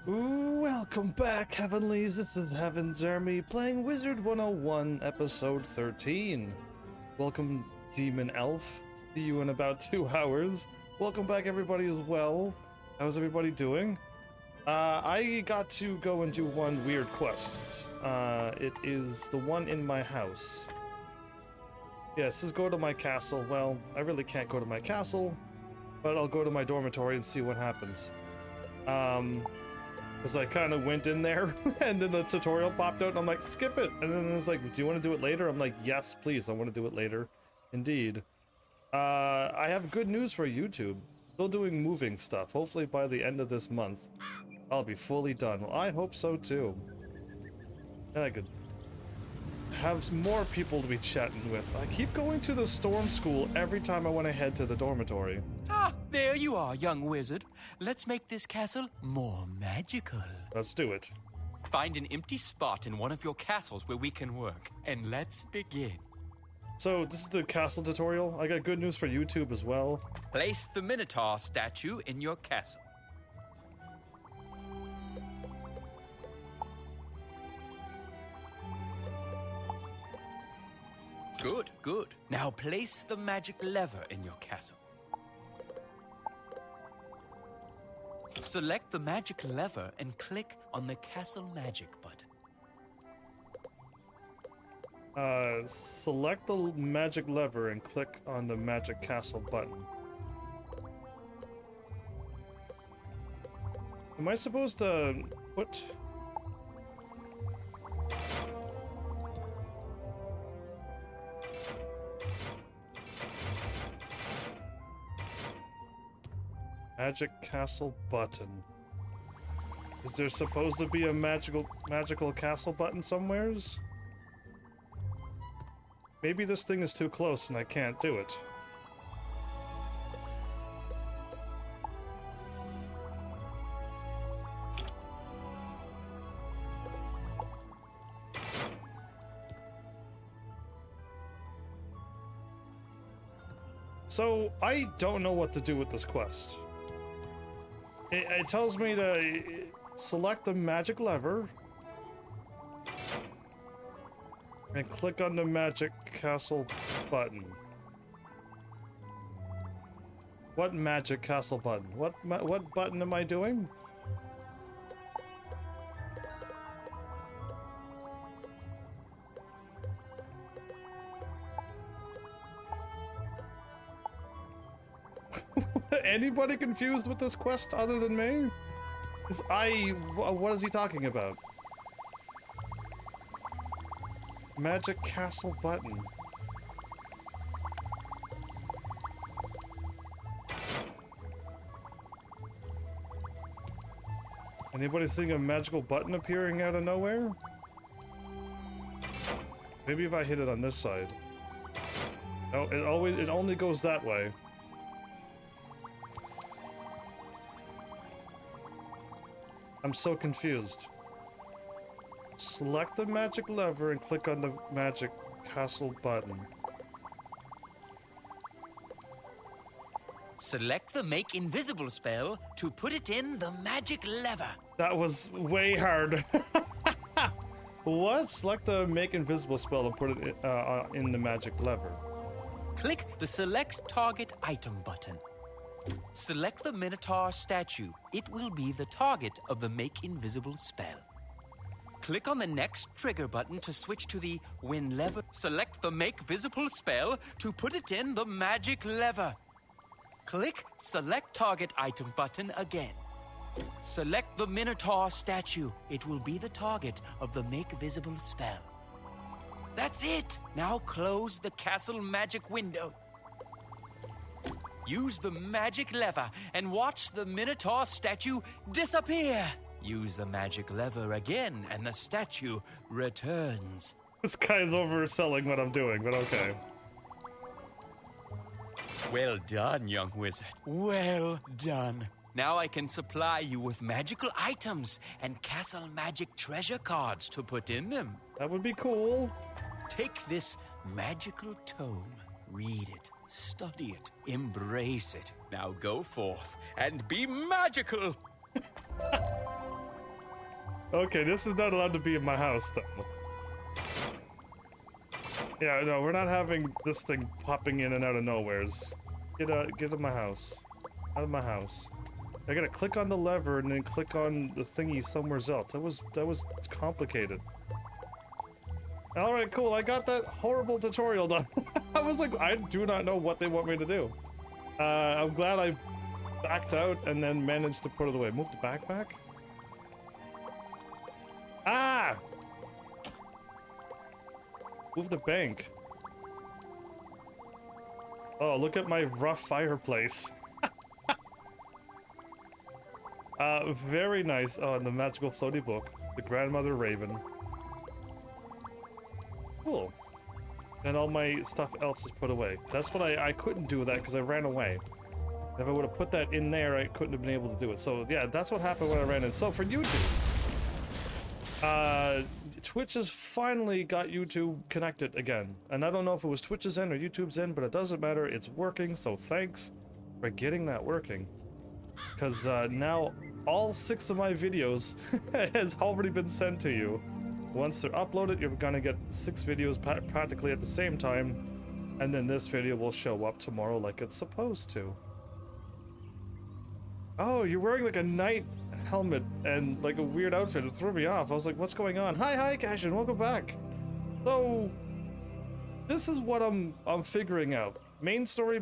Welcome back, Heavenlies. This is HEAVENSARMY playing Wizard 101, episode 13. Welcome, Demon Elf. See you in about 2 hours. Welcome back, everybody, as well. How's everybody doing? I got to go and do one weird quest. It is the one in my house. Yes, is go to my castle. Well, I really can't go to my castle, but I'll go to my dormitory and see what happens. Because I kind of went in there, and then the tutorial popped out, and I'm like, skip it! And then it's like, do you want to do it later? I'm like, yes, please, I want to do it later. Indeed. I have good news for YouTube. Still doing moving stuff. Hopefully by the end of this month, I'll be fully done. Well, I hope so, too. And I could have more people to be chatting with. I keep going to the storm school every time I want to head to the dormitory. Ah, there you are, young wizard. Let's make this castle more magical. Let's do it. Find an empty spot in one of your castles where we can work, and let's begin. So, this is the castle tutorial. I got good news for YouTube as well. Place the Minotaur statue in your castle. Good, good. Now place the magic lever in your castle. Select the magic lever and click on the Castle Magic button. Select the magic lever and click on the magic castle button. Am I supposed to put... Magic castle button. Is there supposed to be a magical castle button somewheres? Maybe this thing is too close and I can't do it. So, I don't know what to do with this quest. It tells me to select the magic lever and click on the magic castle button. What magic castle button? What button am I doing? Anybody confused with this quest other than me? What is he talking about? Magic castle button. Anybody seeing a magical button appearing out of nowhere? Maybe if I hit it on this side. No, it only goes that way. I'm so confused. Select the magic lever and click on the magic castle button. Select the Make Invisible spell to put it in the magic lever. That was way hard. What? Select the Make Invisible spell and put it in the magic lever. Click the Select Target Item button. Select the Minotaur statue. It will be the target of the Make Invisible spell. Click on the next trigger button to switch to the When Lever. Select the Make Visible spell to put it in the magic lever. Click Select Target Item button again. Select the Minotaur statue. It will be the target of the Make Visible spell. That's it! Now close the castle magic window. Use the magic lever and watch the Minotaur statue disappear. Use the magic lever again and the statue returns. This guy's overselling what I'm doing, but okay. Well done, young wizard. Well done. Now I can supply you with magical items and castle magic treasure cards to put in them. That would be cool. Take this magical tome, read it, study it, embrace it. Now go forth and be magical. Okay, this is not allowed to be in my house, though. Yeah, no, we're not having this thing popping in and out of nowheres. Get out of my house. Out of my house. I gotta click on the lever and then click on the thingy somewhere else. That was complicated. Alright, cool, I got that horrible tutorial done. I was like, I do not know what they want me to do. I'm glad I backed out and then managed to put it away. Move the backpack? Ah! Move the bank. Oh, look at my rough fireplace. Very nice. Oh, and the magical floaty book. The Grandmother Raven. Cool. And all my stuff else is put away. That's what I couldn't do that because I ran away. If I would have put that in there, I couldn't have been able to do it. So yeah, that's what happened when I ran in. So for YouTube, Twitch has finally got YouTube connected again. And I don't know if it was Twitch's end or YouTube's end, but it doesn't matter. It's working, so thanks for getting that working. Because now all 6 of my videos has already been sent to you. Once they're uploaded, you're gonna get 6 videos practically at the same time. And then this video will show up tomorrow like it's supposed to. Oh, you're wearing like a knight helmet and like a weird outfit. It threw me off. I was like, what's going on? Hi, Cashin, welcome back. So, this is what I'm figuring out. Main story.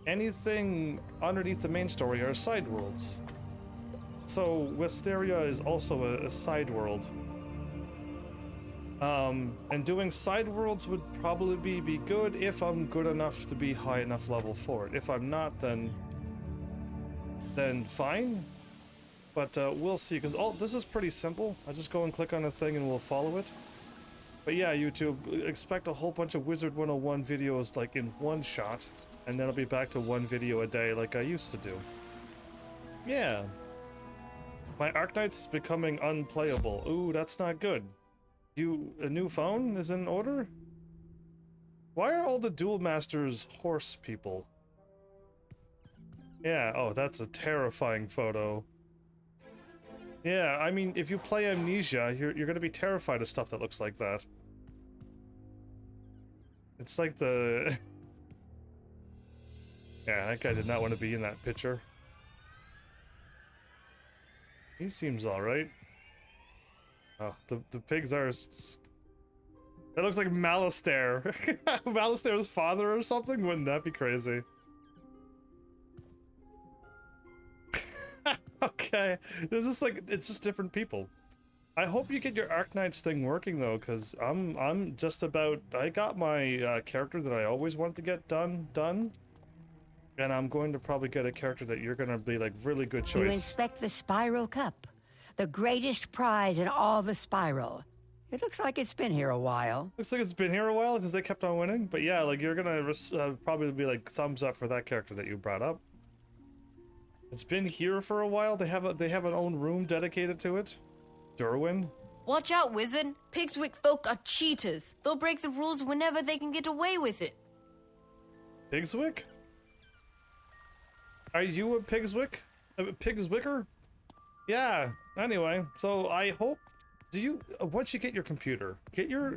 Anything underneath the main story are side worlds. So, Wysteria is also a side world. And doing side worlds would probably be good if I'm good enough to be high enough level for it. If I'm not, then fine, but we'll see, because this is pretty simple. I just go and click on a thing and we'll follow it. But yeah, YouTube, expect a whole bunch of Wizard 101 videos like in one shot, and then I'll be back to 1 video a day like I used to do. Yeah. My Arknights is becoming unplayable. Ooh, that's not good. A new phone is in order? Why are all the Duel Masters horse people? Yeah, oh, that's a terrifying photo. Yeah, I mean, if you play Amnesia, you're gonna be terrified of stuff that looks like that. It's like the... Yeah, that guy did not want to be in that picture. He seems alright. Oh, the pigs are... That looks like Malistaire. Malistaire's father or something? Wouldn't that be crazy? Okay, this is like, it's just different people. I hope you get your Arknights thing working though, because I'm just about, I got my character that I always wanted to get done, and I'm going to probably get a character that you're going to be like really good choice. You inspect the Spiral Cup, the greatest prize in all the Spiral. It looks like it's been here a while. Looks like it's been here a while because they kept on winning, but yeah, like you're gonna probably be like thumbs up for that character that you brought up. It's been here for a while. They have an own room dedicated to it. Derwin. Watch out, wizard. Pigswick folk are cheaters. They'll break the rules whenever they can get away with it. Pigswick? Are you a Pigswick? A Pigswicker? Yeah. Anyway, so I hope. Do you once you get your computer, get your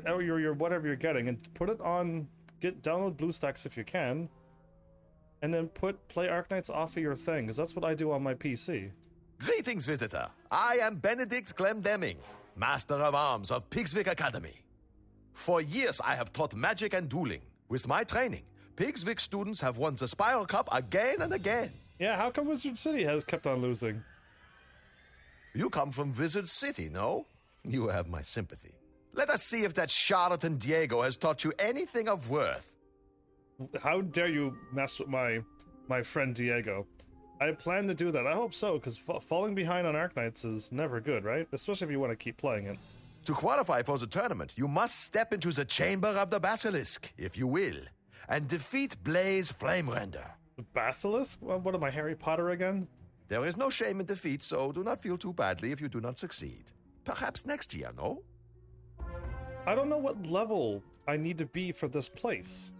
whatever you're getting, and put it on. Download BlueStacks if you can. And then play Arknights off of your thing, because that's what I do on my PC. Greetings, visitor. I am Benedict Glemdemming, Master of Arms of Pigswick Academy. For years, I have taught magic and dueling. With my training, Pigswick students have won the Spiral Cup again and again. Yeah, how come Wizard City has kept on losing? You come from Wizard City, no? You have my sympathy. Let us see if that charlatan Diego has taught you anything of worth. How dare you mess with my friend Diego? I plan to do that. I hope so, because falling behind on Arknights is never good, right? Especially if you want to keep playing it. To qualify for the tournament, you must step into the Chamber of the Basilisk, if you will, and defeat Blaze Flamerender. The Basilisk? What am I, Harry Potter again? There is no shame in defeat, so do not feel too badly if you do not succeed. Perhaps next year, no? I don't know what level I need to be for this place.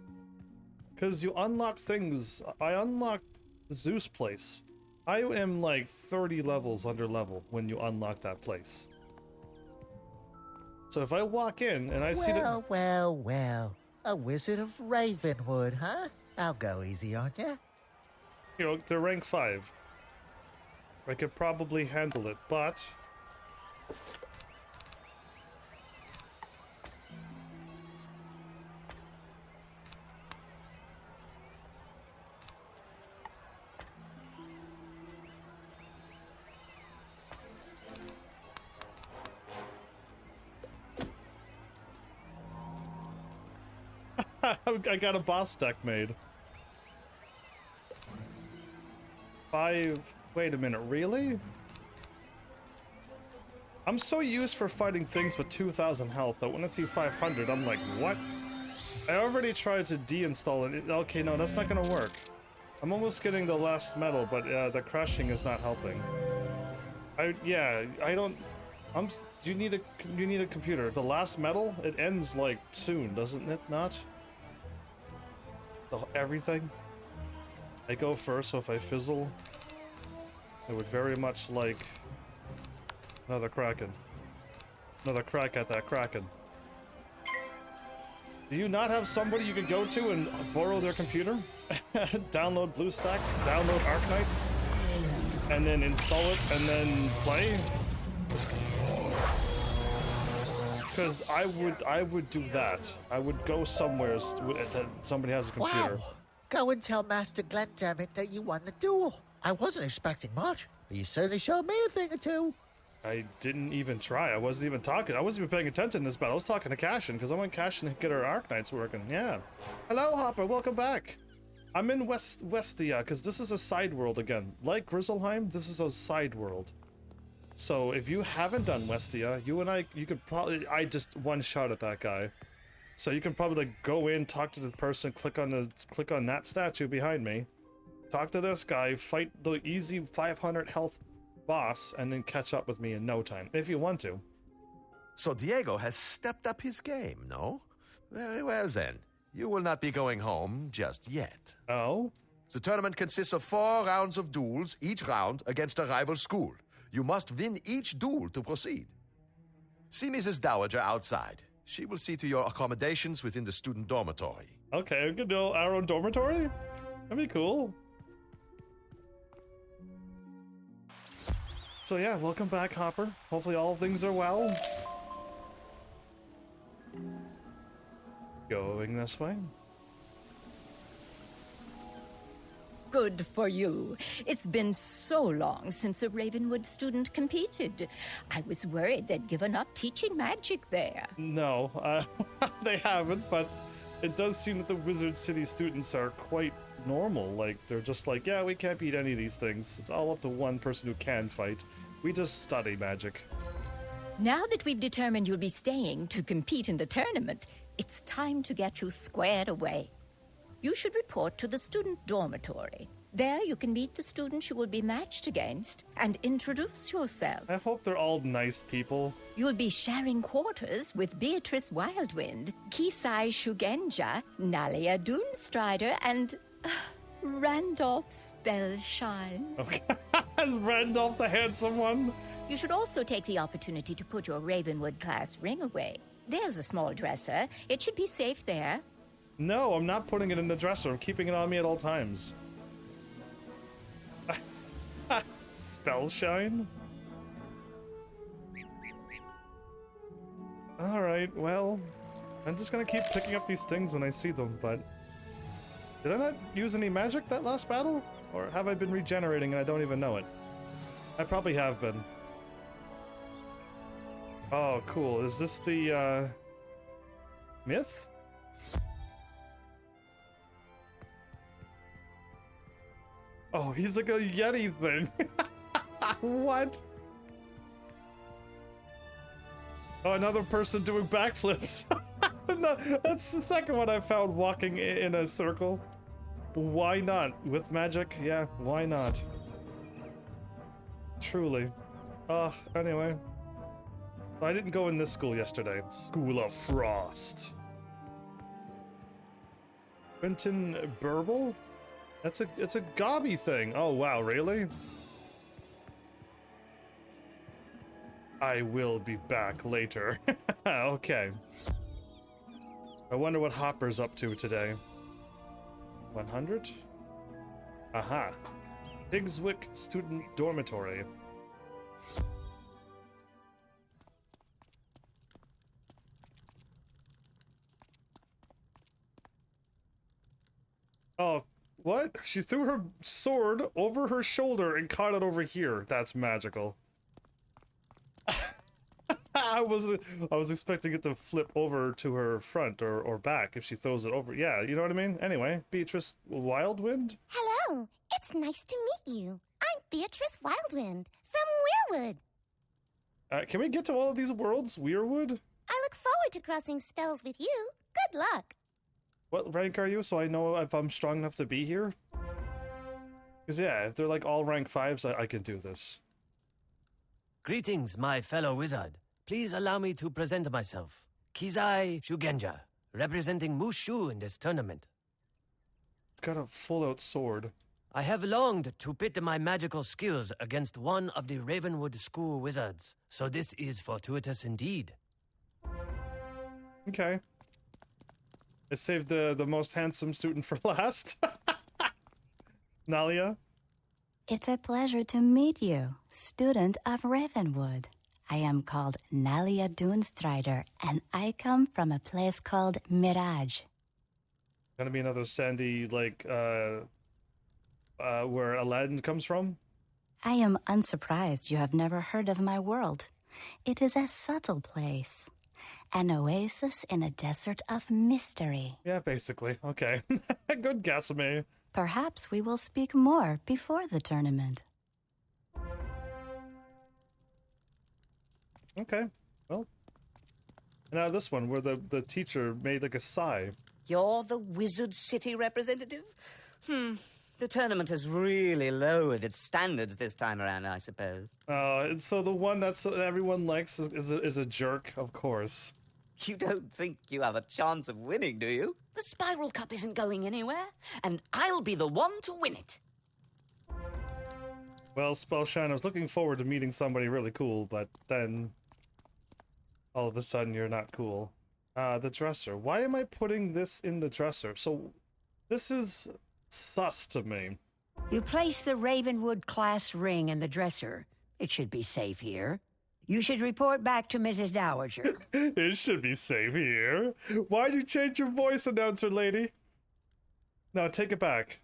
Because you unlock things. I unlocked Zeus place. I am like 30 levels under level when you unlock that place. So if I walk in and I see that... Well. A wizard of Ravenwood, huh? I'll go easy on ya. You know, they're rank 5. I could probably handle it, but... I got a boss deck made. 5... Wait a minute, really? I'm so used for fighting things with 2,000 health that when I see 500, I'm like, what? I already tried to deinstall it. Okay, no, that's not gonna work. I'm almost getting the last medal, but the crashing is not helping. You need a computer. The last medal, it ends like soon, doesn't it not? Everything? I go first, so if I fizzle, I would very much like another Kraken. Another crack at that Kraken. Do you not have somebody you could go to and borrow their computer? Download BlueStacks, download Arknight, and then install it, and then play? Because I would do that. I would go somewhere that somebody has a computer. Wow! Go and tell Master Glendammit that you won the duel. I wasn't expecting much, but you certainly showed me a thing or two. I didn't even try. I wasn't even talking. I wasn't even paying attention to this battle. I was talking to Cashin because I want Cashin to get our Arknights working. Yeah. Hello, Hopper. Welcome back. I'm in Wysteria because this is a side world again. Like Grizzleheim, this is a side world. So if you haven't done Wysteria, you could probably... I just one shot at that guy. So you can probably like go in, talk to the person, click on that statue behind me, talk to this guy, fight the easy 500 health boss, and then catch up with me in no time, if you want to. So Diego has stepped up his game, no? Very well then. You will not be going home just yet. Oh? The tournament consists of 4 rounds of duels, each round against a rival school. You must win each duel to proceed. See Mrs. Dowager outside. She will see to your accommodations within the student dormitory. Okay, we could do our own dormitory? That'd be cool. So yeah, welcome back, Hopper. Hopefully all things are well. Going this way. Good for you. It's been so long since a Ravenwood student competed. I was worried they'd given up teaching magic there. No, they haven't, but it does seem that the Wizard City students are quite normal. Like, they're just like, yeah, we can't beat any of these things. It's all up to one person who can fight. We just study magic. Now that we've determined you'll be staying to compete in the tournament, it's time to get you squared away. You should report to the student dormitory. There you can meet the students you will be matched against and introduce yourself. I hope they're all nice people. You'll be sharing quarters with Beatrice Wildwind, Kisai Shugenja, Nalia Doomstrider, and Randolph Spellshine. Okay. Is Randolph the handsome one? You should also take the opportunity to put your Ravenwood class ring away. There's a small dresser. It should be safe there. No, I'm not putting it in the dresser. I'm keeping it on me at all times. Spellshine? Alright, well, I'm just gonna keep picking up these things when I see them, but... Did I not use any magic that last battle? Or have I been regenerating and I don't even know it? I probably have been. Oh, cool. Is this the, myth? Oh, he's like a Yeti thing. What? Oh, another person doing backflips. No, that's the second one I found walking in a circle. Why not? With magic? Yeah, why not? Truly. Anyway. I didn't go in this school yesterday. School of Frost. Quentin Burble? It's a gobby thing. Oh wow, really? I will be back later. Okay. I wonder what Hopper's up to today. 100? Aha. Pigswick Student Dormitory. Oh, what? She threw her sword over her shoulder and caught it over here. That's magical. I was expecting it to flip over to her front or back if she throws it over. Yeah, you know what I mean? Anyway, Beatrice Wildwind? Hello, it's nice to meet you. I'm Beatrice Wildwind from Weirwood. Can we get to all of these worlds, Weirwood? I look forward to crossing spells with you. Good luck. What rank are you, so I know if I'm strong enough to be here? Because yeah, if they're like all rank 5s, I can do this. Greetings, my fellow wizard. Please allow me to present myself. Kizai Shugenja, representing Mushu in this tournament. It's got a full-out sword. I have longed to pit my magical skills against one of the Ravenwood School wizards, so this is fortuitous indeed. Okay. I saved the most handsome student for last. Nalia? It's a pleasure to meet you, student of Ravenwood. I am called Nalia Doonstrider, and I come from a place called Mirage. Gonna be another sandy, like, where Aladdin comes from? I am unsurprised you have never heard of my world. It is a subtle place. An oasis in a desert of mystery. Yeah, basically. Okay. Good guess, me. Perhaps we will speak more before the tournament. Okay. Well. Now this one, where the teacher made like a sigh. You're the Wizard City representative? The tournament has really lowered its standards this time around, I suppose. And so the one that everyone likes is a jerk, of course. You don't think you have a chance of winning, do you? The Spiral Cup isn't going anywhere, and I'll be the one to win it. Well, Spellshine, I was looking forward to meeting somebody really cool, but then all of a sudden you're not cool. The dresser. Why am I putting this in the dresser? So this is sus to me. You place the Ravenwood class ring in the dresser. It should be safe here. You should report back to Mrs. Dowager. It should be safe here. Why'd you change your voice, announcer lady? No, take it back.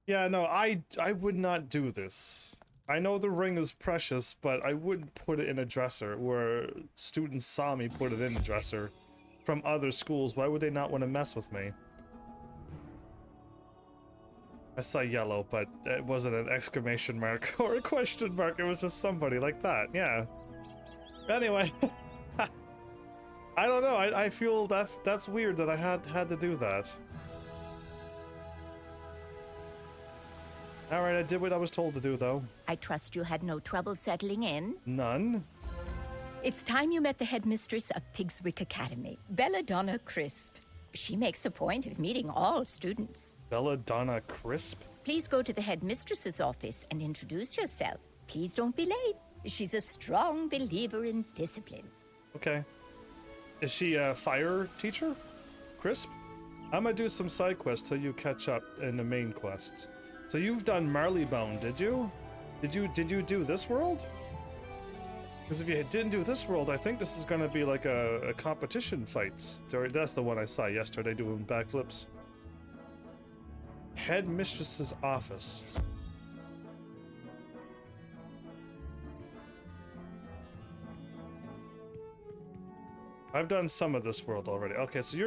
Yeah, no, I would not do this. I know the ring is precious, but I wouldn't put it in a dresser where students saw me put it in a dresser from other schools. Why would they not want to mess with me? I saw yellow, but it wasn't an exclamation mark or a question mark. It was just somebody like that, yeah. Anyway, I don't know. I feel that's weird that I had to do that. All right, I did what I was told to do, though. I trust you had no trouble settling in. None. It's time you met the headmistress of Pigswick Academy, Belladonna Crisp. She makes a point of meeting all students. Belladonna Crisp? Please go to the headmistress's office and introduce yourself. Please don't be late. She's a strong believer in discipline. Okay. Is she a fire teacher? Crisp? I'm gonna do some side quests till you catch up in the main quests. So you've done Marleybone, did you? Did you do this world? Because if you didn't do this world, I think this is gonna be like a competition fights. That's the one I saw yesterday doing backflips. Headmistress's office. I've done some of this world already. Okay, so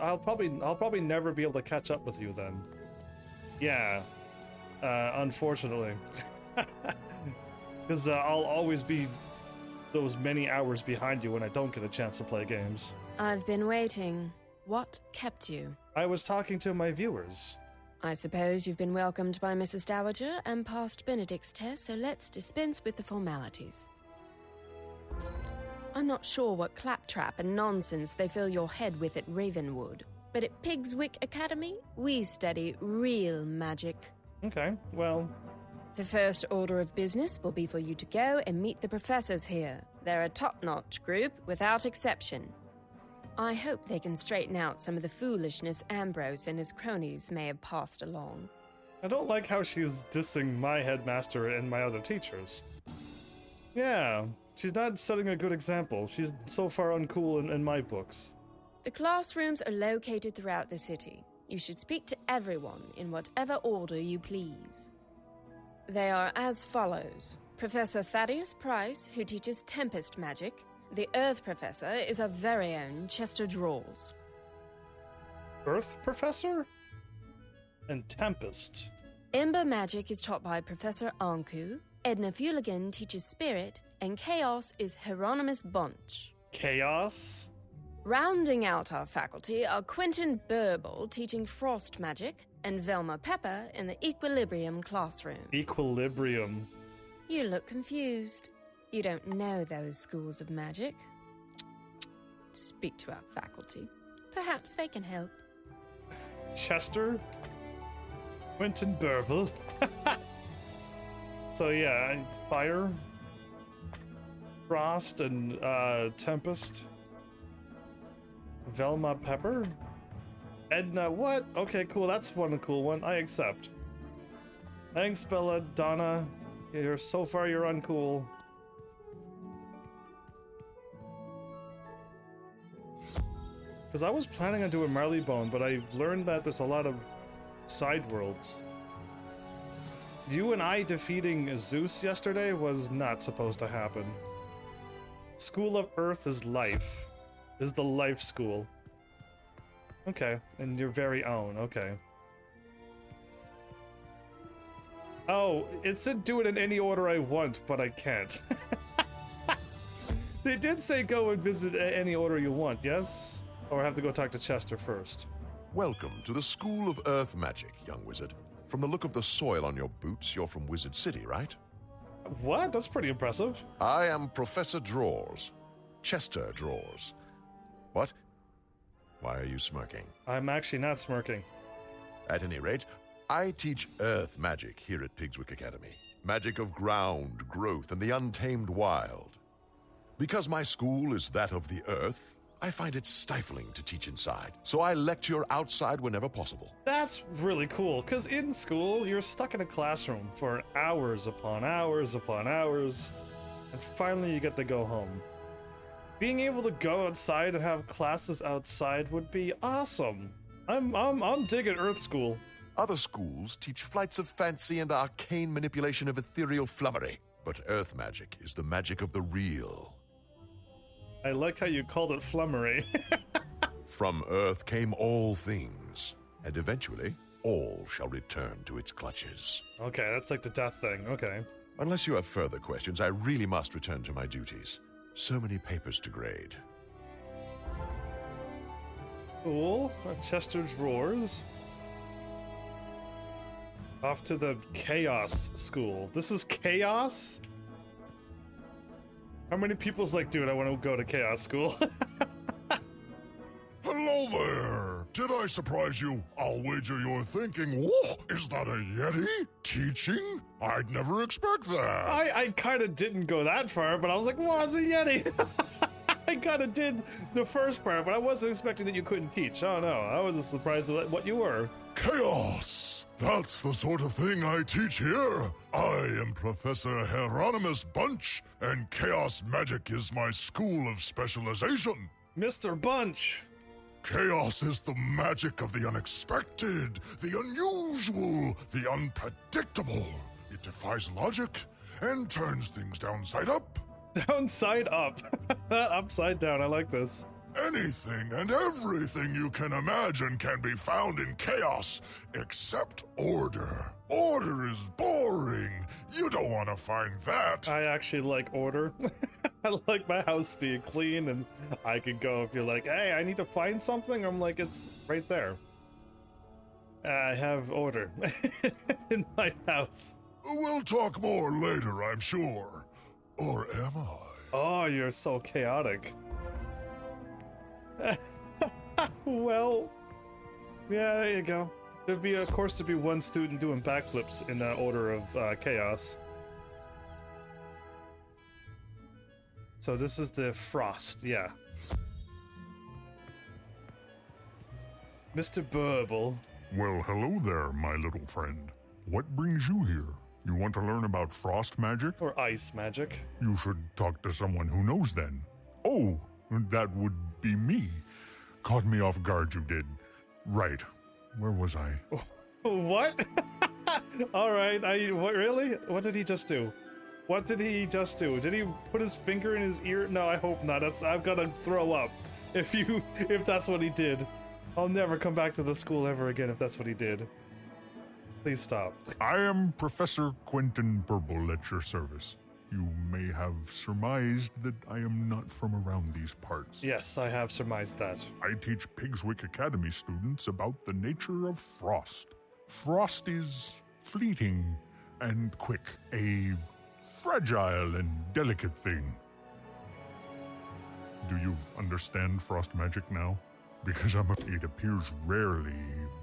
I'll probably never be able to catch up with you then. Yeah. Unfortunately. Because I'll always be those many hours behind you when I don't get a chance to play games. I've been waiting. What kept you? I was talking to my viewers. I suppose you've been welcomed by Mrs. Dowager and passed Benedict's test, so let's dispense with the formalities. I'm not sure what claptrap and nonsense they fill your head with at Ravenwood. But at Pigswick Academy, we study real magic. Okay, well... The first order of business will be for you to go and meet the professors here. They're a top-notch group, without exception. I hope they can straighten out some of the foolishness Ambrose and his cronies may have passed along. I don't like how she's dissing my headmaster and my other teachers. Yeah, she's not setting a good example. She's so far uncool in my books. The classrooms are located throughout the city. You should speak to everyone in whatever order you please. They are as follows. Professor Thaddeus Price, who teaches Tempest magic. The Earth Professor is our very own Chester Drawls. Earth Professor? And Tempest. Ember magic is taught by Professor Anku. Edna Fuligan teaches Spirit, and Chaos is Hieronymus Bunch. Chaos? Rounding out our faculty are Quentin Burble teaching Frost magic, and Velma Pepper in the Equilibrium classroom. Equilibrium. You look confused. You don't know those schools of magic. Speak to our faculty. Perhaps they can help. Chester? Quentin Burble? So yeah, Fire, Frost, and Tempest. Velma Pepper? Edna, what? Okay, cool, that's one cool one. I accept. Thanks, Bella, Donna. So far you're uncool. Because I was planning on doing Marleybone, but I learned that there's a lot of side worlds. You and I defeating Zeus yesterday was not supposed to happen. School of Earth is life. Is the life school. Okay, and your very own, okay. Oh, it said do it in any order I want, but I can't. They did say go and visit any order you want, yes? Or I have to go talk to Chester first. Welcome to the School of Earth Magic, young wizard. From the look of the soil on your boots, you're from Wizard City, right? What? That's pretty impressive. I am Professor Drawers. Chester Drawers. What? Why are you smirking? I'm actually not smirking. At any rate, I teach Earth magic here at Pigswick Academy. Magic of ground, growth, and the untamed wild. Because my school is that of the Earth, I find it stifling to teach inside, so I lecture outside whenever possible. That's really cool, because in school, you're stuck in a classroom for hours upon hours upon hours, and finally you get to go home. Being able to go outside and have classes outside would be awesome. I'm digging Earth School. Other schools teach flights of fancy and arcane manipulation of ethereal flummery, but Earth magic is the magic of the real. I like how you called it flummery. From Earth came all things, and eventually, all shall return to its clutches. Okay, that's like the death thing, okay. Unless you have further questions, I really must return to my duties. So many papers to grade. Cool. Chester Drawers. Off to the Chaos School. This is Chaos? How many people's like, dude, I want to go to Chaos School? Hello there! Did I surprise you? I'll wager you're thinking, whoa, is that a Yeti? Teaching? I'd never expect that. I kind of didn't go that far, but I was like, whoa, it's a Yeti! I kind of did the first part, but I wasn't expecting that you couldn't teach. Oh no, I was just surprised at what you were. Chaos! That's the sort of thing I teach here. I am Professor Hieronymus Bunch, and Chaos Magic is my school of specialization. Mr. Bunch! Chaos is the magic of the unexpected, the unusual, the unpredictable. It defies logic and turns things downside up. Downside up. Upside down, I like this. Anything and everything you can imagine can be found in chaos, except order. Order is boring. You don't want to find that. I actually like order. I like my house being clean, and I could go if you're like, hey, I need to find something. I'm like, it's right there. I have order in my house. We'll talk more later, I'm sure. Or am I? Oh, you're so chaotic. Well, Yeah, there you go. There'd be, of course, there'd be one student doing backflips in order of chaos. So this is the Frost, yeah. Mr. Burble. Well, hello there, my little friend. What brings you here? You want to learn about frost magic? Or ice magic. You should talk to someone who knows then. Oh, that would be me. Caught me off guard, you did. Right. Where was I? What? Alright, what, really? What did he just do? What did he just do? Did he put his finger in his ear? No, I hope not. I've got to throw up if that's what he did. I'll never come back to the school ever again if that's what he did. Please stop. I am Professor Quentin Burble at your service. You may have surmised that I am not from around these parts. Yes, I have surmised that. I teach Pigswick Academy students about the nature of frost. Frost is fleeting and quick, a fragile and delicate thing. Do you understand frost magic now? Because it appears rarely,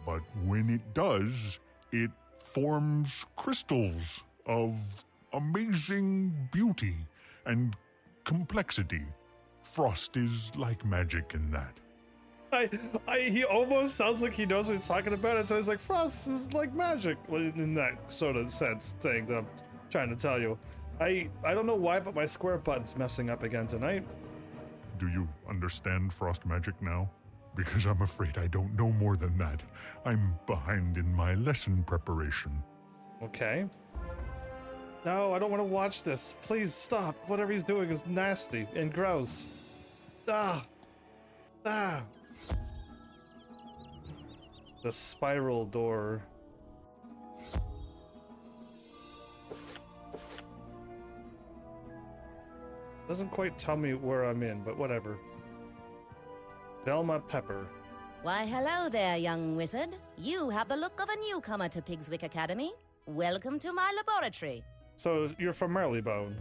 but when it does, it forms crystals of amazing beauty and complexity. Frost is like magic in that. He almost sounds like he knows what he's talking about. It sounds like frost is like magic in that sort of sense thing that I'm trying to tell you. I don't know why, but my square button's messing up again tonight. Do you understand frost magic now? Because I'm afraid I don't know more than that. I'm behind in my lesson preparation. Okay. No, I don't want to watch this. Please stop. Whatever he's doing is nasty and gross. Ah. Ah. The spiral door. Doesn't quite tell me where I'm in, but whatever. Velma Pepper. Why, hello there, young wizard. You have the look of a newcomer to Pigswick Academy. Welcome to my laboratory. So, you're from Marleybone.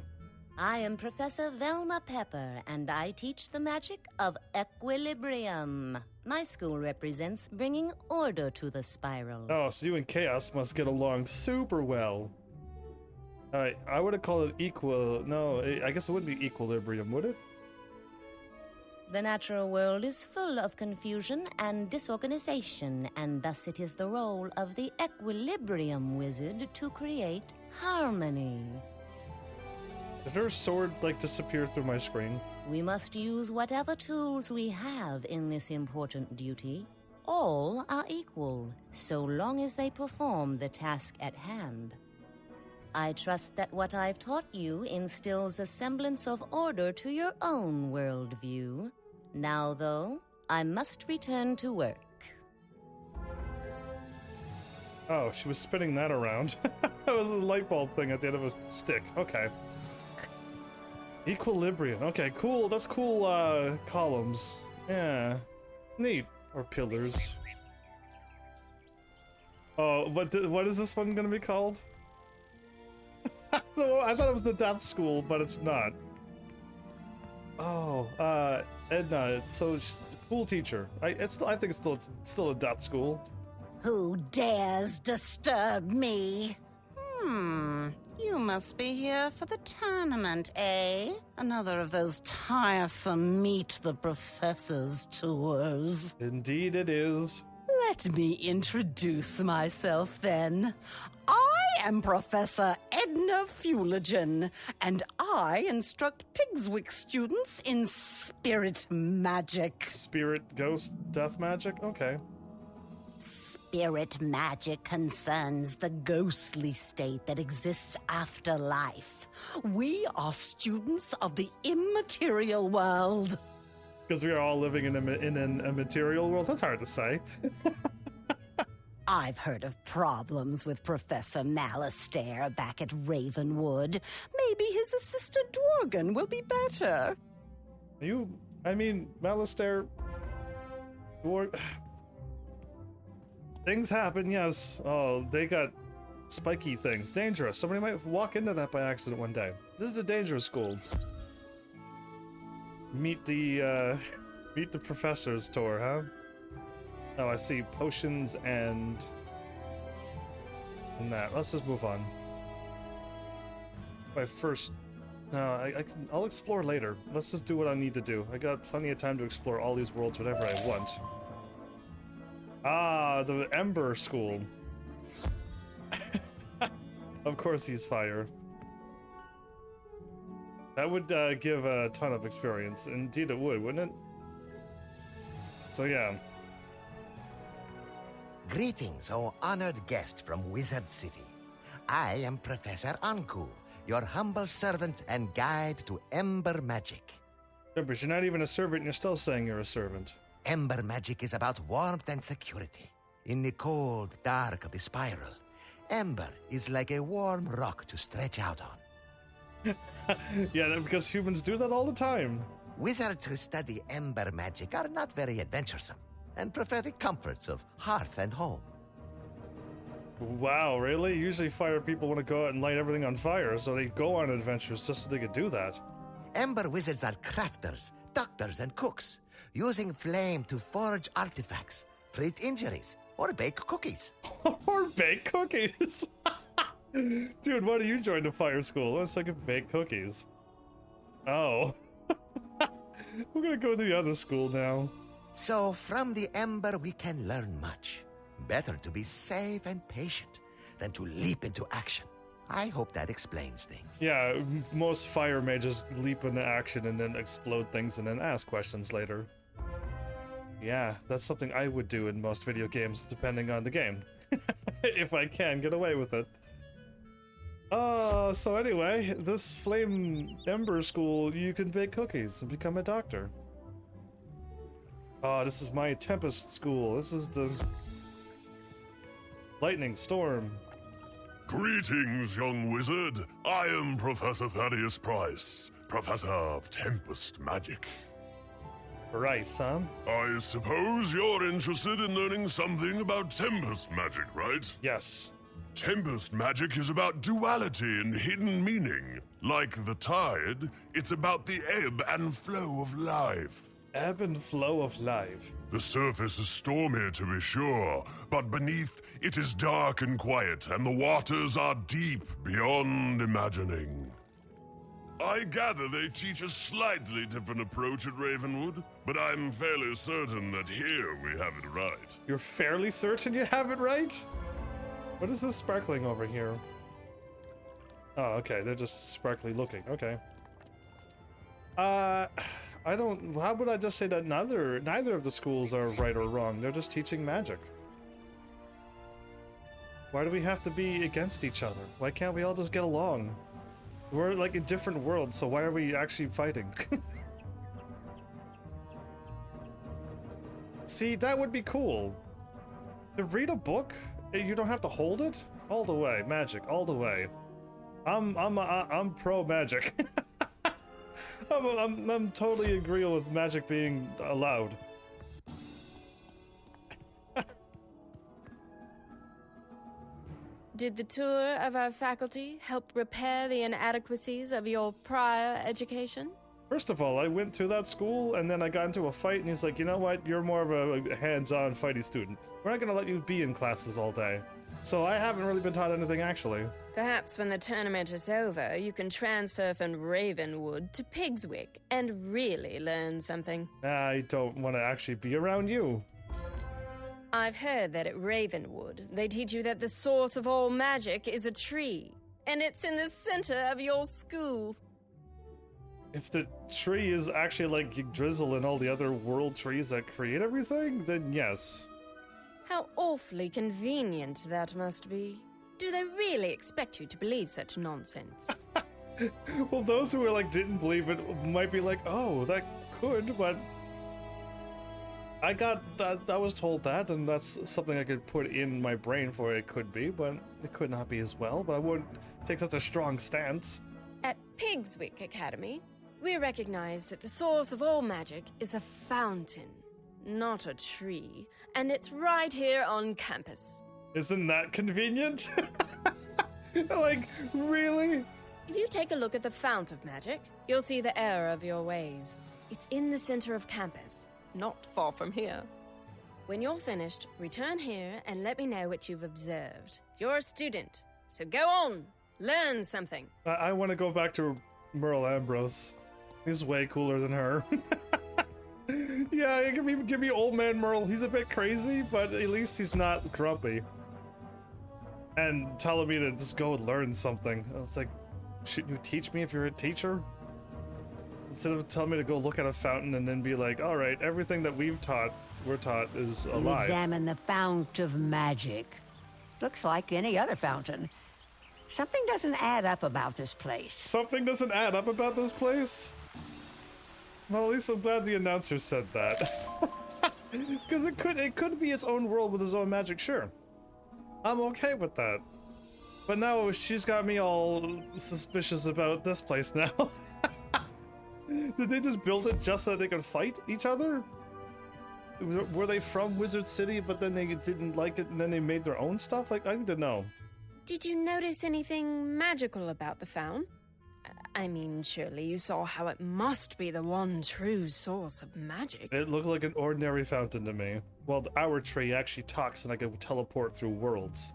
I am Professor Velma Pepper, and I teach the magic of equilibrium. My school represents bringing order to the spiral. Oh, so you and Chaos must get along super well. I would have called it no, I guess it wouldn't be equilibrium, would it? The natural world is full of confusion and disorganization, and thus it is the role of the equilibrium wizard to create harmony. Did her sword, disappear through my screen? We must use whatever tools we have in this important duty. All are equal, so long as they perform the task at hand. I trust that what I've taught you instills a semblance of order to your own worldview. Now, though, I must return to work. Oh, she was spinning that around. That was a light bulb thing at the end of a stick. Okay. Equilibrium. Okay, cool. That's cool, columns. Yeah. Neat. Or pillars. Oh, what is this one gonna be called? I thought it was the Death School, but it's not. Oh, Edna. So, cool teacher. I think it's still a Death School. Who dares disturb me? You must be here for the tournament, eh? Another of those tiresome Meet the Professors tours. Indeed it is. Let me introduce myself, then. I am Professor Edna Fuligen, and I instruct Pigswick students in spirit magic. Spirit, ghost, death magic? Okay. Spirit magic concerns the ghostly state that exists after life. We are students of the immaterial world. Because we are all living in a material world? That's hard to say. I've heard of problems with Professor Malastare back at Ravenwood. Maybe his assistant Dworgen will be better. Malastare... Things happen, yes. Oh, they got spiky things. Dangerous. Somebody might walk into that by accident one day. This is a dangerous school. Meet the professors tour, huh? Oh, I see potions and that. Let's just move on. My first... No, I'll explore later. Let's just do what I need to do. I got plenty of time to explore all these worlds whenever I want. Ah, the Ember School. Of course he's fire. That would give a ton of experience. Indeed it would, wouldn't it? So yeah. Greetings, O honored guest from Wizard City. I am Professor Anku, your humble servant and guide to Ember Magic. Yeah, but you're not even a servant and you're still saying you're a servant. Ember Magic is about warmth and security. In the cold dark of the spiral, Ember is like a warm rock to stretch out on. Yeah, because humans do that all the time. Wizards who study Ember Magic are not very adventuresome and prefer the comforts of hearth and home. Wow, really? Usually fire people want to go out and light everything on fire, so they go on adventures just so they could do that. Ember wizards are crafters, doctors, and cooks, using flame to forge artifacts, treat injuries, or bake cookies. Or bake cookies? Dude, why do you join the fire school? It's like a bake cookies. Oh. We're gonna go to the other school now. So, from the Ember we can learn much. Better to be safe and patient than to leap into action. I hope that explains things. Yeah, most fire mages leap into action and then explode things and then ask questions later. Yeah, that's something I would do in most video games, depending on the game. If I can get away with it. So anyway, this Flame Ember School, you can bake cookies and become a doctor. Oh, this is my Tempest School. This is the... Lightning Storm. Greetings, young wizard. I am Professor Thaddeus Price, Professor of Tempest Magic. Price, huh? I suppose you're interested in learning something about Tempest Magic, right? Yes. Tempest Magic is about duality and hidden meaning. Like the tide, it's about the ebb and flow of life. Ebb and flow of life. The surface is stormy, to be sure, but beneath it is dark and quiet, and the waters are deep beyond imagining. I gather they teach a slightly different approach at Ravenwood, but I'm fairly certain that here we have it right. You're fairly certain you have it right? What is this sparkling over here? Oh, okay, they're just sparkly looking, okay. I don't... How would I just say that neither of the schools are right or wrong? They're just teaching magic. Why do we have to be against each other? Why can't we all just get along? We're like in different worlds, so why are we actually fighting? See, that would be cool. To read a book, you don't have to hold it? All the way, magic, all the way. I'm pro magic. I'm totally agreeable with magic being allowed. Did the tour of our faculty help repair the inadequacies of your prior education? First of all, I went to that school and then I got into a fight and he's like, you know what, you're more of a hands-on fighty student. We're not gonna let you be in classes all day. So I haven't really been taught anything, actually. Perhaps when the tournament is over, you can transfer from Ravenwood to Pigswick and really learn something. I don't want to actually be around you. I've heard that at Ravenwood, they teach you that the source of all magic is a tree, and it's in the center of your school. If the tree is actually like Drizzle and all the other world trees that create everything, then yes. How awfully convenient that must be. Do they really expect you to believe such nonsense? Well, those who didn't believe it might be like, oh, that could, but I was told that, and that's something I could put in my brain for it could be, but it could not be as well, but I wouldn't take such a strong stance. At Pigswick Academy, we recognize that the source of all magic is a fountain, not a tree, and it's right here on campus. Isn't that convenient? Like, really? If you take a look at the fount of magic, you'll see the error of your ways. It's in the center of campus, not far from here. When you're finished, return here and let me know what you've observed. You're a student, so go on, learn something. I want to go back to Merle Ambrose. He's way cooler than her. Yeah, give me old man Merle. He's a bit crazy, but at least he's not grumpy. And telling me to just go and learn something. I was like, shouldn't you teach me if you're a teacher? Instead of telling me to go look at a fountain and then be like, all right, everything that we're taught is a You lie. examine the fount of magic. Looks like any other fountain. Something doesn't add up about this place. Something doesn't add up about this place? Well, at least I'm glad the announcer said that. Because it could be its own world with its own magic, sure. I'm okay with that. But now she's got me all suspicious about this place now. Did they just build it just so they could fight each other? Were they from Wizard City, but then they didn't like it and then they made their own stuff? Like, I need to know. Did you notice anything magical about the fount? I mean, surely you saw how it must be the one true source of magic. It looked like an ordinary fountain to me. Well, our tree actually talks and I can teleport through worlds.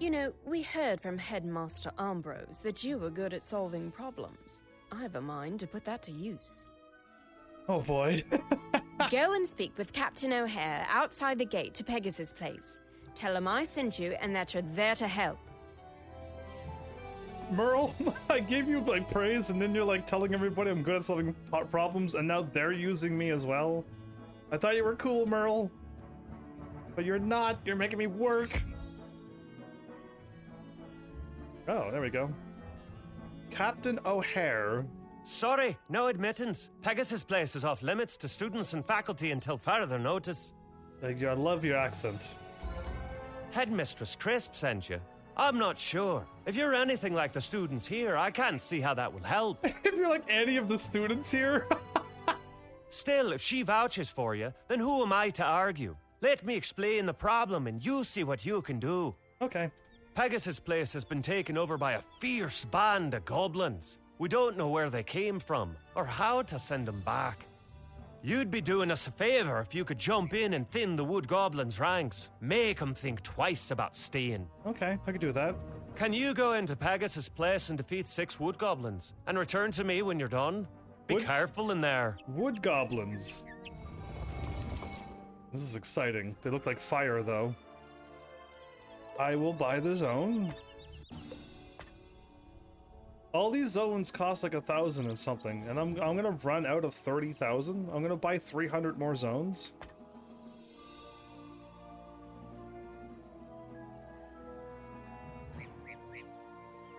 You know, we heard from Headmaster Ambrose that you were good at solving problems. I've a mind to put that to use. Oh boy. Go and speak with Captain O'Hare outside the gate to Pegasus Place. Tell him I sent you and that you're there to help. Merle, I gave you like praise and then you're like telling everybody I'm good at solving problems and now they're using me as well. I thought you were cool, Merle. But you're not. You're making me work. Oh, there we go. Captain O'Hare. Sorry, no admittance. Pegasus Place is off limits to students and faculty until further notice. Thank you, I love your accent. Headmistress Crisp sent you. I'm not sure. If you're anything like the students here, I can't see how that will help. If you're like any of the students here? Still, if she vouches for you, then who am I to argue? Let me explain the problem and you see what you can do. Okay. Pegasus Place has been taken over by a fierce band of goblins. We don't know where they came from or how to send them back. You'd be doing us a favor if you could jump in and thin the wood goblins' ranks. Make them think twice about staying. Okay, I could do that. Can you go into Pegasus Place and defeat 6 wood goblins and return to me when you're done? Be careful in there. Wood goblins. This is exciting. They look like fire, though. I will buy the zone. All these zones cost like 1,000 and something, and I'm gonna run out of 30,000. I'm gonna buy 300 more zones.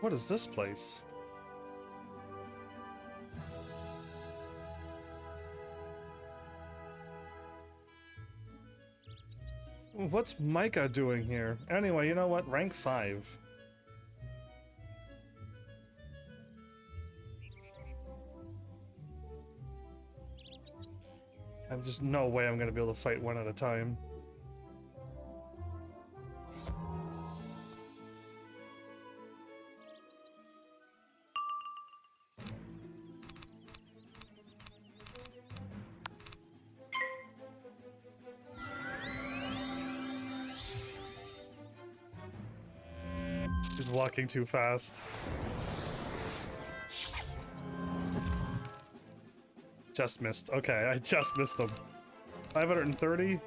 What is this place? What's Micah doing here? Anyway, you know what? Rank 5. There's just no way I'm gonna be able to fight one at a time. He's walking too fast. Just missed. Okay, I just missed him. 530?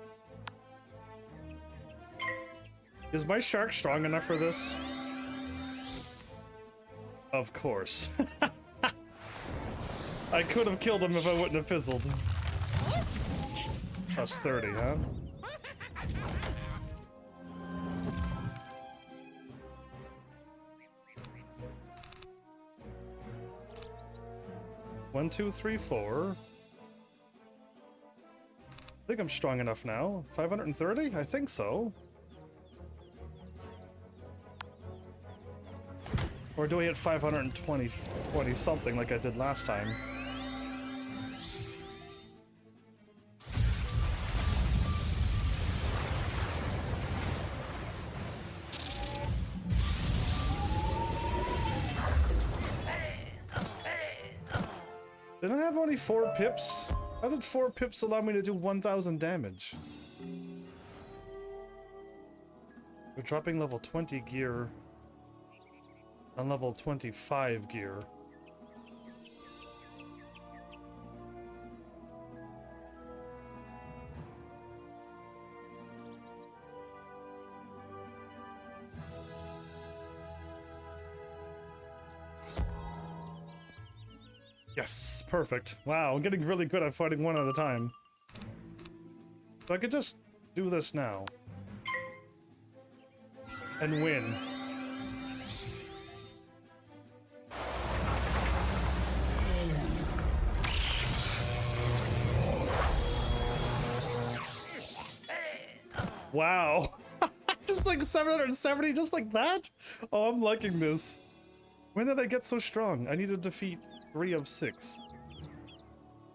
Is my shark strong enough for this? Of course. I could have killed him if I wouldn't have fizzled. Plus 30, huh? One, two, three, four. I think I'm strong enough now. 530? I think so. Or do I hit 520 something like I did last time? Did I have only 4 pips? How did 4 pips allow me to do 1000 damage? We're dropping level 20 gear on level 25 gear. Yes, perfect. Wow, I'm getting really good at fighting one at a time. So I could just do this now. And win. Wow. Just like 770, just like that? Oh, I'm liking this. When did I get so strong? I need to defeat 3 of 6.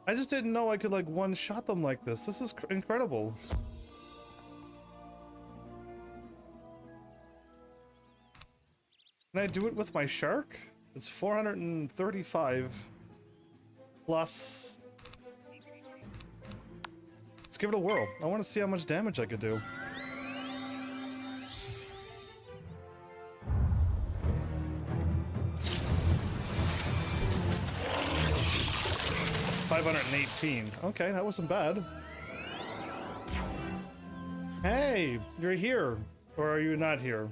I just didn't know I could like one-shot them like this. This is incredible. Can I do it with my shark? It's 435 plus... Let's give it a whirl. I want to see how much damage I could do. $518. Okay, that wasn't bad. Hey, you're here. Or are you not here?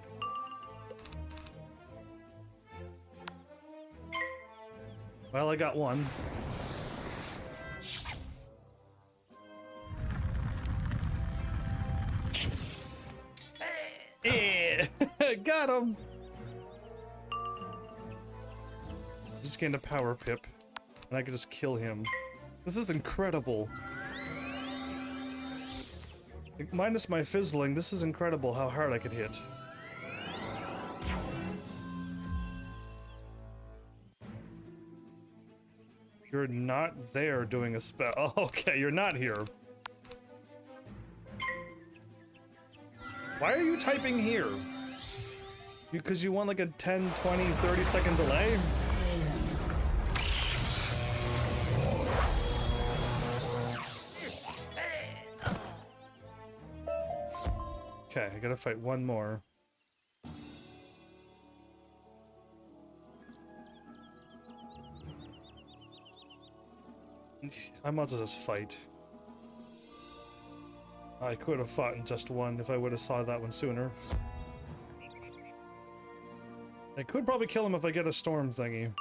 Well, I got one. Yeah, got him. Just gained a power pip, and I could just kill him. This is incredible. Like, minus my fizzling, this is incredible how hard I could hit. You're not there doing a spell. Oh, okay, you're not here. Why are you typing here? Because you want like a 10, 20, 30-second delay? Okay, I gotta fight one more. I might as well just fight. I could have fought in just one if I would have saw that one sooner. I could probably kill him if I get a storm thingy.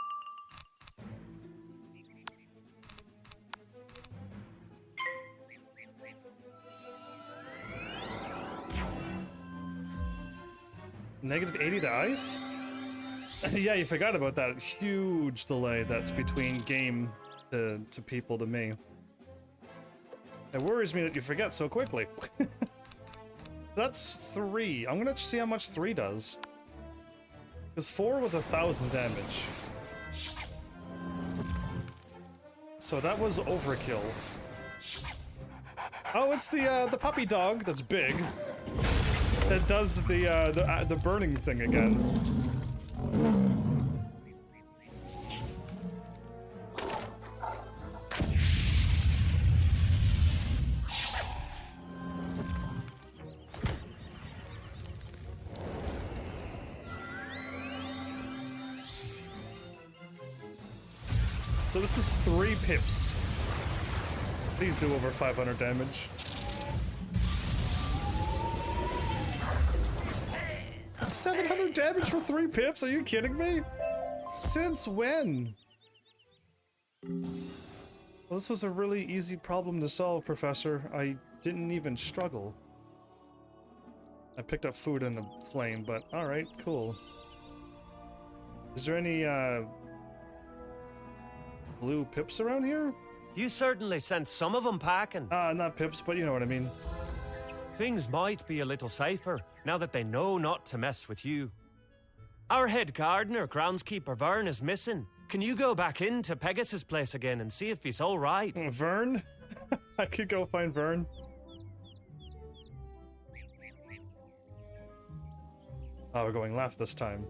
Negative 80 to ice? Yeah, you forgot about that huge delay that's between game to people to me. It worries me that you forget so quickly. That's 3. I'm gonna see how much 3 does. Because 4 was 1,000 damage. So that was overkill. Oh, it's the puppy dog that's big. That does the burning thing again. So this is 3 pips. Please do over 500 damage. 700 damage for 3 pips? Are you kidding me? Since when? Well, this was a really easy problem to solve, Professor. I didn't even struggle. I picked up food in the flame, but alright, cool. Is there any, blue pips around here? You certainly sent some of them packing. Not pips, but you know what I mean. Things might be a little safer now that they know not to mess with you. Our head gardener, groundskeeper Vern, is missing. Can you go back into Pegasus' place again and see if he's all right? Vern? I could go find Vern. Oh, we're going left this time.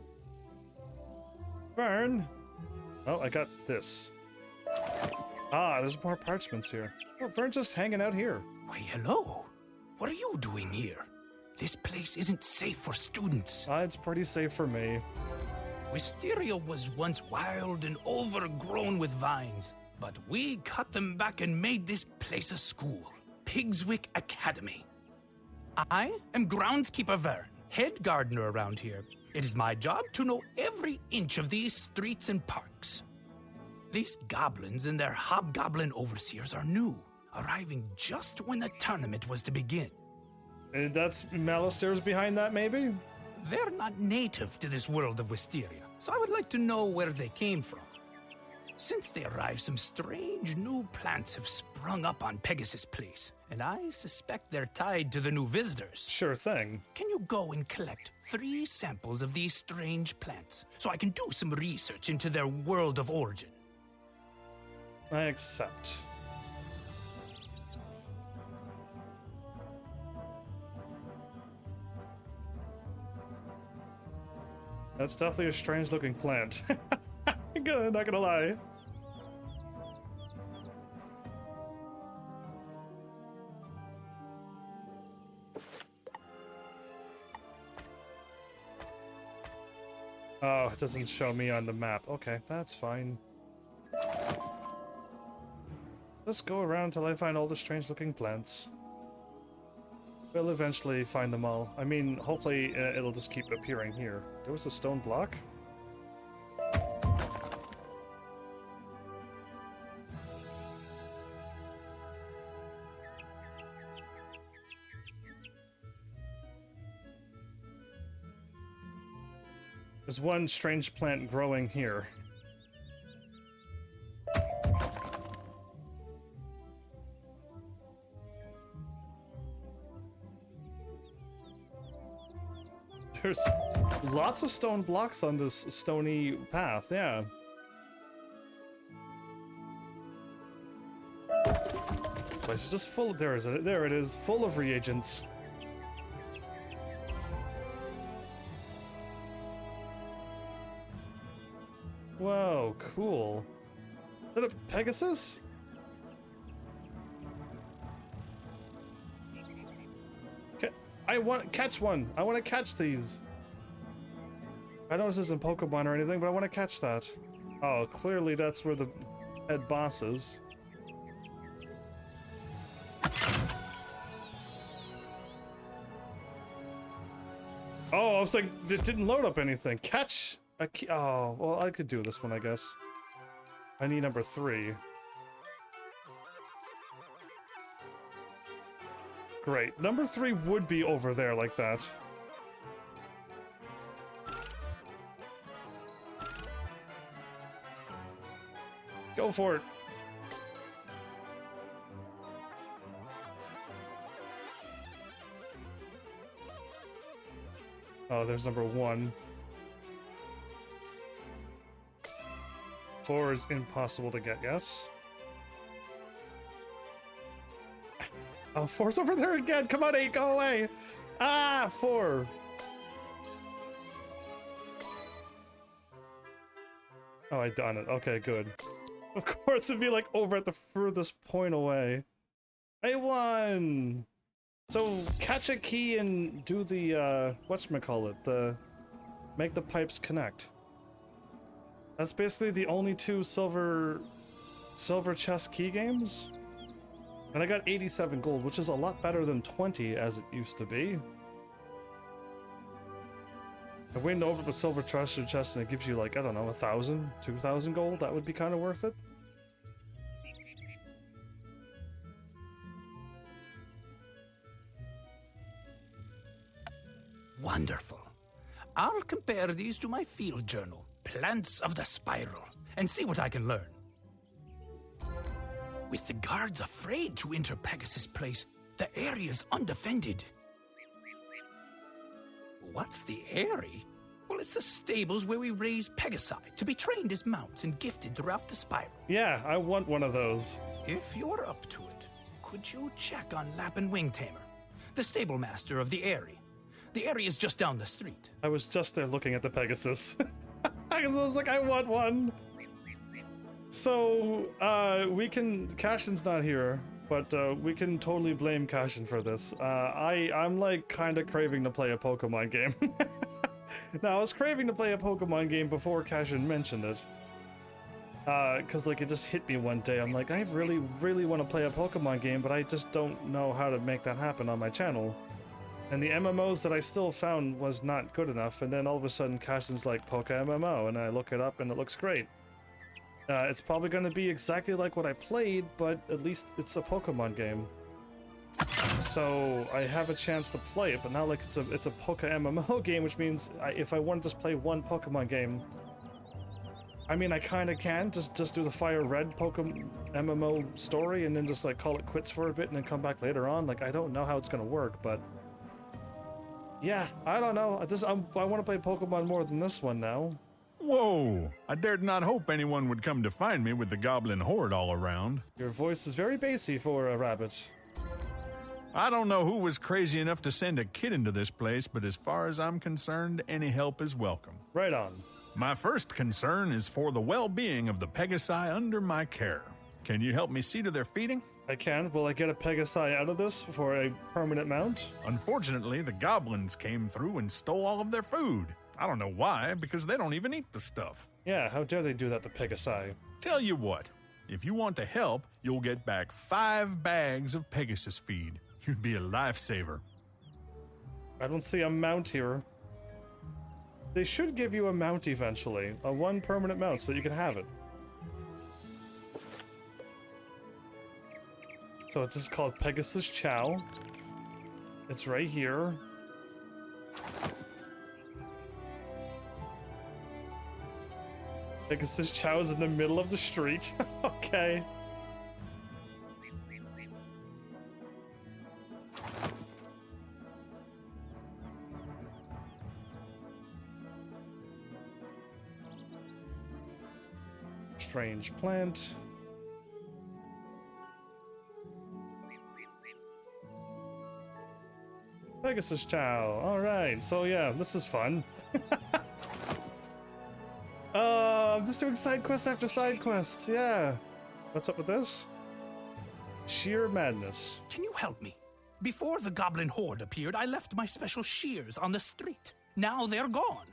Vern! Oh, I got this. Ah, there's more parchments here. Oh, Vern's just hanging out here. Why, hello. What are you doing here? This place isn't safe for students. It's pretty safe for me. Wysteria was once wild and overgrown with vines, but we cut them back and made this place a school, Pigswick Academy. I am groundskeeper Vern, head gardener around here. It is my job to know every inch of these streets and parks. These goblins and their hobgoblin overseers are new, arriving just when the tournament was to begin. That's Malastairs behind that, maybe? They're not native to this world of Wysteria, so I would like to know where they came from. Since they arrived, some strange new plants have sprung up on Pegasus Place, and I suspect they're tied to the new visitors. Sure thing. Can you go and collect 3 samples of these strange plants, so I can do some research into their world of origin? I accept. That's definitely a strange-looking plant. Not gonna lie. Oh, it doesn't show me on the map. Okay, that's fine. Let's go around till I find all the strange-looking plants. We'll eventually find them all. I mean, hopefully it'll just keep appearing here. There was a stone block? There's one strange plant growing here. There's lots of stone blocks on this stony path, yeah. This place is just full of, there it is, full of reagents. Whoa, cool. Is that a Pegasus? I want to catch one. I want to catch these. I know this isn't Pokemon or anything, but I want to catch that. Oh, clearly that's where the head boss is. Oh, I was like, it didn't load up anything. Catch a key. Oh, well, I could do this one, I guess. I need number 3. Great. Number 3 would be over there like that. Go for it. Oh, there's number 1. 4 is impossible to get, yes? Oh, 4's over there again. Come on, 8, go away. Ah, 4. Oh, I done it. Okay, good. Of course, it'd be like over at the furthest point away. I won. So catch a key and do the whatchamacallit, make the pipes connect. That's basically the only 2 silver chest key games. And I got 87 gold, which is a lot better than 20 as it used to be. I win over with silver treasure chest and it gives you like, I don't know, 1,000, 2,000 gold. That would be kind of worth it. Wonderful. I'll compare these to my field journal, Plants of the Spiral, and see what I can learn. With the guards afraid to enter Pegasus Place, the area's undefended. What's the Airy? Well, it's the stables where we raise Pegasi to be trained as mounts and gifted throughout the spiral. Yeah, I want one of those. If you're up to it, could you check on Lap and Wing Tamer, the stable master of the Airy? The Airy is just down the street. I was just there looking at the Pegasus. I was like, I want one. So, we can... Cashin's not here, but we can totally blame Cashin for this. I'm like kind of craving to play a Pokemon game. Now, I was craving to play a Pokemon game before Cashin mentioned it. Cause like it just hit me one day. I'm like, I really, really want to play a Pokemon game, but I just don't know how to make that happen on my channel. And the MMOs that I still found was not good enough, and then all of a sudden Cashin's like, Poke MMO, and I look it up and it looks great. It's probably going to be exactly like what I played, but at least it's a Pokemon game. So I have a chance to play it, but not like it's a Poke MMO game, which means if I want to just play one Pokemon game, I mean I kind of can just do the Fire Red Pokemon MMO story and then just like call it quits for a bit and then come back later on. Like I don't know how it's gonna work, but yeah, I don't know. I want to play Pokemon more than this one now. Whoa! I dared not hope anyone would come to find me with the goblin horde all around. Your voice is very bassy for a rabbit. I don't know who was crazy enough to send a kid into this place, but as far as I'm concerned, any help is welcome. Right on. My first concern is for the well-being of the Pegasi under my care. Can you help me see to their feeding? I can. Will I get a Pegasi out of this for a permanent mount? Unfortunately, the goblins came through and stole all of their food. I don't know why, because they don't even eat the stuff. Yeah, how dare they do that to Pegasi? Tell you what, if you want to help, you'll get back 5 bags of Pegasus feed. You'd be a lifesaver. I don't see a mount here. They should give you a mount eventually. A 1 permanent mount so you can have it. So it's just called Pegasus Chow. It's right here. Pegasus Chow is in the middle of the street. Okay. Strange plant. Pegasus Chow. Alright, so yeah, this is fun. I'm just doing side quest after side quest. Yeah. What's up with this? Sheer madness. Can you help me? Before the goblin horde appeared, I left my special shears on the street. Now they're gone.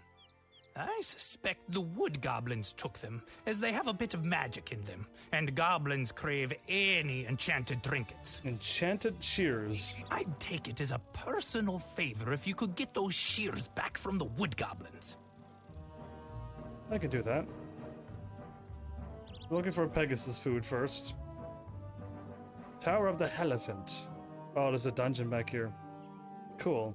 I suspect the wood goblins took them, as they have a bit of magic in them, and goblins crave any enchanted trinkets. Enchanted shears. I'd take it as a personal favor if you could get those shears back from the wood goblins. I could do that. We're looking for Pegasus food first. Tower of the Elephant. Oh, there's a dungeon back here. Cool.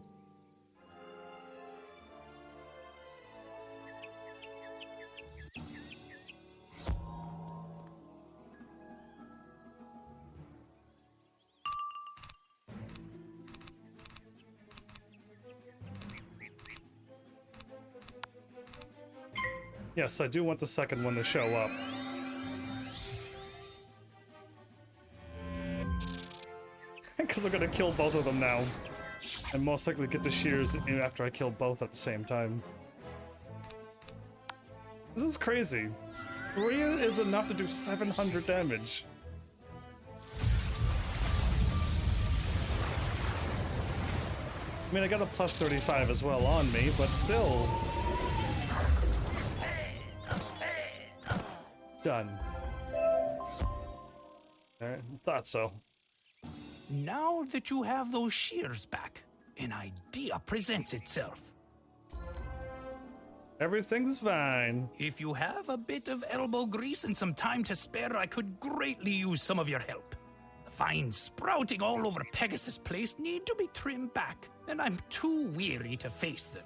Yes, I do want the second one to show up. Because I'm gonna kill both of them now. And most likely get the shears after I kill both at the same time. This is crazy. 3 is enough to do 700 damage. I mean, I got a plus 35 as well on me, but still. Done. Alright, thought so. Now that you have those shears back, an idea presents itself. Everything's fine. If you have a bit of elbow grease and some time to spare, I could greatly use some of your help. The vines sprouting all over Pegasus Place need to be trimmed back, and I'm too weary to face them.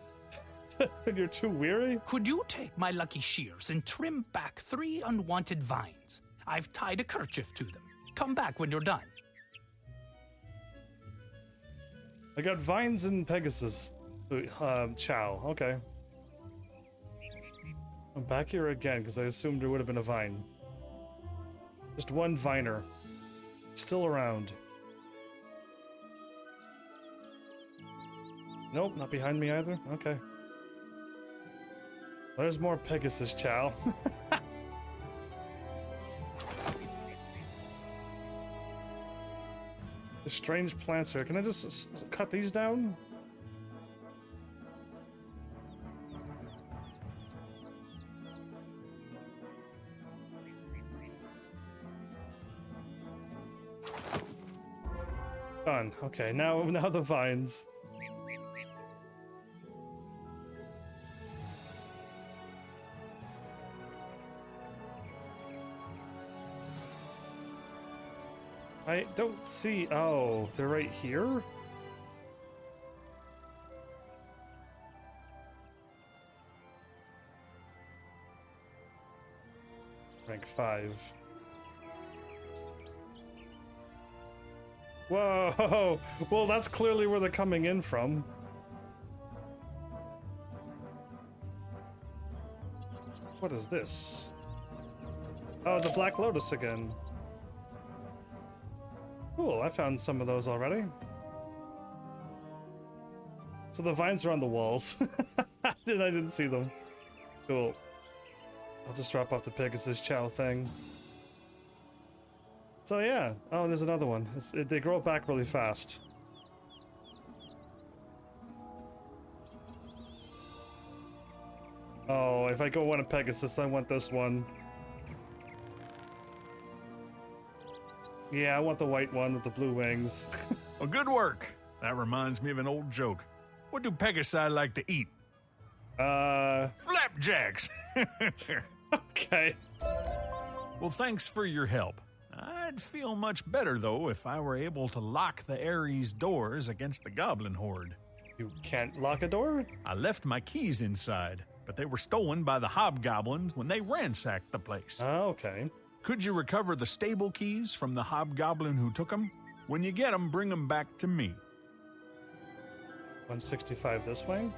You're too weary? Could you take my lucky shears and trim back 3 unwanted vines? I've tied a kerchief to them. Come back when you're done. I got vines and Pegasus. Chow. Okay. I'm back here again because I assumed there would have been a vine. Just one viner. Still around. Nope, not behind me either. Okay. There's more Pegasus Chow. The strange plants here. Can I just cut these down? Done. Okay, now the vines. I don't see. Oh, they're right here? Rank 5. Whoa! Well, that's clearly where they're coming in from. What is this? Oh, the Black Lotus again. Cool, I found some of those already. So the vines are on the walls. I didn't see them. Cool. I'll just drop off the Pegasus Chow thing. So yeah. Oh, there's another one. They grow back really fast. Oh, if I go want a Pegasus, I want this one. Yeah, I want the white one with the blue wings. Well, good work. That reminds me of an old joke. What do Pegasi like to eat? Flapjacks! Okay. Well, thanks for your help. I'd feel much better, though, if I were able to lock the Ares doors against the Goblin Horde. You can't lock a door? I left my keys inside, but they were stolen by the hobgoblins when they ransacked the place. Oh, okay. Could you recover the stable keys from the hobgoblin who took them? When you get them, bring them back to me. 165 this way?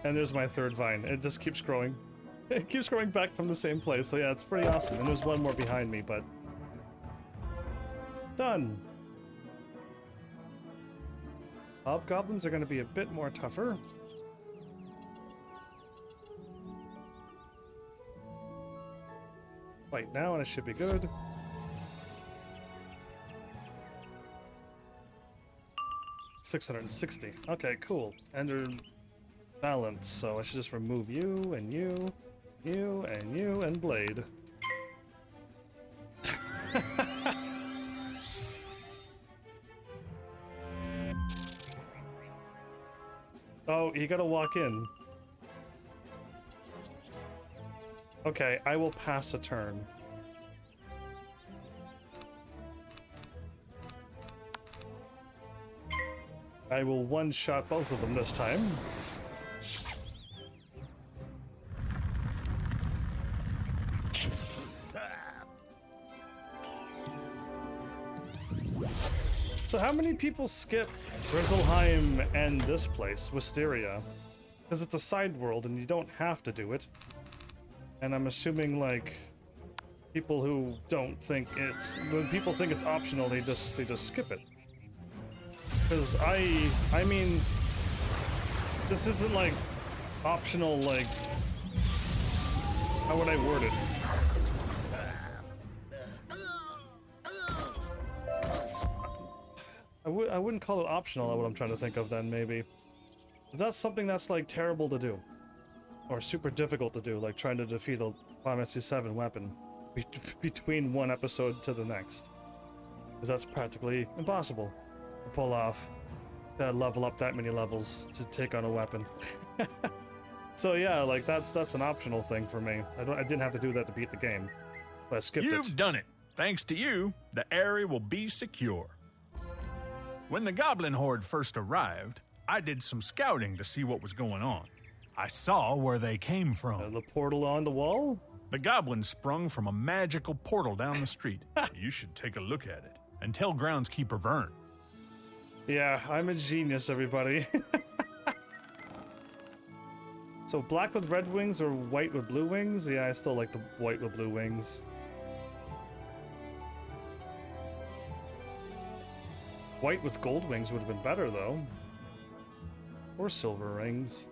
And there's my third vine. It just keeps growing. It keeps growing back from the same place, so yeah, it's pretty awesome. And there's one more behind me, but... Done! Hobgoblins are going to be a bit more tougher. Fight now and it should be good. $660. Okay, cool. And they're balanced, so I should just remove you and you, you and you, and Blade. Oh, you gotta walk in. Okay, I will pass a turn. I will one-shot both of them this time. So how many people skip Grizzleheim and this place, Wysteria? Because it's a side world and you don't have to do it. And I'm assuming, like, people who don't think it's... When people think it's optional, they just skip it. Because I mean... This isn't, like, optional, like... How would I word it? I wouldn't call it optional, what I'm trying to think of then, maybe. Is that something that's, like, terrible to do? Or super difficult to do, like trying to defeat a Final Fantasy 7 weapon between one episode to the next. Because that's practically impossible to pull off, to level up that many levels to take on a weapon. So yeah, like that's an optional thing for me. I didn't have to do that to beat the game, but I skipped it. You've done it. Thanks to you, the area will be secure. When the Goblin Horde first arrived, I did some scouting to see what was going on. I saw where they came from. The portal on the wall? The goblins sprung from a magical portal down the street. You should take a look at it and tell Groundskeeper Vern. Yeah, I'm a genius, everybody. So black with red wings or white with blue wings? Yeah, I still like the white with blue wings. White with gold wings would have been better, though. Or silver rings.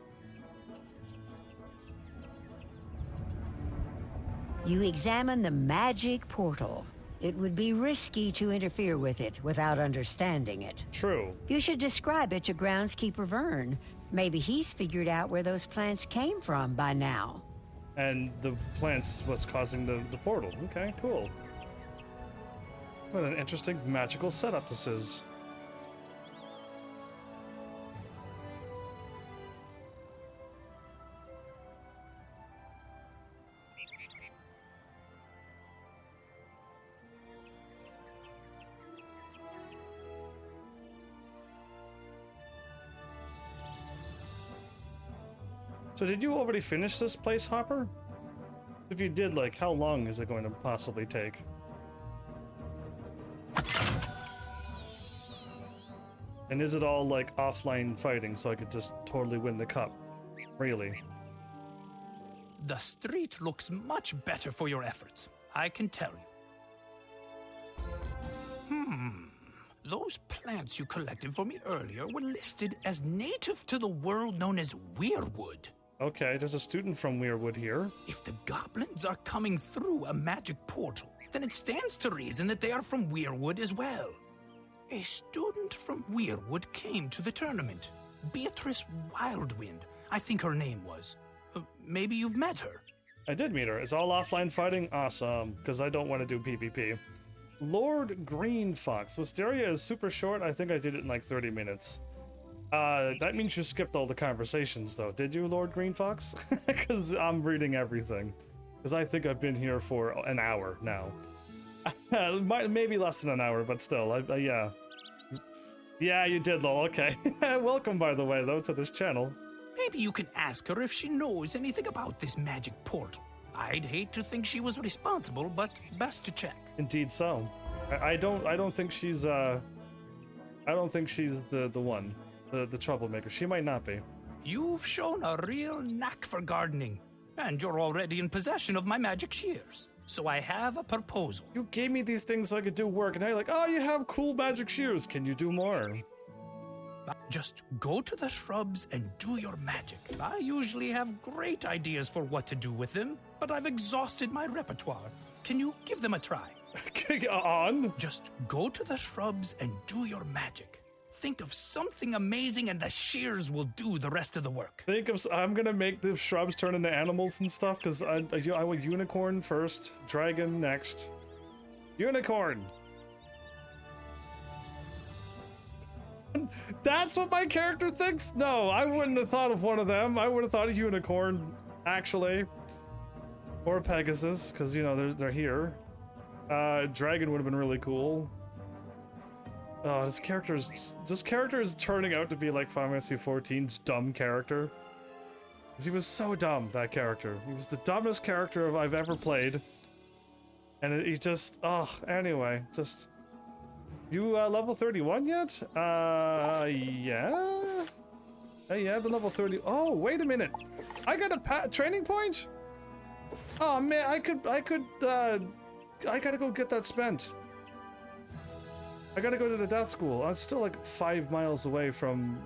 You examine the magic portal. It would be risky to interfere with it without understanding it. True. You should describe it to groundskeeper Vern. Maybe he's figured out where those plants came from by now. And the plants is what's causing the portal. Okay, cool. What an interesting magical setup this is. So did you already finish this place, Hopper? If you did, like, how long is it going to possibly take? And is it all, like, offline fighting so I could just totally win the cup? Really? The street looks much better for your efforts, I can tell you. Those plants you collected for me earlier were listed as native to the world known as Weirwood. Okay, there's a student from Weirwood here. If the goblins are coming through a magic portal, then it stands to reason that they are from Weirwood as well. A student from Weirwood came to the tournament. Beatrice Wildwind, I think her name was. Maybe you've met her. I did meet her. It's all offline fighting? Awesome, because I don't want to do PvP. Lord Green Fox. Wysteria is super short. I think I did it in like 30 minutes. That means you skipped all the conversations, though. Did you, Lord Green Fox? Because I'm reading everything. Because I think I've been here for an hour now. Maybe less than an hour, but still, yeah. Yeah, you did, lol. Okay. Welcome, by the way, though, to this channel. Maybe you can ask her if she knows anything about this magic portal. I'd hate to think she was responsible, but best to check. Indeed so. I don't think she's the one. The troublemaker. She might not be. You've shown a real knack for gardening, and you're already in possession of my magic shears. So I have a proposal. You gave me these things so I could do work, and now you're like, oh, you have cool magic shears. Can you do more? Just go to the shrubs and do your magic. I usually have great ideas for what to do with them, but I've exhausted my repertoire. Can you give them a try? On? Just go to the shrubs and do your magic. Think of something amazing and the shears will do the rest of the work. I'm gonna make the shrubs turn into animals and stuff, because I want unicorn first, dragon next. Unicorn! That's what my character thinks? No, I wouldn't have thought of one of them. I would have thought of unicorn, actually. Or Pegasus, because, you know, they're here. Dragon would have been really cool. Oh, this character is turning out to be like Final Fantasy XIV's dumb character. Because he was so dumb, that character. He was the dumbest character I've ever played. And he just, anyway, just... You level 31 yet? Yeah? Hey, yeah, I've been level 30. Oh, wait a minute. I got a training point? Oh, man, I gotta go get that spent. I gotta go to the death school. I'm still like 5 miles away from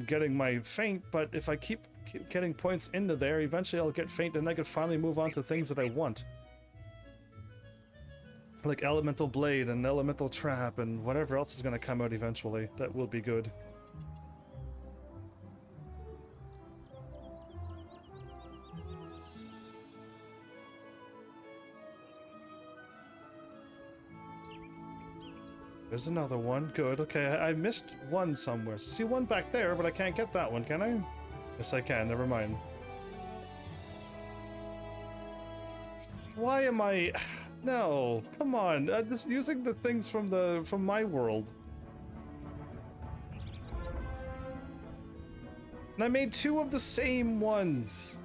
getting my feint, but if I keep getting points into there, eventually I'll get feint and I can finally move on to things that I want. Like Elemental Blade and Elemental Trap and whatever else is gonna come out eventually. That will be good. There's another one. Good. Okay, I missed one somewhere. See one back there, but I can't get that one, can I? Yes, I can. Never mind. Why am I... No, come on. Just using the things from my world. And I made 2 of the same ones.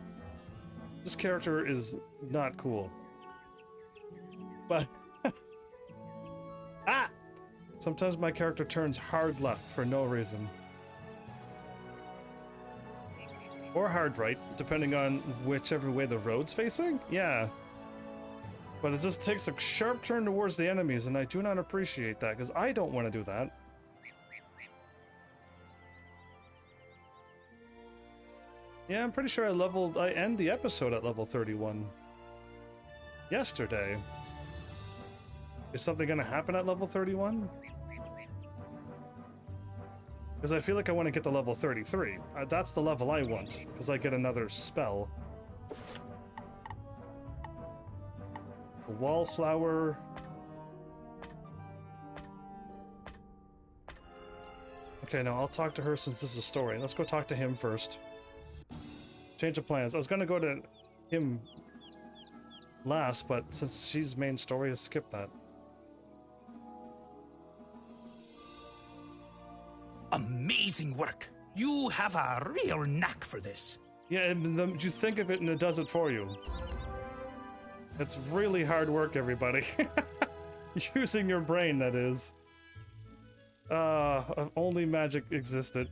This character is not cool. But... Ah! Sometimes my character turns hard left for no reason. Or hard right, depending on whichever way the road's facing? Yeah. But it just takes a sharp turn towards the enemies, and I do not appreciate that, because I don't want to do that. Yeah, I'm pretty sure I end the episode at level 31. yesterday. Is something gonna happen at level 31? Because I feel like I want to get to level 33. That's the level I want, because I get another spell. A wallflower. Okay, no, I'll talk to her since this is a story. Let's go talk to him first. Change of plans. I was gonna go to him last, but since she's main story, I'll skip that. Amazing work. You have a real knack for this. Yeah, and then you think of it and it does it for you. It's really hard work, everybody. Using your brain, that is. If only magic existed.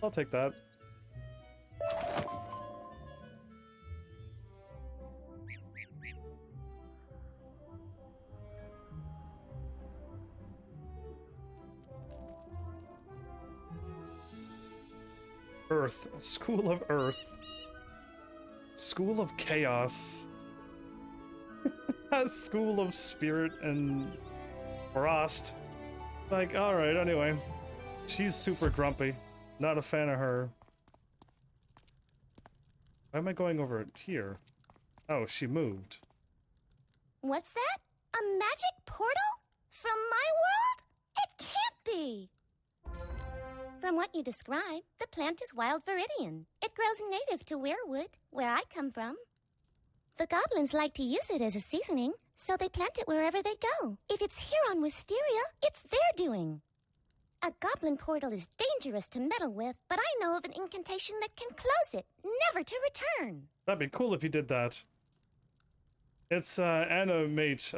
I'll take that. Earth. School of Earth. School of Chaos. School of Spirit and Frost. Like, alright, anyway. She's super grumpy. Not a fan of her. Why am I going over here? Oh, she moved. What's that? A magic portal? From my world? It can't be! From what you describe, the plant is wild viridian. It grows native to Weirwood, where I come from. The goblins like to use it as a seasoning, so they plant it wherever they go. If it's here on Wysteria, it's their doing. A goblin portal is dangerous to meddle with, but I know of an incantation that can close it, never to return. That'd be cool if you did that. It's, animate,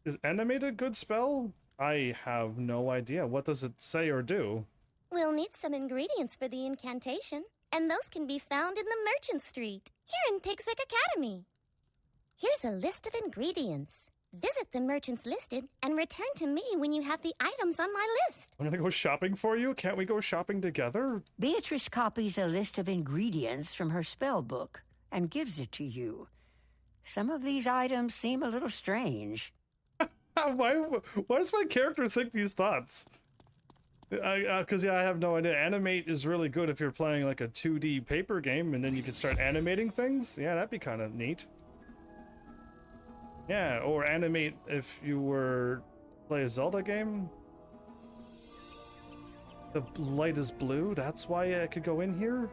is animate a good spell? I have no idea. What does it say or do? We'll need some ingredients for the incantation, and those can be found in the Merchant Street, here in Pigswick Academy. Here's a list of ingredients. Visit the merchants listed and return to me when you have the items on my list. I'm gonna go shopping for you? Can't we go shopping together? Beatrice copies a list of ingredients from her spell book and gives it to you. Some of these items seem a little strange. Why does my character think these thoughts? Because, yeah, I have no idea. Animate is really good if you're playing like a 2D paper game and then you can start animating things. Yeah, that'd be kind of neat. Yeah, or animate if you were play a Zelda game. The light is blue, that's why I could go in here?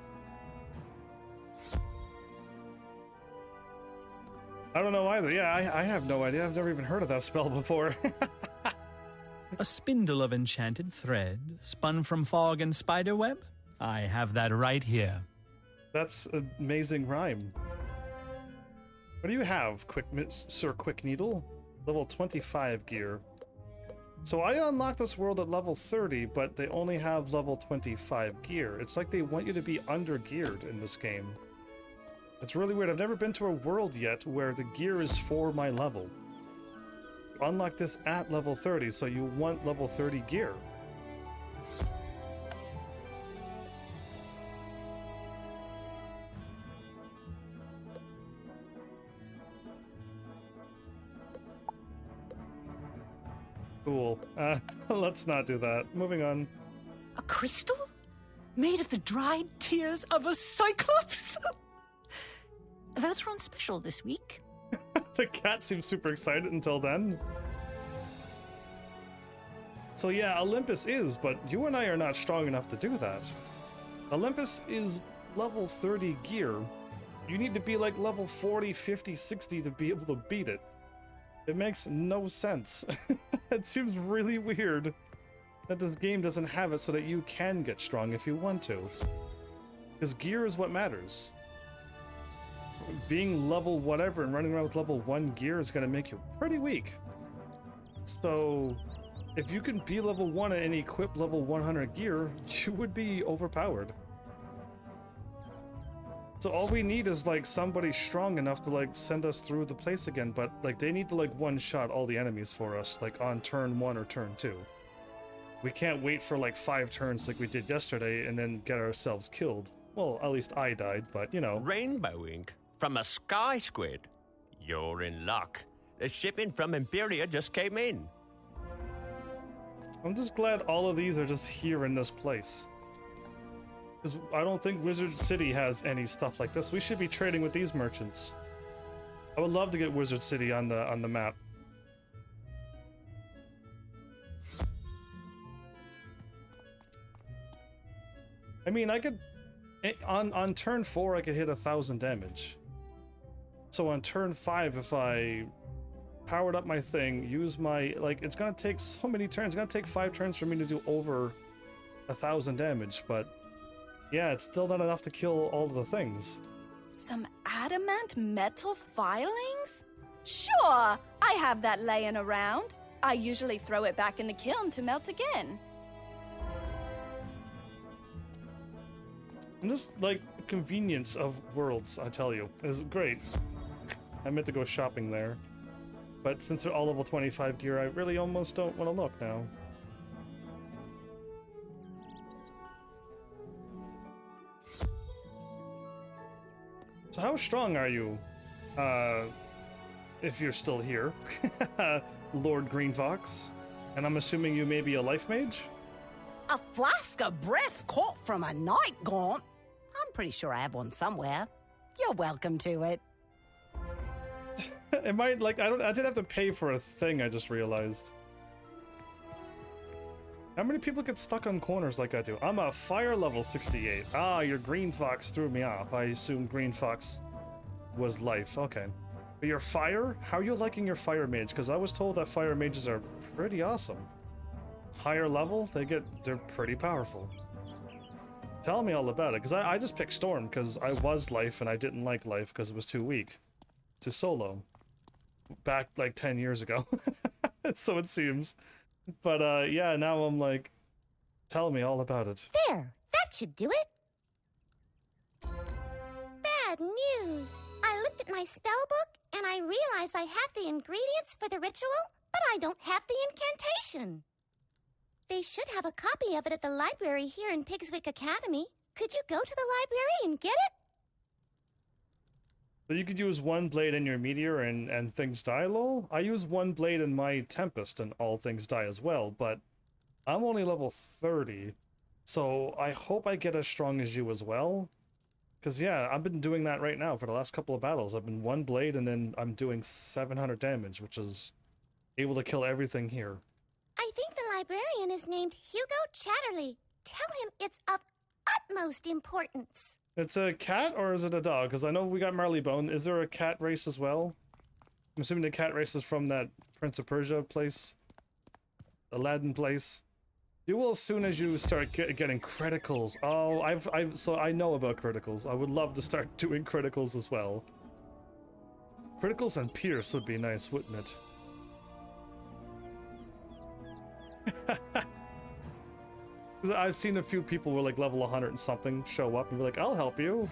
I don't know either. Yeah, I have no idea. I've never even heard of that spell before. A spindle of enchanted thread, spun from fog and spiderweb? I have that right here. That's an amazing rhyme. What do you have, Sir Quick Needle? Level 25 gear. So I unlocked this world at level 30, but they only have level 25 gear. It's like they want you to be under-geared in this game. It's really weird. I've never been to a world yet where the gear is for my level. Unlock this at level 30, so you want level 30 gear. Cool. Let's not do that. Moving on. A crystal? Made of the dried tears of a cyclops? Those were on special this week. The cat seems super excited until then. So yeah, Olympus is, but you and I are not strong enough to do that. Olympus is level 30 gear. You need to be like level 40, 50, 60 to be able to beat it. It makes no sense. It seems really weird that this game doesn't have it so that you can get strong if you want to. Because gear is what matters. Being level whatever and running around with level 1 gear is going to make you pretty weak. So if you can be level 1 and equip level 100 gear, you would be overpowered. So all we need is like somebody strong enough to like send us through the place again, but like they need to like one-shot all the enemies for us, like on turn 1 or turn 2. We can't wait for like 5 turns like we did yesterday and then get ourselves killed. Well, at least I died, but you know. Rainbow ink from a sky squid. You're in luck. The shipment from Imperia just came in. I'm just glad all of these are just here in this place. Because I don't think Wizard City has any stuff like this. We should be trading with these merchants. I would love to get Wizard City on the map. I mean, I could on turn 4 I could hit 1,000 damage. So on turn 5, if I powered up my thing, use my it's gonna take so many turns. It's gonna take 5 turns for me to do over 1,000 damage, but yeah, it's still not enough to kill all of the things. Some adamant metal filings? Sure, I have that laying around. I usually throw it back in the kiln to melt again. And just convenience of worlds, I tell you, is great. I meant to go shopping there, but since they're all level 25 gear, I really almost don't want to look now. So how strong are you, if you're still here, Lord Green Fox? And I'm assuming you may be a life mage? A flask of breath caught from a night gaunt. I'm pretty sure I have one somewhere. You're welcome to it. It might, I didn't have to pay for a thing, I just realized. How many people get stuck on corners like I do? I'm a fire level 68. Ah, your Green Fox threw me off. I assume Green Fox was life. Okay. But your fire? How are you liking your fire mage? Because I was told that fire mages are pretty awesome. Higher level, they're pretty powerful. Tell me all about it, because I just picked Storm because I was life and I didn't like life because it was too weak to solo. Back 10 years ago. So it seems. But yeah, now I'm tell me all about it. There, that should do it. Bad news. I looked at my spell book and I realized I have the ingredients for the ritual, but I don't have the incantation. They should have a copy of it at the library here in Pigswick Academy. Could you go to the library and get it? So you could use one blade in your meteor and things die, lol? I use one blade in my Tempest and all things die as well, but I'm only level 30, so I hope I get as strong as you as well. Because yeah, I've been doing that right now for the last couple of battles. I've been one blade and then I'm doing 700 damage, which is able to kill everything here. I think the librarian is named Hugo Chatterley. Tell him it's of utmost importance. It's a cat or is it a dog? Because I know we got Marleybone. Is there a cat race as well? I'm assuming the cat race is from that Prince of Persia place. Aladdin place. You will as soon as you start getting criticals. Oh, so I know about criticals. I would love to start doing criticals as well. Criticals and Pierce would be nice, wouldn't it? I've seen a few people who are level 100 and something show up and be like, I'll help you.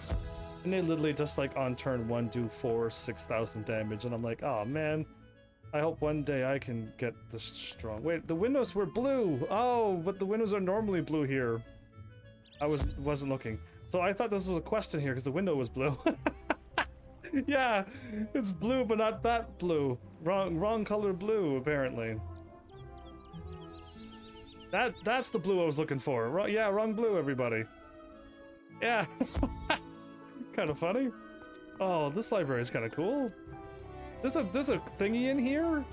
And they literally just on turn 1 do 6,000 damage. And I'm like, oh man, I hope one day I can get this strong. Wait, the windows were blue. Oh, but the windows are normally blue here. I wasn't looking. So I thought this was a quest in here because the window was blue. Yeah, it's blue, but not that blue. Wrong color blue, apparently. That's the blue I was looking for. Wrong blue, everybody. Yeah. Kind of funny. Oh, this library is kind of cool. There's a thingy in here.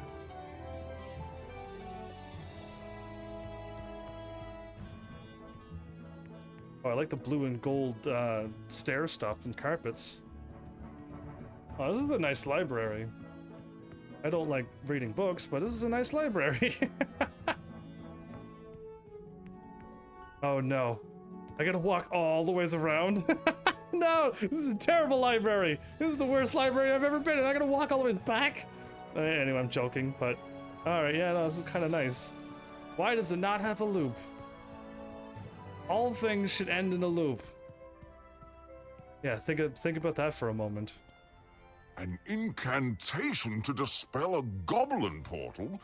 Oh, I like the blue and gold stair stuff and carpets. Oh, this is a nice library. I don't like reading books, but this is a nice library. Oh no. I gotta walk all the ways around. No, this is a terrible library. This is the worst library I've ever been in. I gotta walk all the way back. Anyway, I'm joking, but alright, yeah, no, this is kind of nice. Why does it not have a loop? All things should end in a loop. Yeah, think about that for a moment. An incantation to dispel a goblin portal?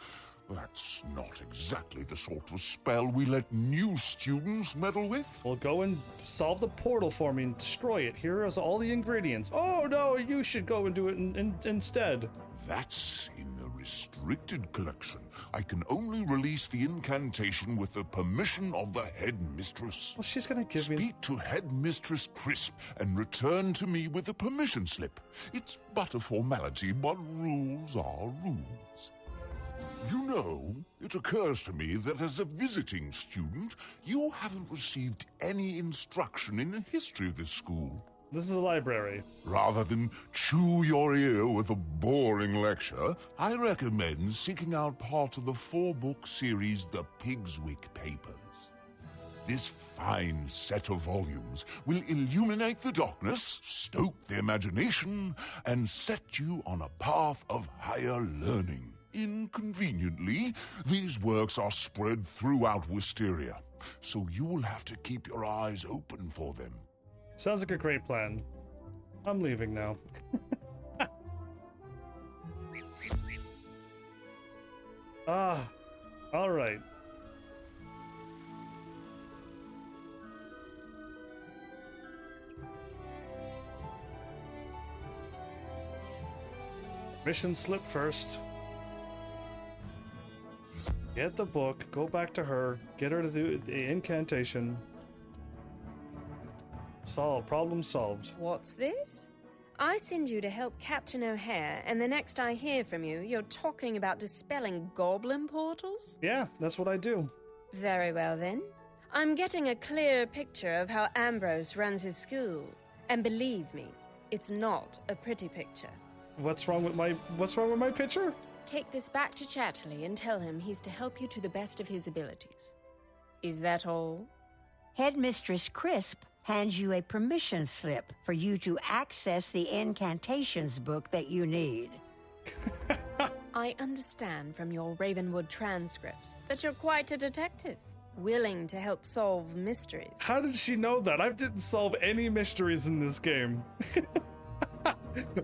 That's not exactly the sort of spell we let new students meddle with. Well, go and solve the portal for me and destroy it. Here is all the ingredients. Oh, no, you should go and do it instead. That's in the restricted collection. I can only release the incantation with the permission of the headmistress. Well, she's gonna give me... Speak to Headmistress Crisp and return to me with the permission slip. It's but a formality, but rules are rules. You know, it occurs to me that as a visiting student, you haven't received any instruction in the history of this school. This is a library. Rather than chew your ear with a boring lecture, I recommend seeking out part of the 4-book series The Pigswick Papers. This fine set of volumes will illuminate the darkness, stoke the imagination, and set you on a path of higher learning. Inconveniently, these works are spread throughout Wysteria, so you will have to keep your eyes open for them. Sounds like a great plan. I'm leaving now. All right. Mission slip first. Get the book, go back to her, get her to do the incantation. Problem solved. What's this? I send you to help Captain O'Hare, and the next I hear from you, you're talking about dispelling goblin portals? Yeah, that's what I do. Very well then. I'm getting a clear picture of how Ambrose runs his school. And believe me, it's not a pretty picture. What's wrong with my picture? Take this back to Chatterley and tell him he's to help you to the best of his abilities. Is that all? Headmistress Crisp hands you a permission slip for you to access the incantations book that you need. I understand from your Ravenwood transcripts that you're quite a detective, willing to help solve mysteries. How did she know that? I didn't solve any mysteries in this game.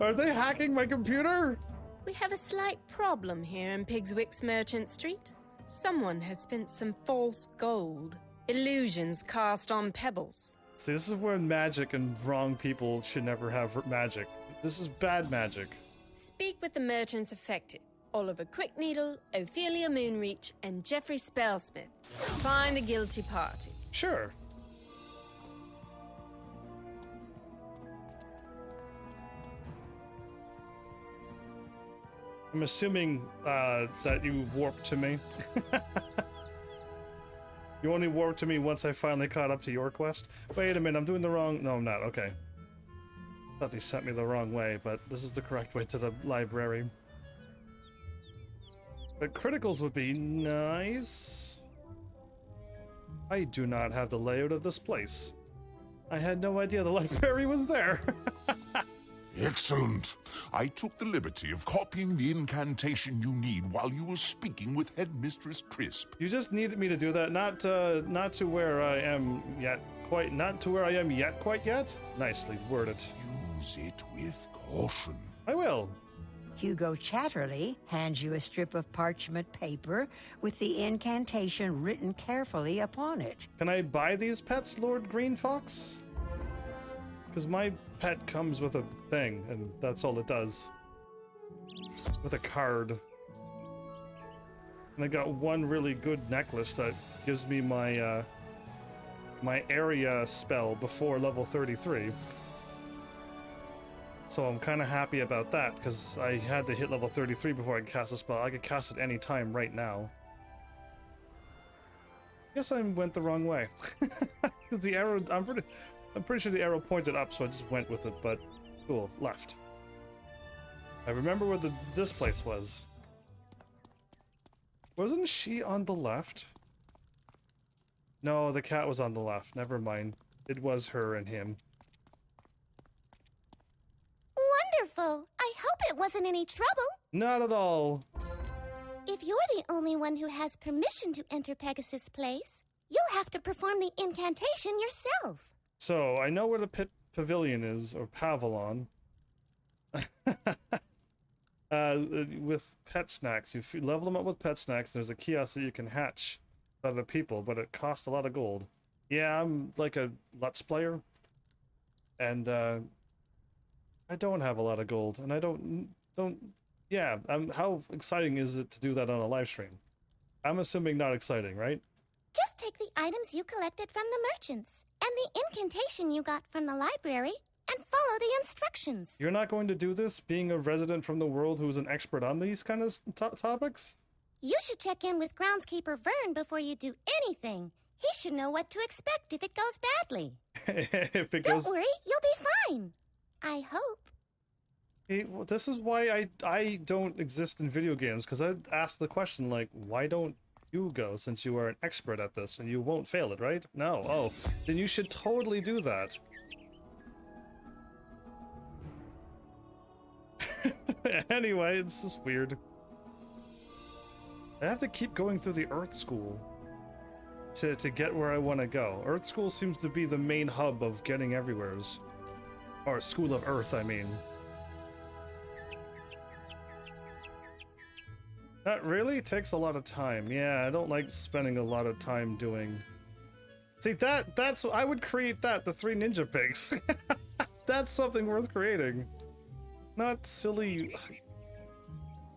Are they hacking my computer? We have a slight problem here in Pigswick's Merchant Street. Someone has spent some false gold. Illusions cast on pebbles. See, this is where magic and wrong people should never have magic. This is bad magic. Speak with the merchants affected. Oliver Quickneedle, Ophelia Moonreach, and Geoffrey Spellsmith. Find the guilty party. Sure. I'm assuming that you warped to me. You only warped to me once I finally caught up to your quest? Wait a minute, I'm doing the wrong... No, I'm not. Okay. Thought they sent me the wrong way, but this is the correct way to the library. The criticals would be nice. I do not have the layout of this place. I had no idea the library was there. Excellent. I took the liberty of copying the incantation you need while you were speaking with Headmistress Crisp. You just needed me to do that, not to where I am yet quite, not to where I am yet quite yet? Nicely worded. Use it with caution. I will. Hugo Chatterley hands you a strip of parchment paper with the incantation written carefully upon it. Can I buy these pets, Lord Green Fox? Because my pet comes with a thing, and that's all it does. With a card. And I got one really good necklace that gives me my, my area spell before level 33. So I'm kind of happy about that, because I had to hit level 33 before I could cast a spell. I could cast it any time right now. Guess I went the wrong way. Because the arrow, I'm pretty sure the arrow pointed up, so I just went with it, but cool, left. I remember where this place was. Wasn't she on the left? No, the cat was on the left. Never mind. It was her and him. Wonderful! I hope it wasn't any trouble. Not at all. If you're the only one who has permission to enter Pegasus Place, you'll have to perform the incantation yourself. So, I know where the pavilion is, or Pavilon. With pet snacks. You level them up with pet snacks. There's a kiosk that you can hatch other people, but it costs a lot of gold. Yeah, I'm like a Let's Player, and I don't have a lot of gold, and I don't. Yeah, how exciting is it to do that on a live stream? I'm assuming not exciting, right? Just take the items you collected from the merchants and the incantation you got from the library and follow the instructions. You're not going to do this, being a resident from the world who's an expert on these kind of topics? You should check in with groundskeeper Vern before you do anything. He should know what to expect if it goes badly. Don't worry, you'll be fine. I hope. Hey, well, this is why I don't exist in video games, because I'd ask the question, like, why don't you go, since you are an expert at this, and you won't fail it, right? No. Oh, then you should totally do that. Anyway, this is weird. I have to keep going through the Earth School to get where I want to go. Earth School seems to be the main hub of getting everywheres. Or School of Earth, I mean. That really takes a lot of time. Yeah, I don't like spending a lot of time doing... See, that's... I would create that, the 3 ninja pigs. That's something worth creating. Not silly...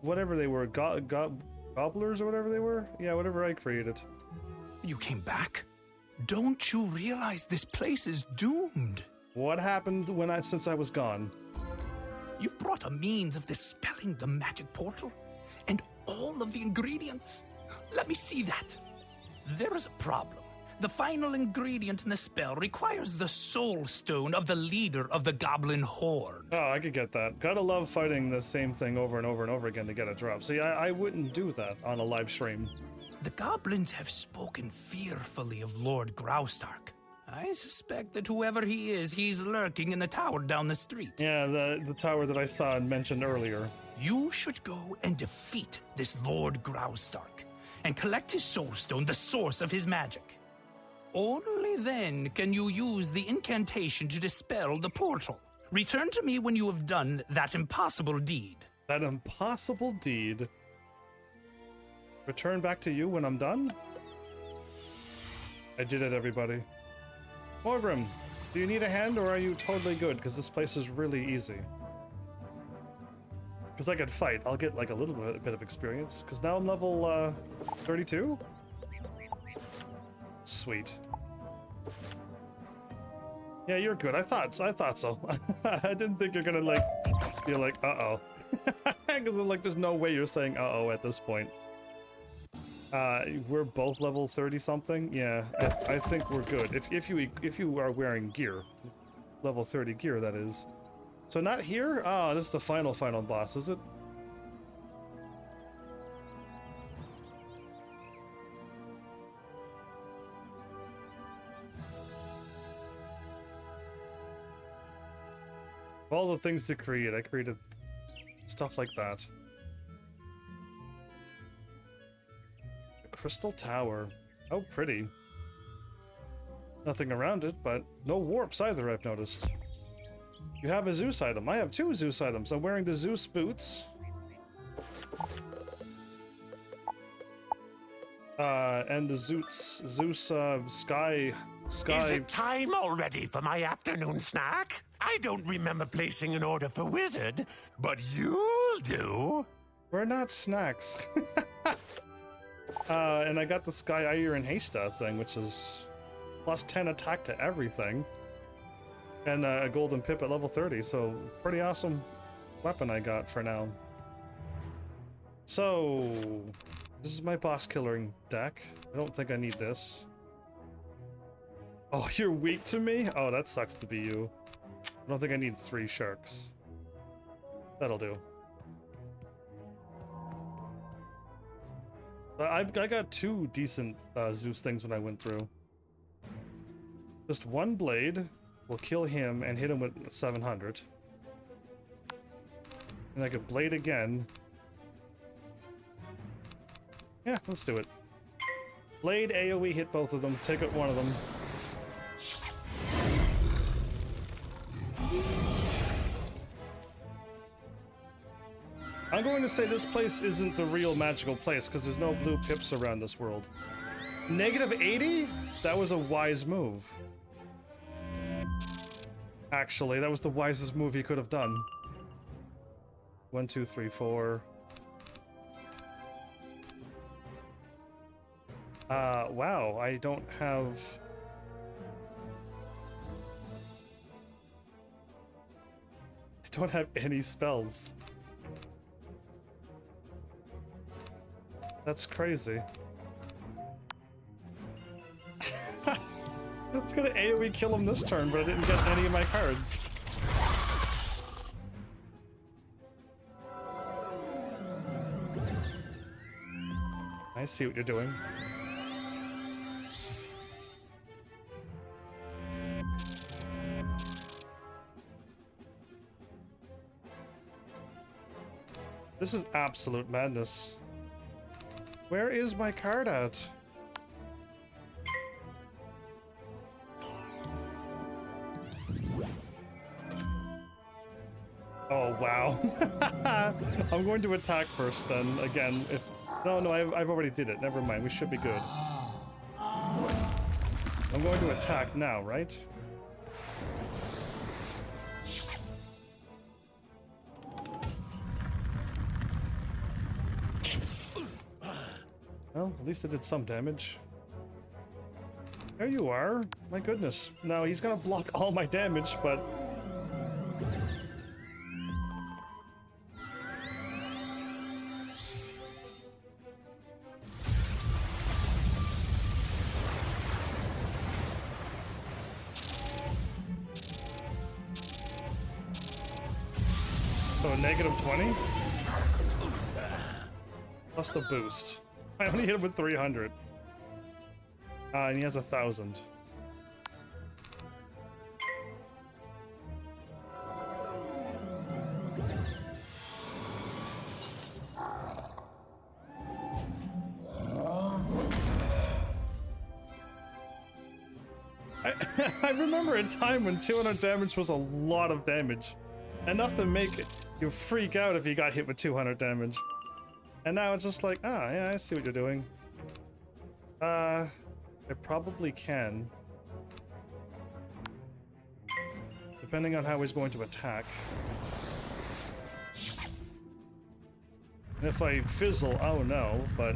Whatever they were, gobblers or whatever they were? Yeah, whatever I created. You came back? Don't you realize this place is doomed? What happened since I was gone? You brought a means of dispelling the magic portal? And all of the ingredients? Let me see that. There is a problem. The final ingredient in the spell requires the soul stone of the leader of the goblin horde. Oh, I could get that. Gotta love fighting the same thing over and over and over again to get a drop. See, I wouldn't do that on a live stream. The goblins have spoken fearfully of Lord Graustark. I suspect that whoever he is, he's lurking in the tower down the street. Yeah, the tower that I saw and mentioned earlier. You should go and defeat this Lord Graustark and collect his soulstone, the source of his magic. Only then can you use the incantation to dispel the portal. Return to me when you have done that impossible deed. That impossible deed? Return back to you when I'm done? I did it, everybody. Morgrim, do you need a hand or are you totally good? Because this place is really easy. Because I could fight. I'll get like a little bit of experience. Because now I'm level 32? Sweet. Yeah, you're good. I thought so. I didn't think you're gonna like be like, uh-oh. Because like there's no way you're saying uh-oh at this point. We're both level 30 something. Yeah, I think we're good. If you are wearing gear, level 30 gear, that is. So not here? Oh, this is the final boss, is it? All the things to create, I created stuff like that. A crystal tower. Oh, pretty. Nothing around it, but no warps either, I've noticed. You have a Zeus item. I have 2 Zeus items. I'm wearing the Zeus boots. And the Zeus sky. Is it time already for my afternoon snack? I don't remember placing an order for wizard, but you'll do. We're not snacks. And I got the Sky Iron Haystaff thing, which is plus 10 attack to everything. And a golden pip at level 30, so pretty awesome weapon I got for now. So, this is my boss killing deck. I don't think I need this. Oh, you're weak to me? Oh, that sucks to be you. I don't think I need 3 sharks. That'll do. I got 2 decent Zeus things when I went through. Just 1 blade will kill him and hit him with 700. And I could blade again. Yeah, let's do it. Blade AoE hit both of them. Take out one of them. I'm going to say this place isn't the real magical place because there's no blue pips around this world. -80? That was a wise move. Actually, that was the wisest move he could have done. 1, 2, 3, 4. Wow, I don't have... I don't have any spells. That's crazy. I was gonna AoE kill him this turn, but I didn't get any of my cards. I see what you're doing. This is absolute madness. Where is my card at? Oh, wow. I'm going to attack first then, again. If No, I've already did it. Never mind, we should be good. I'm going to attack now, right? Well, at least I did some damage. There you are. My goodness. Now he's gonna block all my damage, but... So a -20? Plus the boost. I only hit him with 300. And he has 1,000. I remember a time when 200 damage was a lot of damage. Enough to make you freak out if you got hit with 200 damage. And now it's just like, ah, yeah, I see what you're doing. I probably can. Depending on how he's going to attack. And if I fizzle, oh no, but...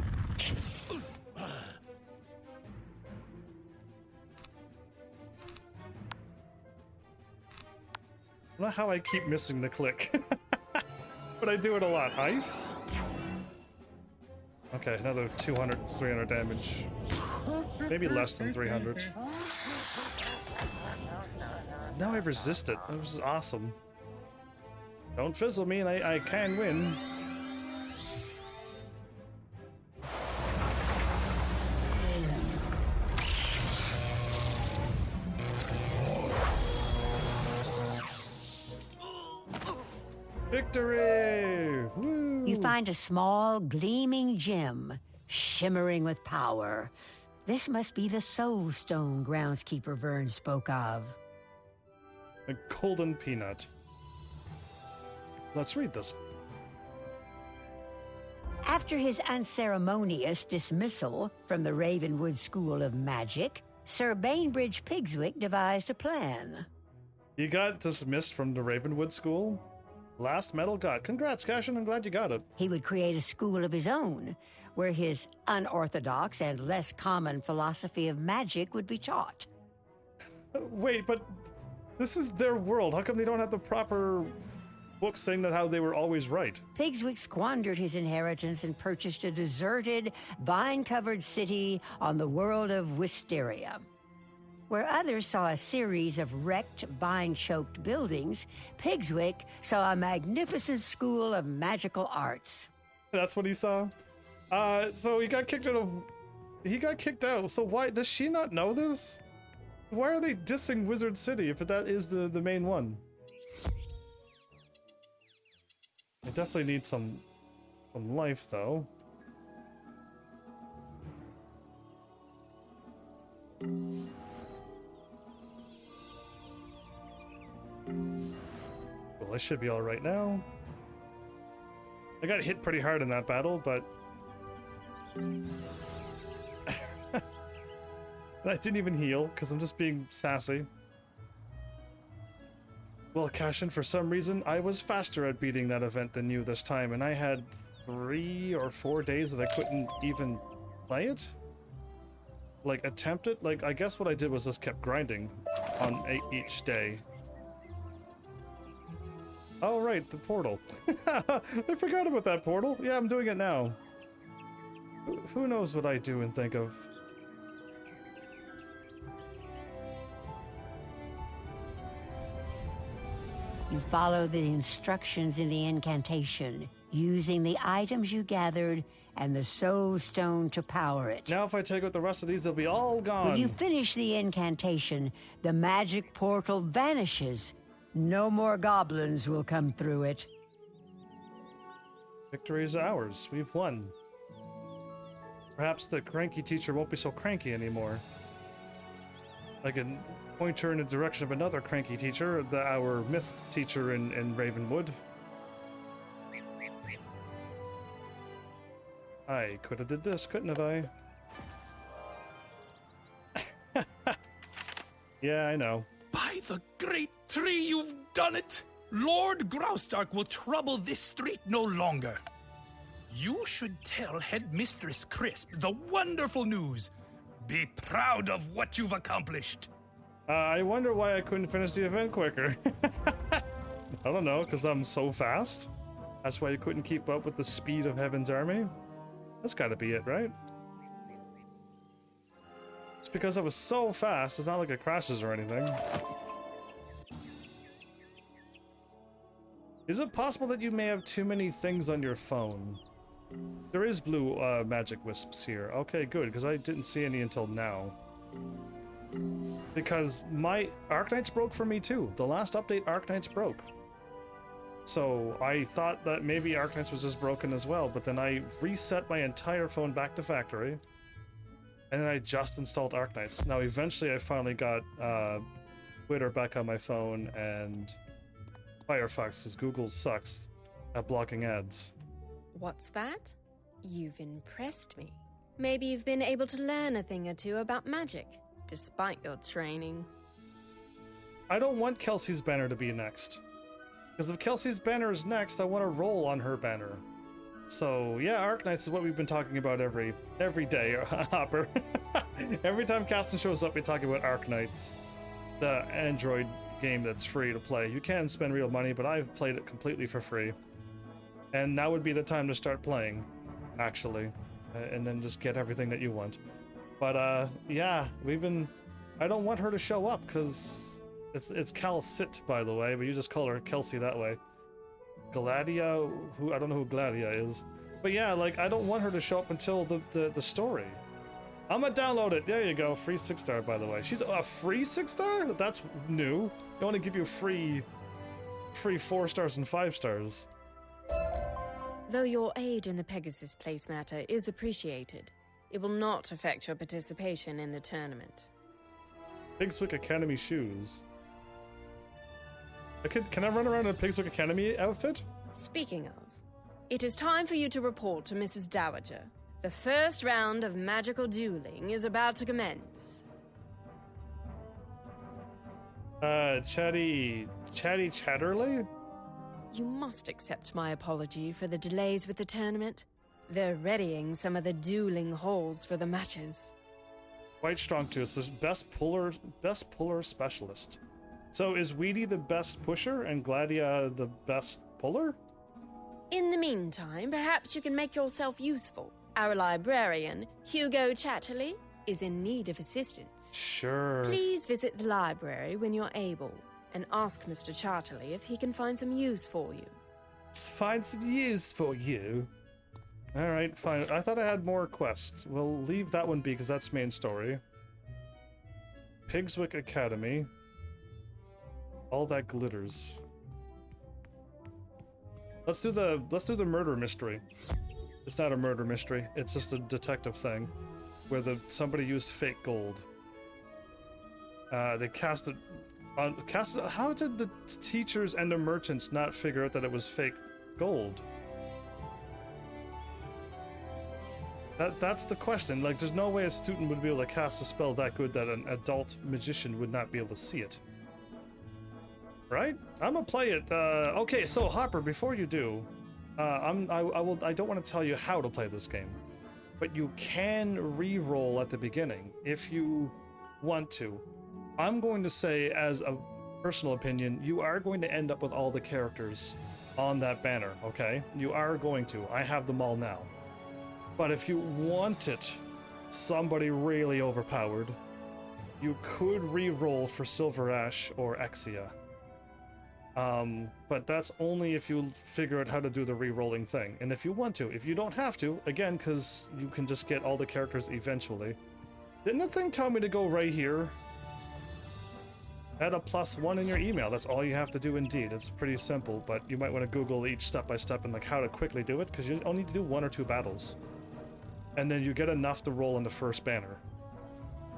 I don't know how I keep missing the click. But I do it a lot. Ice? Okay, another 200, 300 damage. Maybe less than 300. Now I've resisted. That was awesome. Don't fizzle me and I can win. Victory! Woo! You find a small, gleaming gem, shimmering with power. This must be the Soul Stone groundskeeper Vern spoke of. A golden peanut. Let's read this. After his unceremonious dismissal from the Ravenwood School of Magic, Sir Bainbridge Pigswick devised a plan. You got dismissed from the Ravenwood School? Last medal got. Congrats, Cashin. I'm glad you got it. He would create a school of his own, where his unorthodox and less common philosophy of magic would be taught. Wait, but this is their world. How come they don't have the proper books saying that how they were always right? Pigswick squandered his inheritance and purchased a deserted, vine-covered city on the world of Wysteria. Where others saw a series of wrecked, vine-choked buildings, Pigswick saw a magnificent school of magical arts. That's what he saw? So he got kicked out of... He got kicked out, so why... Does she not know this? Why are they dissing Wizard City if that is the main one? I definitely need some life, though. Well, I should be all right now. I got hit pretty hard in that battle, but I didn't even heal because I'm just being sassy. Well, Cashin, for some reason, I was faster at beating that event than you this time, and I had 3 or 4 days that I couldn't even play it? Like, attempt it? Like, I guess what I did was just kept grinding on each day. Oh, right, the portal. I forgot about that portal. Yeah, I'm doing it now. Who knows what I do and think of? You follow the instructions in the incantation, using the items you gathered and the soul stone to power it. Now if I take out the rest of these, they'll be all gone. When you finish the incantation, the magic portal vanishes. No more goblins will come through it. Victory is ours. We've won. Perhaps the cranky teacher won't be so cranky anymore. I can point her in the direction of another cranky teacher, our myth teacher in Ravenwood. I could have did this, couldn't have I? Yeah, I know. By the great tree, you've done it! Lord Grousedark will trouble this street no longer. You should tell Headmistress Crisp the wonderful news. Be proud of what you've accomplished. I wonder why I couldn't finish the event quicker. I don't know, because I'm so fast? That's why you couldn't keep up with the speed of Heaven's Army? That's gotta be it, right? It's because I was so fast, it's not like it crashes or anything. Is it possible that you may have too many things on your phone? There is blue magic wisps here. Okay, good, because I didn't see any until now. Because my Arknights broke for me too. The last update, Arknights broke. So I thought that maybe Arknights was just broken as well, but then I reset my entire phone back to factory. And then I just installed Arknights. Now eventually I finally got Twitter back on my phone and Firefox, because Google sucks at blocking ads. What's that? You've impressed me. Maybe you've been able to learn a thing or two about magic, despite your training. I don't want Kelsey's banner to be next. Because if Kelsey's banner is next, I want to roll on her banner. So yeah, Arknights is what we've been talking about every day, Hopper. Every time Caston shows up, we talk about Arknights, the Android game that's free to play. You can spend real money, but I've played it completely for free. And now would be the time to start playing, actually, and then just get everything that you want. But yeah, I don't want her to show up because it's Cal Sit, by the way, but you just call her Kelsey that way. Gladia, I don't know who Gladia is, but yeah, like I don't want her to show up until the story. I'm gonna download it. There you go, free 6-star, by the way. She's a free 6-star? That's new. I want to give you free 4 stars and 5 stars. Though your aid in the Pegasus place matter is appreciated, it will not affect your participation in the tournament. Pigswick Academy shoes. Can I run around in a Pigswick Academy outfit? Speaking of, it is time for you to report to Mrs. Dowager. The first round of magical dueling is about to commence. Chatty Chatterley? You must accept my apology for the delays with the tournament. They're readying some of the dueling halls for the matches. Quite strong too. It's the best puller specialist. So is Weedy the best pusher and Gladia the best puller? In the meantime, perhaps you can make yourself useful. Our librarian, Hugo Chatterley, is in need of assistance. Sure. Please visit the library when you're able and ask Mr. Chatterley if he can find some use for you. Find some use for you? Alright, fine. I thought I had more quests. We'll leave that one be because that's main story. Pigswick Academy. All that glitters. Let's do the murder mystery. It's not a murder mystery. It's just a detective thing, where somebody used fake gold. They cast it. How did the teachers and the merchants not figure out that it was fake gold? That's the question. Like, there's no way a student would be able to cast a spell that good that an adult magician would not be able to see it. Right? I'm gonna play it. Okay, so Hopper, before you do, I don't want to tell you how to play this game, but you can re-roll at the beginning if you want to. I'm going to say, as a personal opinion, you are going to end up with all the characters on that banner, okay? You are going to. I have them all now. But if you wanted somebody really overpowered, you could re-roll for Silver Ash or Exia. But that's only if you figure out how to do the re-rolling thing. And if you want to. If you don't have to, again, because you can just get all the characters eventually. Didn't the thing tell me to go right here? Add a +1 in your email. That's all you have to do indeed. It's pretty simple, but you might want to Google each step by step and like how to quickly do it, because you only need to do 1 or 2 battles. And then you get enough to roll in the first banner.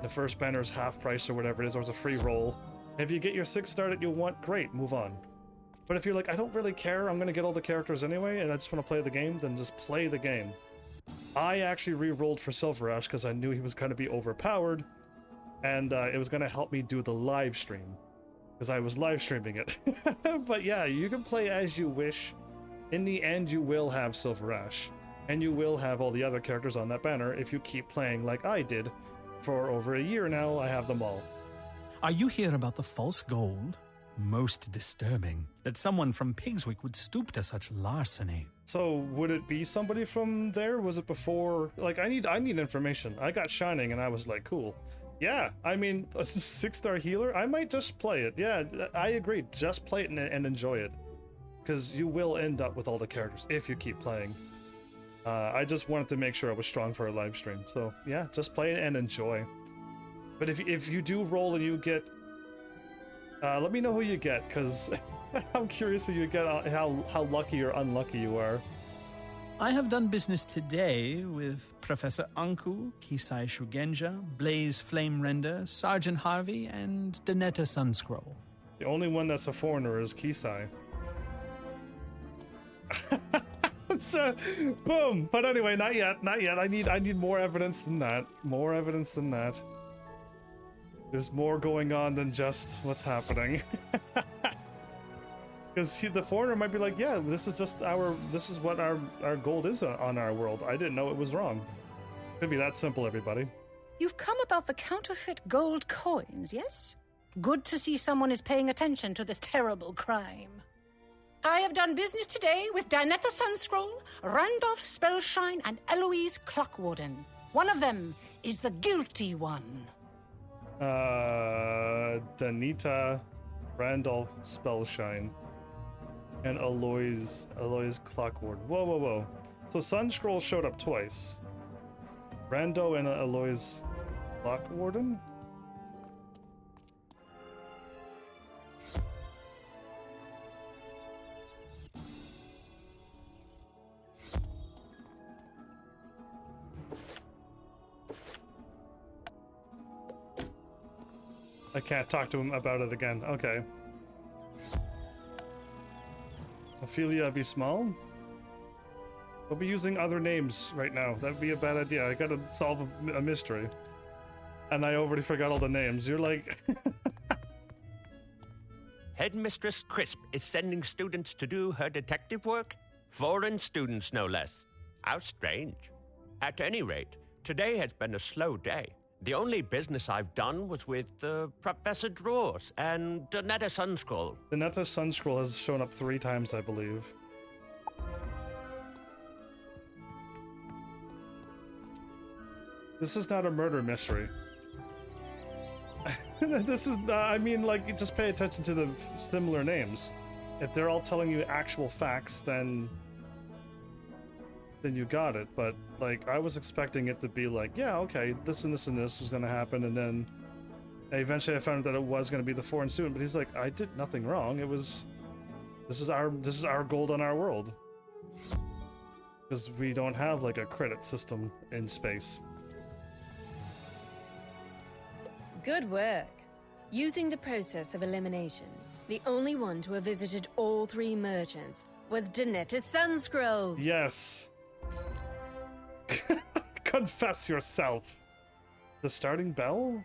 The first banner is half price or whatever it is, or it's a free roll. If you get your 6 star that you want, great, move on. But if you're like, I don't really care, I'm gonna get all the characters anyway, and I just want to play the game, then just play the game. I actually re-rolled for Silver Ash because I knew he was gonna be overpowered, and it was gonna help me do the live stream, because I was live streaming it. But yeah, you can play as you wish. In the end, you will have Silver Ash, and you will have all the other characters on that banner if you keep playing like I did. For over a year now, I have them all. Are you here about the false gold? Most disturbing that someone from Pigswick would stoop to such larceny. So would it be somebody from there? Was it before? Like, I need information. I got Shining and I was like, cool. Yeah, I mean, a 6-star healer? I might just play it. Yeah, I agree. Just play it and enjoy it. Because you will end up with all the characters if you keep playing. I just wanted to make sure I was strong for a live stream. So yeah, just play it and enjoy. But if you do roll and you get... let me know who you get, because I'm curious who you get, how lucky or unlucky you are. I have done business today with Professor Anku, Kisai Shugenja, Blaze Flame Render, Sergeant Harvey, and Danetta Sunscroll. The only one that's a foreigner is Kisai. It's boom! But anyway, not yet. I need more evidence than that. More evidence than that. There's more going on than just what's happening. Because the foreigner might be like, yeah, this is what our gold is on our world. I didn't know it was wrong. Could be that simple, everybody. You've come about the counterfeit gold coins, yes? Good to see someone is paying attention to this terrible crime. I have done business today with Danetta Sunscroll, Randolph Spellshine, and Eloise Clockwarden. One of them is the guilty one. Danita, Randolph Spellshine, and Eloise Clockwarden. Whoa. So Sunscroll showed up twice. Rando and Eloise Clockwarden? I can't talk to him about it again. Okay. Ophelia be small? We'll be using other names right now. That'd be a bad idea. I gotta solve a mystery. And I already forgot all the names. You're like... Headmistress Crisp is sending students to do her detective work? Foreign students, no less. How strange. At any rate, today has been a slow day. The only business I've done was with Professor Drawers and Danetta Sunscroll. Danetta Sunscroll has shown up 3 times, I believe. This is not a murder mystery. This is, I mean, like, just pay attention to the similar names. If they're all telling you actual facts, then you got it. But like, I was expecting it to be like, yeah, okay, this and this and this was gonna happen, and then eventually I found out that it was gonna be the foreign student. But he's like, I did nothing wrong. It was, this is our gold on our world, because we don't have like a credit system in space. Good work. Using the process of elimination, the only one to have visited all 3 merchants was Danetta Sunscroll. Yes. Confess yourself. The starting bell?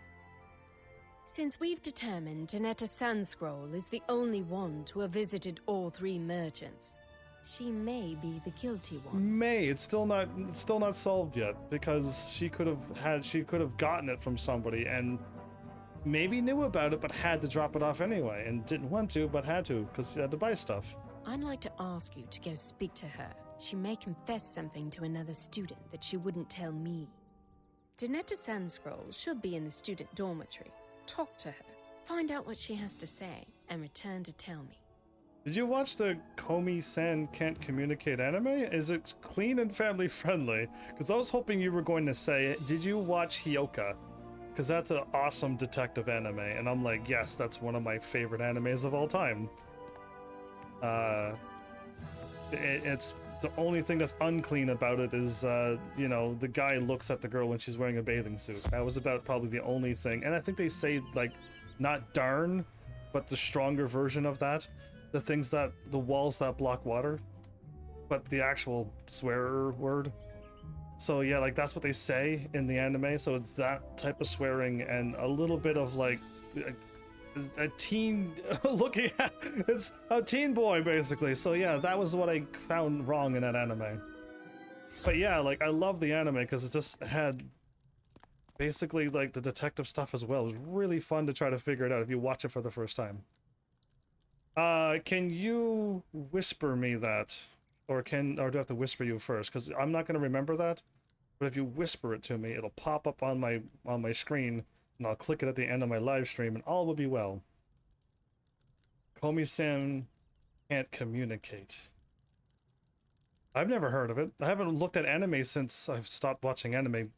Since we've determined Danetta Sunscroll is the only one to have visited all 3 merchants, she may be the guilty one. May. It's still not solved yet, because she could have gotten it from somebody and maybe knew about it but had to drop it off anyway, and didn't want to but had to because she had to buy stuff. I'd like to ask you to go speak to her. She may confess something to another student that she wouldn't tell me. Danetta Sunscroll should be in the student dormitory. Talk to her, find out what she has to say, and return to tell me. Did you watch the Komi-san Can't Communicate anime? Is it clean and family friendly? Because I was hoping you were going to say, did you watch Hyoka? Because that's an awesome detective anime, and I'm like, yes, that's one of my favorite animes of all time. It's the only thing that's unclean about it is, you know, the guy looks at the girl when she's wearing a bathing suit. That was about probably the only thing. And I think they say, like, not darn, but the stronger version of that. The walls that block water. But the actual swearer word. So yeah, like, that's what they say in the anime. So it's that type of swearing and a little bit of, like, a teen looking at, it's a teen boy basically. So yeah, that was what I found wrong in that anime. But yeah, like, I love the anime because it just had basically like the detective stuff as well. It was really fun to try to figure it out if you watch it for the first time. Can you whisper me that, or do I have to whisper you first? Because I'm not going to remember that. But if you whisper it to me, it'll pop up on my screen. And I'll click it at the end of my live stream, and all will be well. Komi-san Can't Communicate. I've never heard of it. I haven't looked at anime since I've stopped watching anime.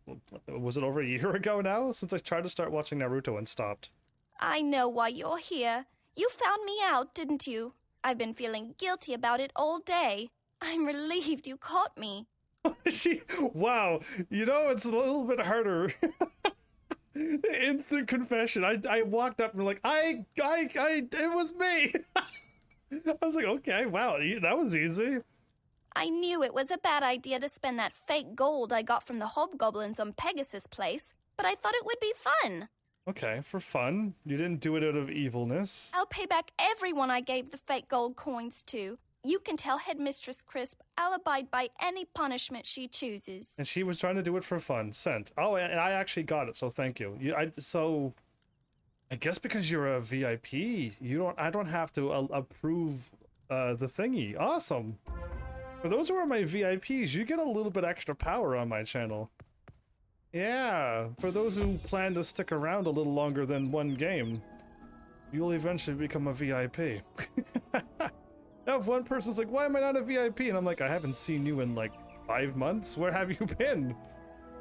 Was it over a year ago now? Since I tried to start watching Naruto and stopped. I know why you're here. You found me out, didn't you? I've been feeling guilty about it all day. I'm relieved you caught me. Wow. You know, it's a little bit harder. Instant confession. I walked up and like, it was me. I was like, okay, wow, that was easy. I knew it was a bad idea to spend that fake gold I got from the hobgoblins on Pegasus Place, but I thought it would be fun. Okay, for fun. You didn't do it out of evilness. I'll pay back everyone I gave the fake gold coins to. You can tell Headmistress Crisp I'll abide by any punishment she chooses. And she was trying to do it for fun. Sent. Oh, and I actually got it, so thank you. So I guess because you're a VIP, I don't have to approve the thingy. Awesome. For those who are my VIPs, you get a little bit extra power on my channel. Yeah, for those who plan to stick around a little longer than one game, you'll eventually become a VIP. Now, if one person's like, why am I not a VIP? And I'm like, I haven't seen you in like 5 months. Where have you been?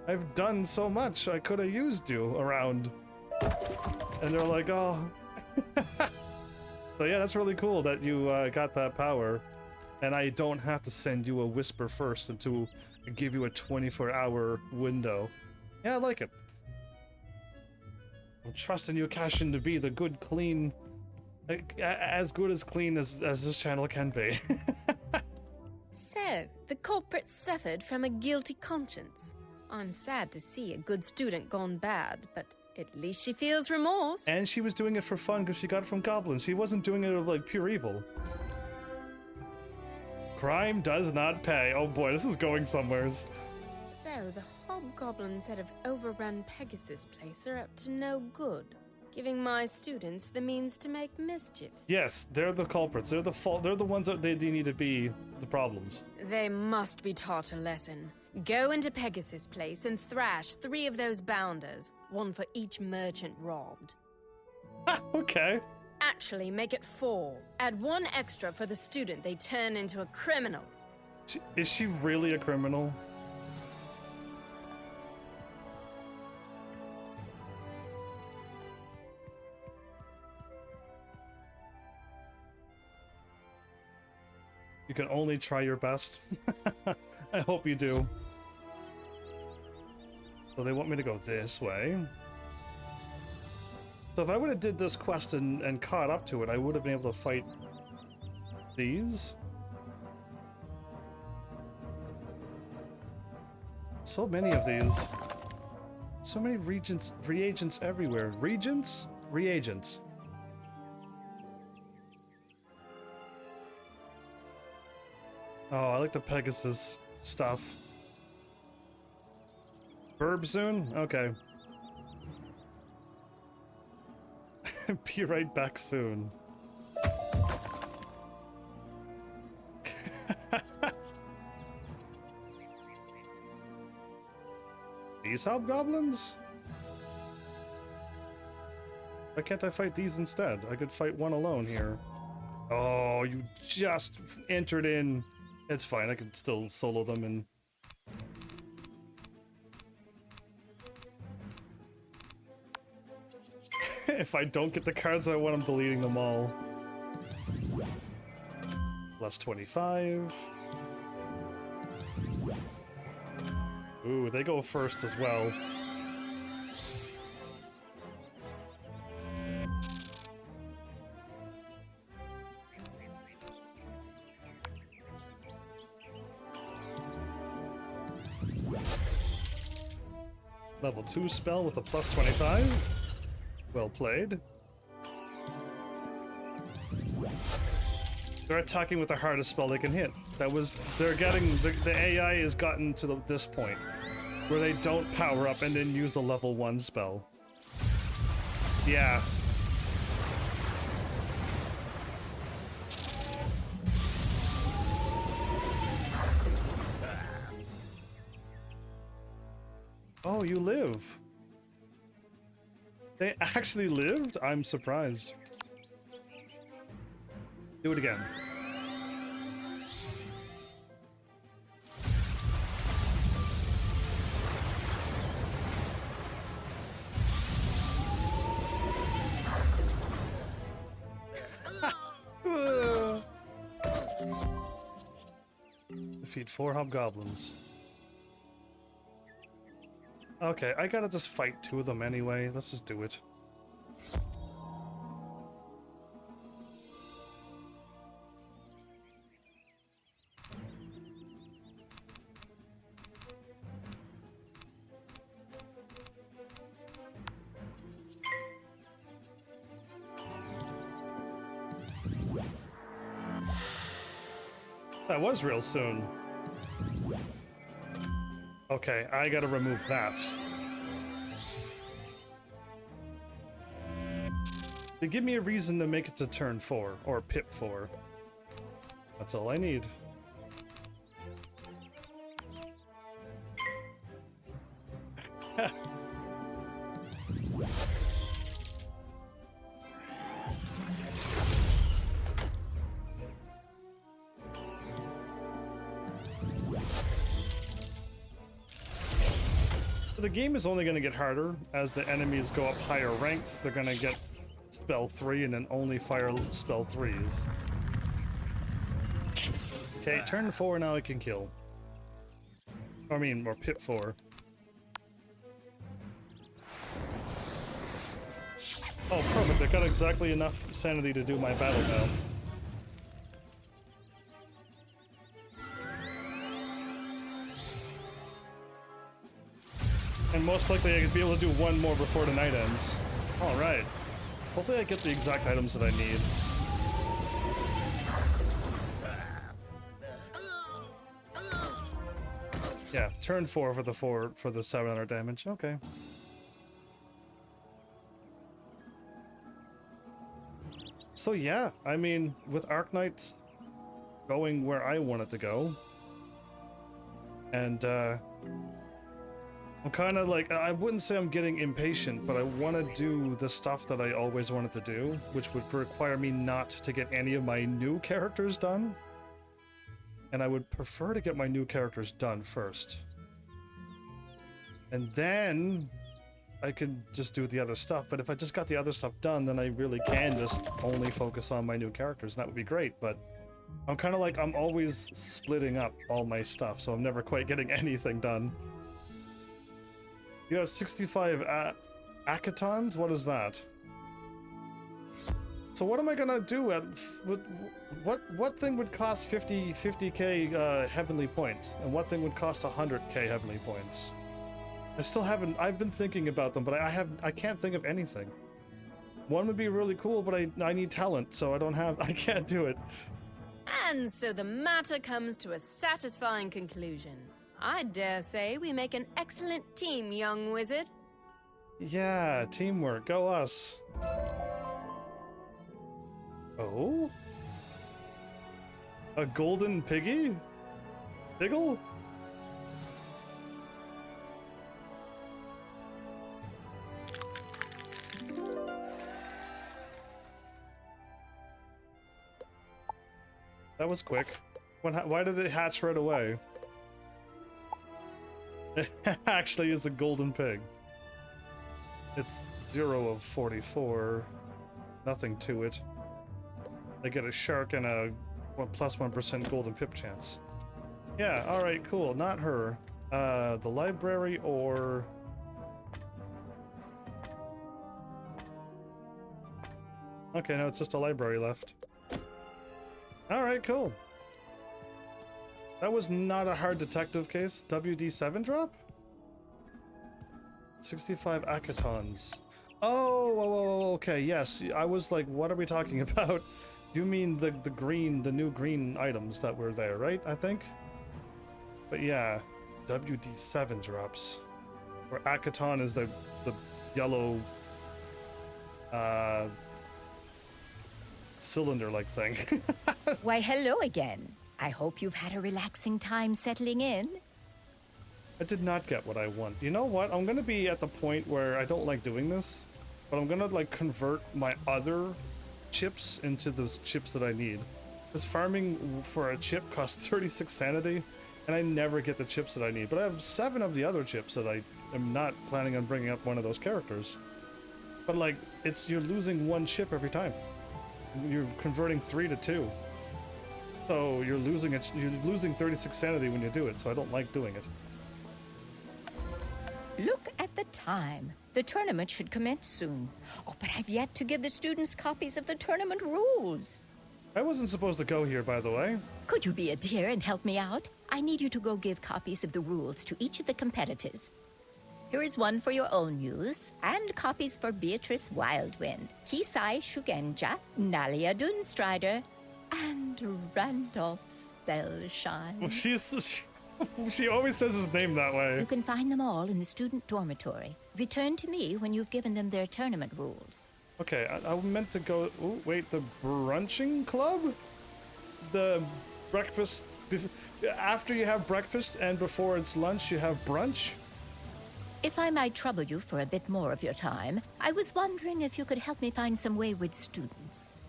I've done so much. I could have used you around. And they're like, oh. So yeah, that's really cool that you got that power. And I don't have to send you a whisper first and to give you a 24-hour window. Yeah, I like it. I'm trusting you, Cashin, to be the good, clean... as good as clean as this channel can be. So, the culprit suffered from a guilty conscience. I'm sad to see a good student gone bad, but at least she feels remorse. And she was doing it for fun because she got it from goblins. She wasn't doing it out of, like, pure evil. Crime does not pay. Oh boy, this is going somewheres. So, the hobgoblins that have overrun Pegasus Place are up to no good, giving my students the means to make mischief. Yes, they're the culprits. They're the ones that they need to be the problems. They must be taught a lesson. Go into Pegasus Place and thrash 3 of those bounders, 1 for each merchant robbed. Okay. Actually, make it 4. Add 1 extra for the student they turn into a criminal. Is she really a criminal? You can only try your best. I hope you do. So they want me to go this way. So if I would have did this quest and caught up to it, I would have been able to fight these. So many of these. So many reagents everywhere. Reagents? Reagents. Oh, I like the Pegasus stuff. Verb soon? Okay. Be right back soon. These hobgoblins? Why can't I fight these instead? I could fight one alone here. Oh, you just entered in. It's fine, I can still solo them and... If I don't get the cards I want, I'm deleting them all. Plus 25. Ooh, they go first as well. Level 2 spell with a plus 25. Well played. They're attacking with the hardest spell they can hit. They're getting, the AI has gotten to this point where they don't power up and then use a level 1 spell. Yeah. Oh, you live. They actually lived? I'm surprised. Do it again. Defeat 4 hobgoblins. Okay, I gotta just fight 2 of them anyway. Let's just do it. That was real soon. Okay, I gotta remove that. They give me a reason to make it to turn 4, or pip 4. That's all I need. The game is only going to get harder as the enemies go up higher ranks. They're going to get spell 3 and then only fire spell 3s. Okay, turn 4 now I can kill. I mean, or pip 4. Oh, perfect. I got exactly enough sanity to do my battle now. And most likely I could be able to do one more before the night ends. Alright. Hopefully I get the exact items that I need. Yeah, turn 4 for the 700 damage. Okay. So yeah, I mean, with Arknights going where I want it to go, and I'm kind of like, I wouldn't say I'm getting impatient, but I want to do the stuff that I always wanted to do, which would require me not to get any of my new characters done. And I would prefer to get my new characters done first. And then I could just do the other stuff. But if I just got the other stuff done, then I really can just only focus on my new characters, and that would be great. But I'm kind of like, I'm always splitting up all my stuff, so I'm never quite getting anything done. You have 65 Akatons? What is that? So what am I gonna do? What thing would cost 50k heavenly points, and what thing would cost 100k heavenly points? I still haven't. I've been thinking about them, but I can't think of anything. One would be really cool, but I need talent, so I can't do it. And so the matter comes to a satisfying conclusion. I dare say we make an excellent team, young wizard. Yeah, teamwork. Go us. Oh? A golden piggy? Diggle? That was quick. Why did it hatch right away? It actually is a golden pig. It's 0 of 44. Nothing to it. They get a shark and a plus 1% golden pip chance. Yeah, alright, cool. Not her. The library or... Okay, no, it's just a library left. Alright, cool. That was not a hard detective case. WD7 drop? 65 akatons. Oh, okay, yes. I was like, what are we talking about? You mean the new green items that were there, right? I think? But yeah, WD7 drops. Where akaton is the yellow cylinder-like thing. Why, hello again. I hope you've had a relaxing time settling in. I did not get what I want. You know what? I'm gonna be at the point where I don't like doing this, but I'm gonna like convert my other chips into those chips that I need. Because farming for a chip costs 36 sanity, and I never get the chips that I need. But I have 7 of the other chips that I am not planning on bringing up one of those characters. But like, you're losing 1 chip every time. You're converting 3 to 2. So you're losing 36 sanity when you do it, so I don't like doing it. Look at the time. The tournament should commence soon. Oh, but I've yet to give the students copies of the tournament rules. I wasn't supposed to go here, by the way. Could you be a dear and help me out? I need you to go give copies of the rules to each of the competitors. Here is one for your own use, and copies for Beatrice Wildwind, Kisai Shugenja, Nalia Dunstrider, and Randolph Spellshine. Well, she always says his name that way. You can find them all in the student dormitory. Return to me when you've given them their tournament rules. Okay, I meant to go... Oh, wait, the brunching club? The breakfast... After you have breakfast and before it's lunch, you have brunch? If I might trouble you for a bit more of your time, I was wondering if you could help me find some wayward students.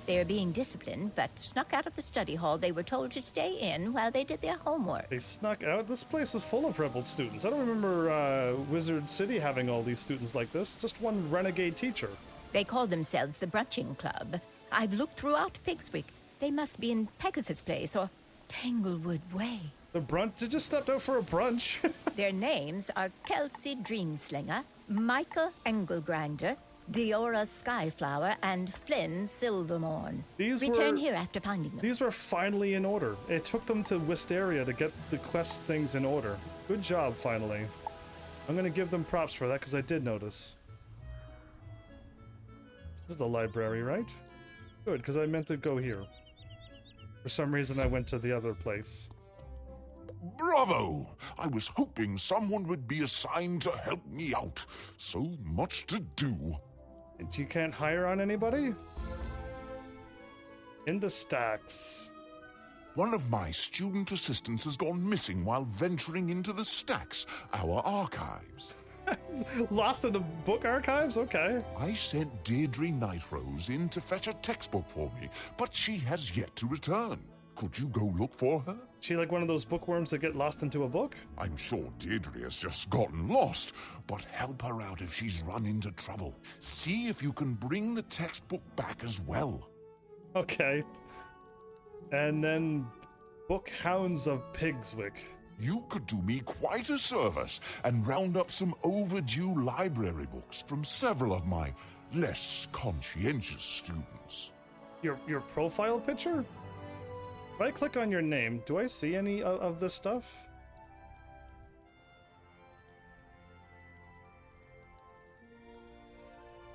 They are being disciplined, but snuck out of the study hall. They were told to stay in while they did their homework. They snuck out? This place is full of rebel students. I don't remember Wizard City having all these students like this. Just one renegade teacher. They call themselves the Brunching Club. I've looked throughout Pigswick. They must be in Pegasus Place or Tanglewood Way. The brunch? They just stepped out for a brunch. Their names are Kelsey Dreamslinger, Michael Engelgrinder, Diora Skyflower, and Flynn Silvermorn. Return here after finding them. These were finally in order. It took them to Wysteria to get the quest things in order. Good job, finally. I'm gonna give them props for that, because I did notice. This is the library, right? Good, because I meant to go here. For some reason, I went to the other place. Bravo! I was hoping someone would be assigned to help me out. So much to do. And you can't hire on anybody? In the stacks. One of my student assistants has gone missing while venturing into the stacks, our archives. Lost in the book archives? Okay. I sent Deirdre Nightrose in to fetch a textbook for me, but she has yet to return. Could you go look for her? She like one of those bookworms that get lost into a book? I'm sure Deirdre has just gotten lost, but help her out if she's run into trouble. See if you can bring the textbook back as well. Okay. And then Book Hounds of Pigswick. You could do me quite a service and round up some overdue library books from several of my less conscientious students. Your profile picture? If I click on your name, do I see any of this stuff?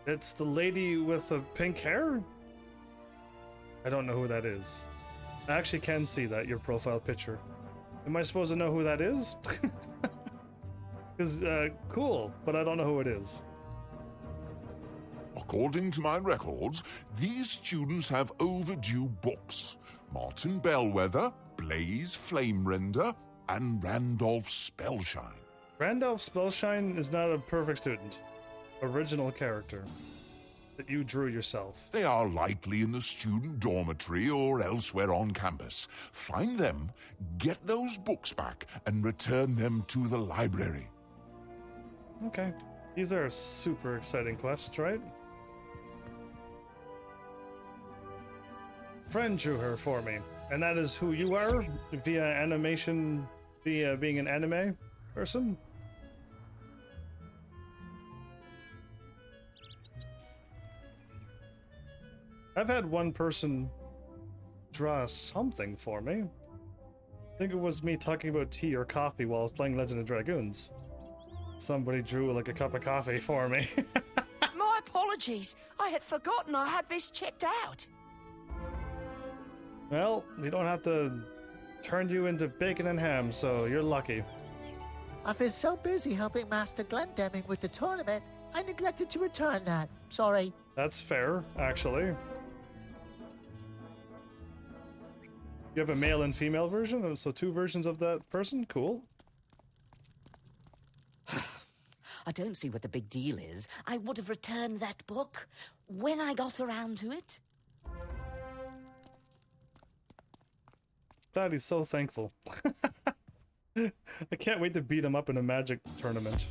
It's the lady with the pink hair? I don't know who that is. I actually can see that, your profile picture. Am I supposed to know who that is? Because, cool, but I don't know who it is. According to my records, these students have overdue books. Martin Bellwether, Blaze Flamerender, and Randolph Spellshine. Randolph Spellshine is not a perfect student. Original character that you drew yourself. They are likely in the student dormitory or elsewhere on campus. Find them, get those books back, and return them to the library. Okay. These are super exciting quests, right? Friend drew her for me. And that is who you are? Via animation, via being an anime person? I've had one person draw something for me. I think it was me talking about tea or coffee while I was playing Legend of Dragoons. Somebody drew like a cup of coffee for me. My apologies. I had forgotten I had this checked out. Well, we don't have to turn you into bacon and ham, so you're lucky. I've been so busy helping Master Glendemming with the tournament, I neglected to return that. Sorry. That's fair, actually. You have a male and female version, so two versions of that person? Cool. I don't see what the big deal is. I would have returned that book when I got around to it. Daddy's so thankful. I can't wait to beat him up in a magic tournament.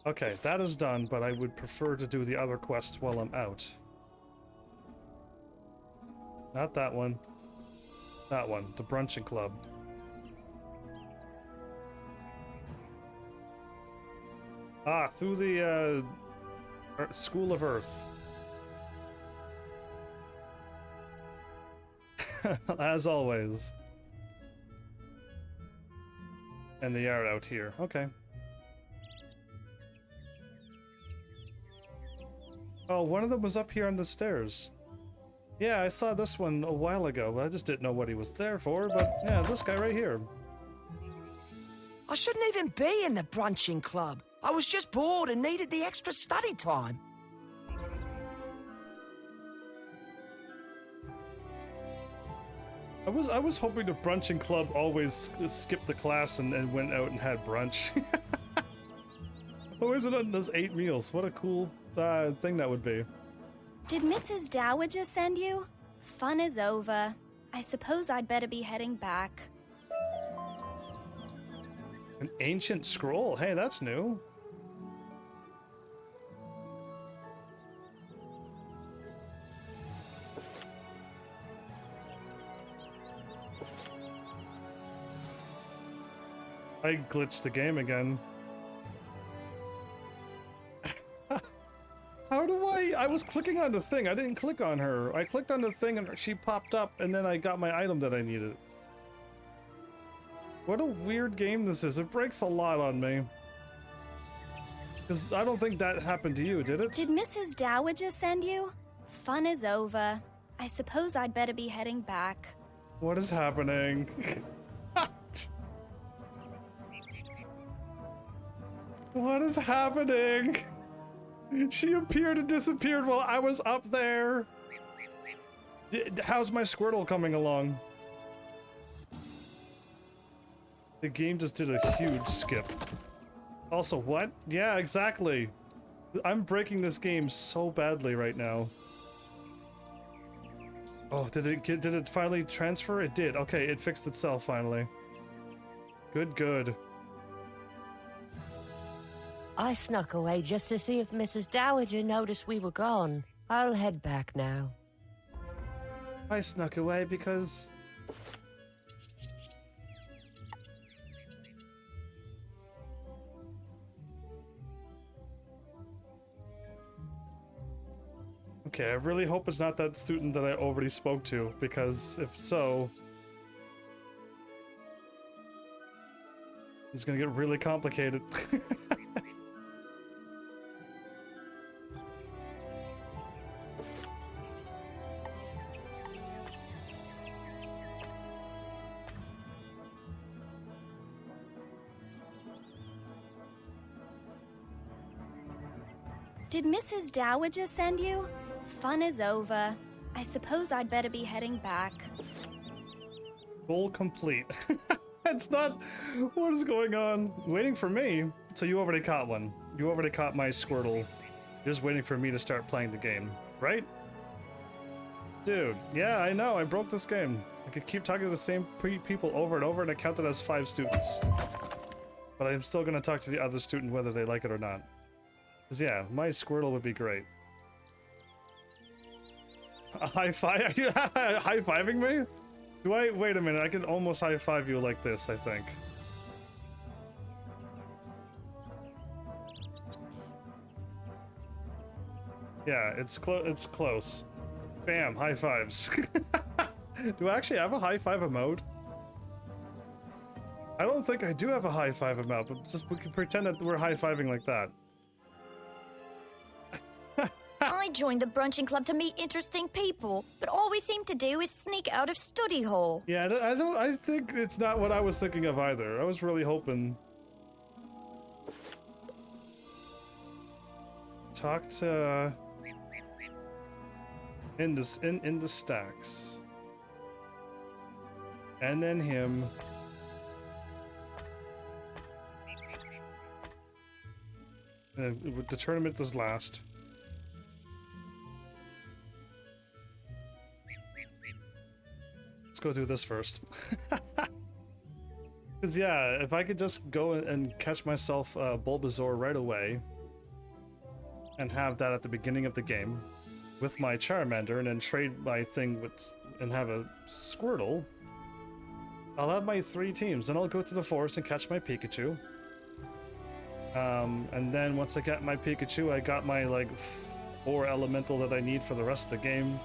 Okay, that is done, but I would prefer to do the other quest while I'm out. Not that one. That one, the brunching club. Ah, through the School of Earth. As always. And they are out here. Okay. Oh, one of them was up here on the stairs. Yeah, I saw this one a while ago. I just didn't know what he was there for, but yeah, this guy right here. I shouldn't even be in the brunching club. I was just bored and needed the extra study time. I was hoping the brunching club always skipped the class and went out and had brunch. Always went on those 8 meals. What a cool thing that would be. Did Mrs. Dowager send you? Fun is over. I suppose I'd better be heading back. An ancient scroll? Hey, that's new. I glitched the game again. How do I was clicking on the thing. I didn't click on her. I clicked on the thing and she popped up and then I got my item that I needed. What a weird game this is. It breaks a lot on me. Because I don't think that happened to you, did it? Did Mrs. Dowager send you? Fun is over. I suppose I'd better be heading back. What is happening? What is happening? She appeared and disappeared while I was up there. How's my Squirtle coming along? The game just did a huge skip. Also, what? Yeah, exactly. I'm breaking this game so badly right now. Oh, did it finally transfer? It did. Okay, it fixed itself finally. Good. I snuck away just to see if Mrs. Dowager noticed we were gone. I'll head back now. I snuck away because... Okay, I really hope it's not that student that I already spoke to, because if so, it's gonna get really complicated. Did Mrs. Dowager send you? Fun is over. I suppose I'd better be heading back. Goal complete. It's not... What is going on? Waiting for me? So you already caught one. You already caught my Squirtle. You're just waiting for me to start playing the game, right? Dude, yeah, I know. I broke this game. I could keep talking to the same people over and over, and I counted as 5 students. But I'm still gonna talk to the other student whether they like it or not. Because, yeah, my Squirtle would be great. A high five? Are you high-fiving me? Do I? Wait a minute, I can almost high-five you like this, I think. Yeah, it's close. Bam, high fives. Do I actually have a high-five emote? I don't think I do have a high-five emote, but just we can pretend that we're high-fiving like that. I joined the brunching club to meet interesting people, but all we seem to do is sneak out of study hall. Yeah, I think it's not what I was thinking of either. I was really hoping. Talk to in the stacks. And then him. The tournament does last. Let's go do this first. Because, yeah, if I could just go and catch myself Bulbasaur right away and have that at the beginning of the game with my Charmander and then trade my thing with and have a Squirtle, I'll have my 3 teams. Then I'll go to the forest and catch my Pikachu. And then once I get my Pikachu, I got my, like, 4 elemental that I need for the rest of the game.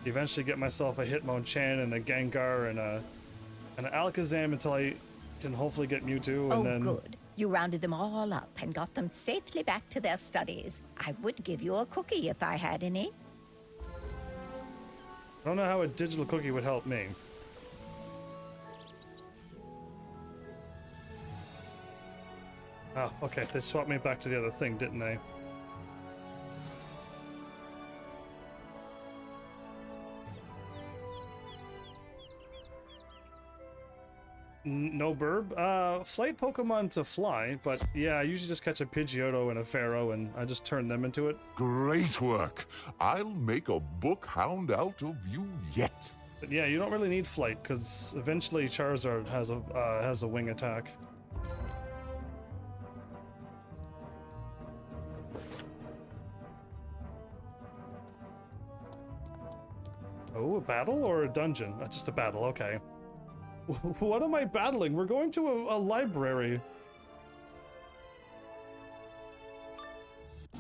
Eventually get myself a Hitmonchan and a Gengar and an Alakazam until I can hopefully get Mewtwo, and then... Oh, good. You rounded them all up and got them safely back to their studies. I would give you a cookie if I had any. I don't know how a digital cookie would help me. Oh, okay. They swapped me back to the other thing, didn't they? No burb? Flight Pokemon to fly, but yeah, I usually just catch a Pidgeotto and a Pharaoh and I just turn them into it. Great work. I'll make a book hound out of you yet. But yeah, you don't really need flight, because eventually Charizard has a wing attack. Oh, a battle or a dungeon? Just a battle, okay. What am I battling? We're going to a library.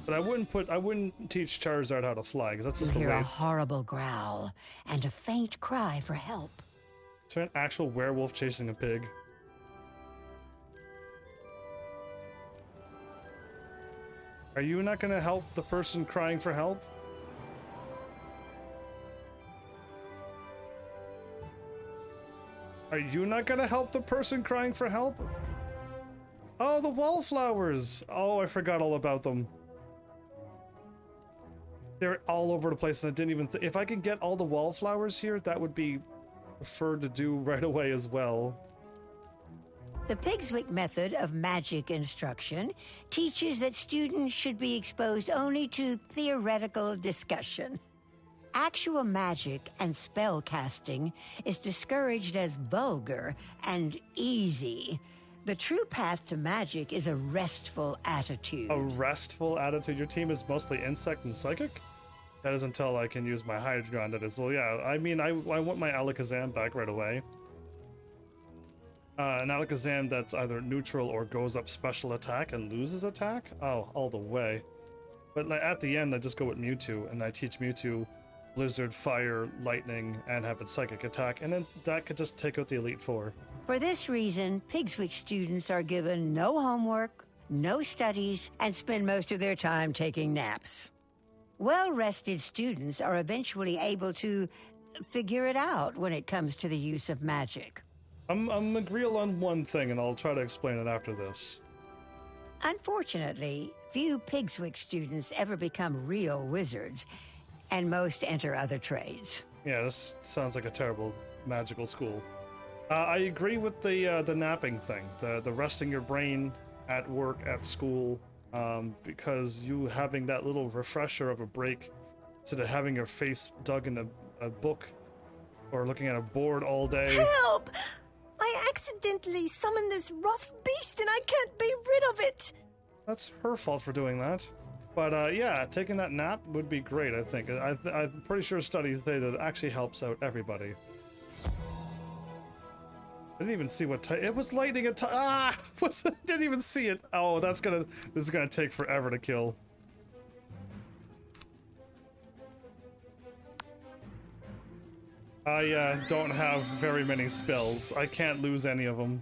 But I wouldn't teach Charizard how to fly, because that's just a You hear waste. a horrible growl and a faint cry for help. Is there an actual werewolf chasing a pig? Are you not gonna help the person crying for help? Are you not gonna help the person crying for help? Oh, the wallflowers! Oh, I forgot all about them. They're all over the place, and I didn't even if I can get all the wallflowers here, that would be preferred to do right away as well. The Pigswick method of magic instruction teaches that students should be exposed only to theoretical discussion. Actual magic and spell casting is discouraged as vulgar and easy. The true path to magic is a restful attitude. A restful attitude? Your team is mostly insect and psychic? That is until I can use my Hydreigon, that is. Well, yeah, I mean, I want my Alakazam back right away. An Alakazam that's either neutral or goes up special attack and loses attack? Oh, all the way. But like, at the end, I just go with Mewtwo, and I teach Mewtwo Blizzard, Fire, Lightning, and have its Psychic attack, and then that could just take out the Elite Four. For this reason, Pigswick students are given no homework, no studies, and spend most of their time taking naps. Well-rested students are eventually able to figure it out when it comes to the use of magic. I'm agreeable on one thing, and I'll try to explain it after this. Unfortunately, few Pigswick students ever become real wizards, and most enter other trades. Yeah, this sounds like a terrible magical school. I agree with the napping thing, the resting your brain at work, at school, because you having that little refresher of a break instead of having your face dug in a book or looking at a board all day. Help! I accidentally summoned this rough beast and I can't be rid of it! That's her fault for doing that. But yeah, taking that nap would be great, I think. I'm pretty sure studies say that it actually helps out everybody. I didn't even see what type. It was lightning attack. Ah! Didn't even see it. Oh, this is gonna take forever to kill. I don't have very many spells. I can't lose any of them.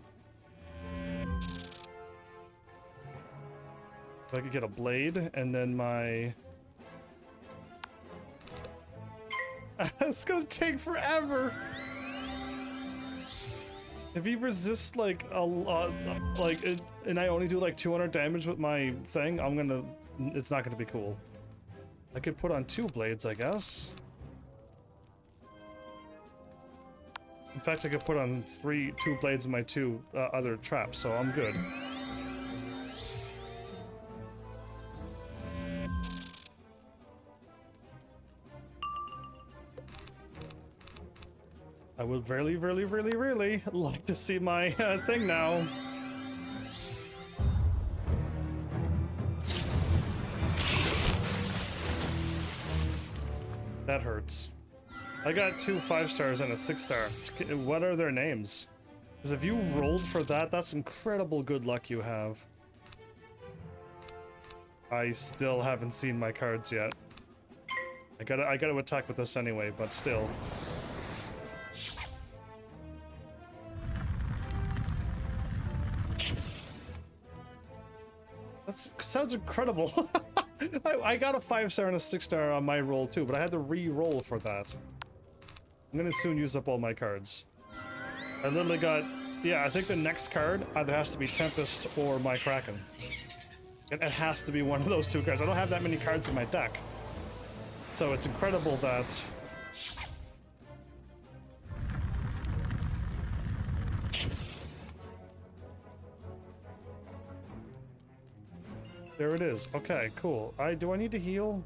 So I could get a blade, and then my... It's gonna take forever! If he resists like a lot, and I only do like 200 damage with my thing, it's not gonna be cool. I could put on 2 blades, I guess. In fact, I could put on 2 blades in my 2 other traps, so I'm good. I would really, really, really, really like to see my thing now. That hurts. I got 2 5-stars and a 6-star. What are their names? Because if you rolled for that, that's incredible good luck you have. I still haven't seen my cards yet. I gotta attack with this anyway, but still. That sounds incredible. I got a 5-star and a 6-star on my roll too, but I had to re-roll for that. I'm gonna soon use up all my cards. I literally got... Yeah, I think the next card either has to be Tempest or my Kraken. It has to be one of those 2 cards. I don't have that many cards in my deck. So it's incredible that... There it is. Okay, cool. Do I need to heal?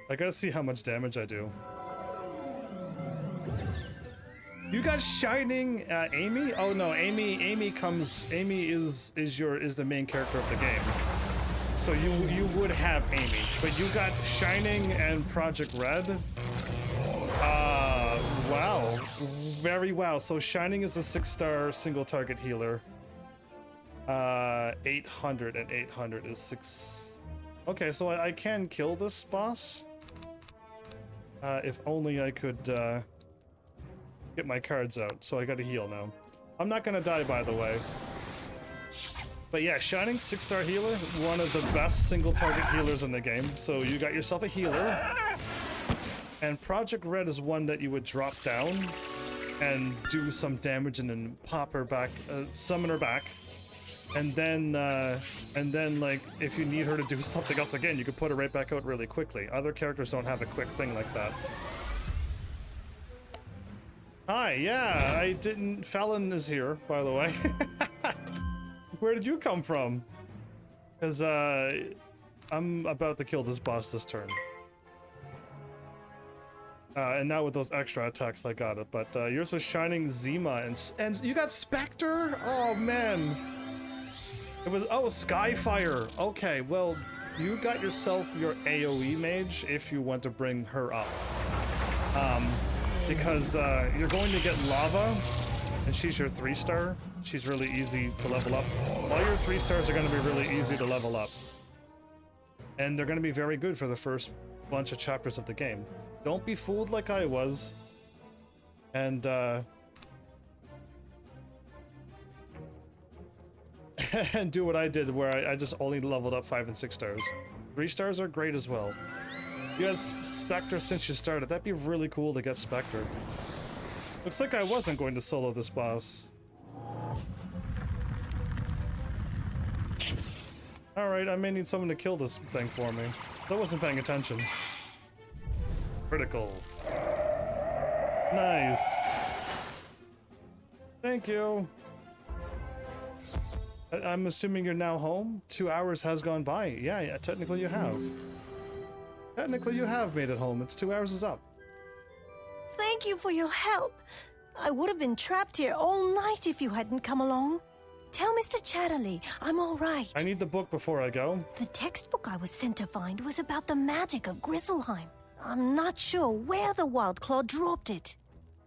I gotta see how much damage I do. You got Shining Amy? Oh no, Amy is the main character of the game. So you would have Amy, but you got Shining and Project Red. Wow. Very wow. So Shining is a 6-star single target healer. 800 and 800 is 6. Okay, so I can kill this boss. If only I could get my cards out. So I gotta heal now. I'm not gonna die, by the way. But yeah, Shining 6-star healer, one of the best single target healers in the game. So you got yourself a healer. And Project Red is one that you would drop down and do some damage and then pop her back, summon her back. And then like, if you need her to do something else again, you can put her right back out really quickly. Other characters don't have a quick thing like that. Hi, yeah, I didn't... Fallon is here, by the way. Where did you come from? Because, I'm about to kill this boss this turn. And now with those extra attacks, I got it. But, yours was Shining Zima, and you got Spectre? Oh, man. It was, oh, Skyfire. Okay, well, you got yourself your AoE mage if you want to bring her up. Because you're going to get Lava, and she's your 3-star. She's really easy to level up. All your 3-stars are going to be really easy to level up. And they're going to be very good for the first bunch of chapters of the game. Don't be fooled like I was. And, and do what I did where I just only leveled up 5 and 6 stars. 3 stars are great as well. You had Spectre since you started. That'd be really cool to get Spectre. Looks like I wasn't going to solo this boss. Alright, I may need someone to kill this thing for me. I wasn't paying attention. Critical. Nice. Thank you. I'm assuming you're now home? 2 hours has gone by. Yeah, technically you have. Technically you have made it home. It's 2 hours is up. Thank you for your help. I would have been trapped here all night if you hadn't come along. Tell Mr. Chatterley I'm all right. I need the book before I go. The textbook I was sent to find was about the magic of Grizzleheim. I'm not sure where the Wild Claw dropped it.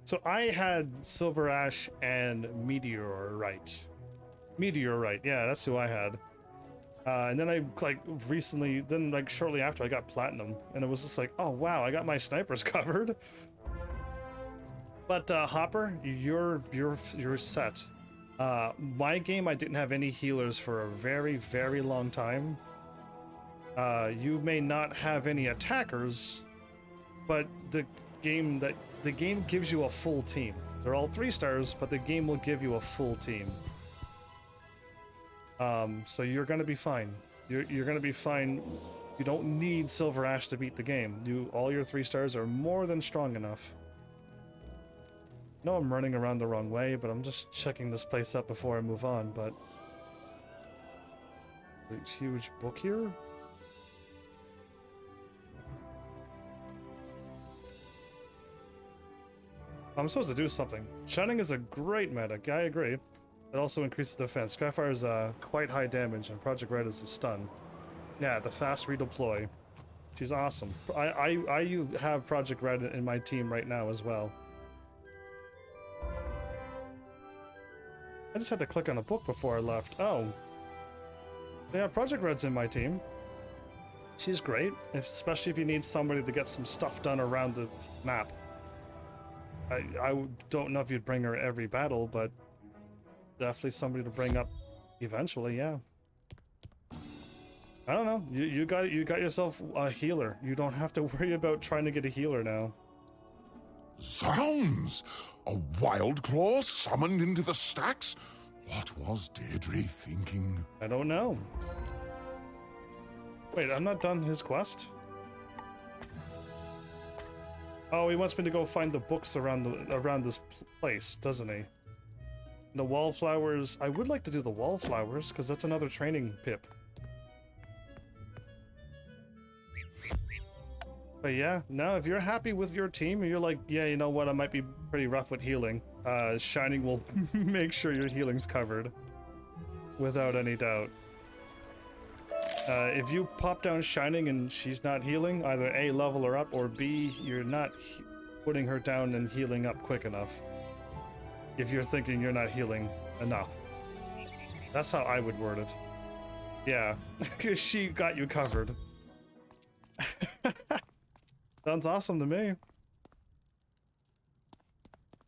So I had Silver Ash and Meteorite. Meteorite, yeah, that's who I had. And then I, shortly after I got Platinum. And it was just like, oh wow, I got my snipers covered. But Hopper, you're set. My game, I didn't have any healers for a very, very long time. You may not have any attackers, but the game gives you a full team. They're all 3 stars, but the game will give you a full team. So you're gonna be fine. You're gonna be fine. You don't need Silver Ash to beat the game. All your 3 stars are more than strong enough. No, I'm running around the wrong way, but I'm just checking this place up before I move on, but... a huge book here? I'm supposed to do something. Shining is a great medic, I agree. It also increases defense. Skyfire is quite high damage, and Project Red is a stun. Yeah, the fast redeploy. She's awesome. I have Project Red in my team right now as well. I just had to click on a book before I left. Oh. Yeah, Project Red's in my team. She's great, especially if you need somebody to get some stuff done around the map. I don't know if you'd bring her every battle, but definitely somebody to bring up eventually, yeah. I don't know. You got yourself a healer. You don't have to worry about trying to get a healer now. Zounds! A wild claw summoned into the stacks? What was Deirdre thinking? I don't know. Wait, I'm not done his quest? Oh, he wants me to go find the books around this place, doesn't he? The wallflowers. I would like to do the wallflowers, because that's another training pip. But yeah, no, if you're happy with your team, and you're like, yeah, you know what, I might be pretty rough with healing, Shining will make sure your healing's covered. Without any doubt. If you pop down Shining and she's not healing, either A, level her up, or B, you're not putting her down and healing up quick enough. If you're thinking you're not healing enough. That's how I would word it. Yeah, because she got you covered. Sounds awesome to me.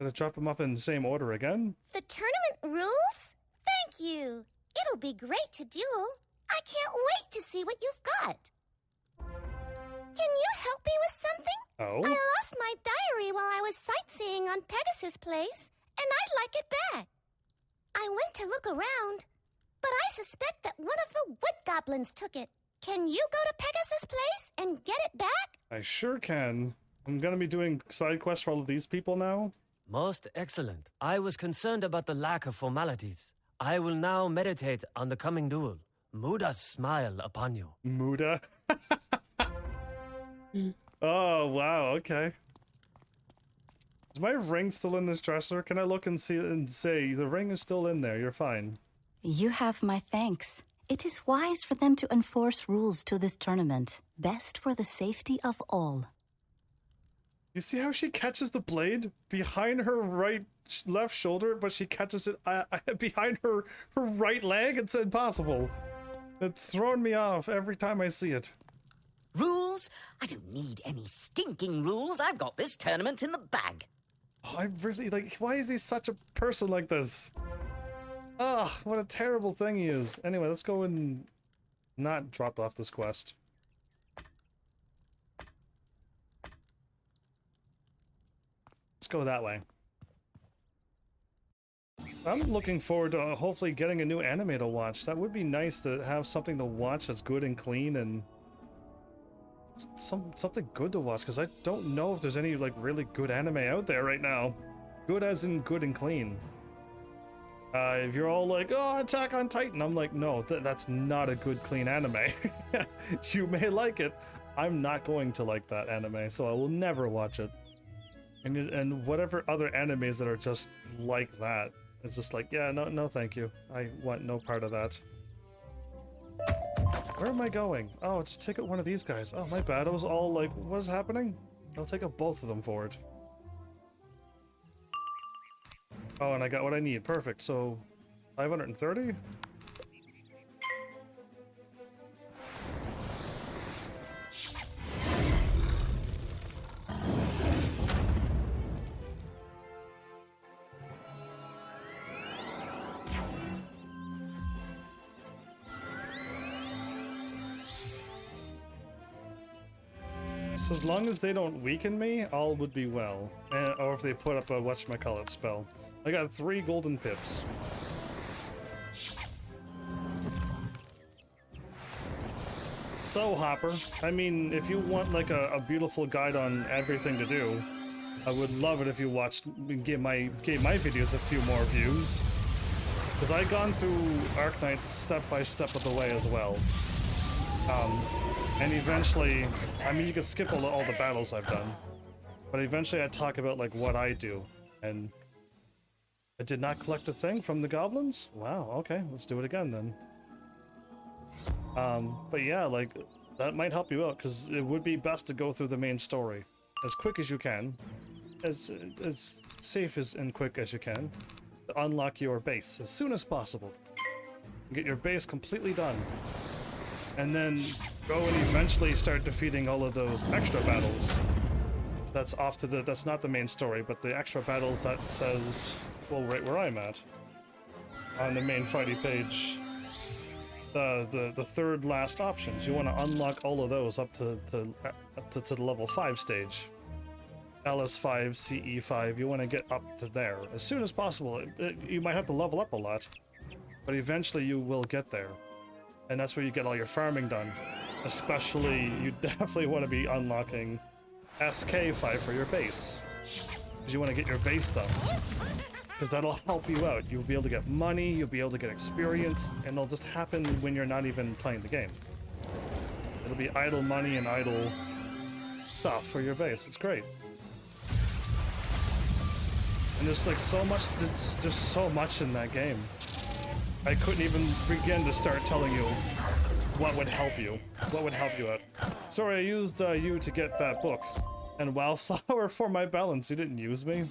Gonna drop them off in the same order again? The tournament rules? Thank you. It'll be great to duel. I can't wait to see what you've got. Can you help me with something? Oh? I lost my diary while I was sightseeing on Pegasus Place, and I'd like it back. I went to look around, but I suspect that one of the wood goblins took it. Can you go to Pegasus Place and get it back? I sure can. I'm gonna be doing side quests for all of these people now. Most excellent. I was concerned about the lack of formalities. I will now meditate on the coming duel. Muda's smile upon you. Muda? Oh, wow, okay. Is my ring still in this dresser? Can I look and see and say, the ring is still in there, you're fine. You have my thanks. It is wise for them to enforce rules to this tournament. Best for the safety of all. You see how she catches the blade behind her left shoulder, but she catches it behind her right leg? It's impossible. It's thrown me off every time I see it. Rules? I don't need any stinking rules. I've got this tournament in the bag. Oh, I really, like, why is he such a person like this? Ugh, what a terrible thing he is. Anyway, let's go and not drop off this quest. Let's go that way. I'm looking forward to hopefully getting a new anime to watch. That would be nice to have something to watch that's good and clean and something good to watch, because I don't know if there's any like really good anime out there right now. Good as in good and clean. If you're all like, oh, Attack on Titan, I'm like, no, that's not a good clean anime. You may like it. I'm not going to like that anime, so I will never watch it. And whatever other animes that are just like that, it's just like, yeah, no thank you. I want no part of that. Where am I going? Oh, just take out one of these guys. Oh, my bad. I was all like, what's happening? I'll take out both of them for it. Oh, and I got what I need. Perfect. So, 530? So as long as they don't weaken me, all would be well. Or if they put up a whatchamacallit spell. I got 3 golden pips. So, Hopper, I mean, if you want like a beautiful guide on everything to do, I would love it if you gave my videos a few more views. Because I've gone through Arknights step by step of the way as well. And eventually, I mean, you can skip all the battles I've done, but eventually I talk about like what I do, and I did not collect a thing from the goblins? Wow, okay, let's do it again then. But yeah, like, that might help you out, because it would be best to go through the main story as quick as you can, as safe and quick as you can, to unlock your base as soon as possible. Get your base completely done. And then go and eventually start defeating all of those extra battles. That's that's not the main story, but the extra battles that says, well, right where I'm at, on the main fighting page, the third last options. You want to unlock all of those up to the level 5 stage. LS5, CE5. You want to get up to there as soon as possible. You might have to level up a lot, but eventually you will get there. And that's where you get all your farming done. Especially, you definitely want to be unlocking SK5 for your base. Because you want to get your base done. Because that'll help you out. You'll be able to get money, you'll be able to get experience, and it'll just happen when you're not even playing the game. It'll be idle money and idle stuff for your base. It's great. And there's like so much, there's so much in that game. I couldn't even begin to start telling you what would help you. What would help you out. Sorry, I used you to get that book. And Wildflower for my balance. You didn't use me.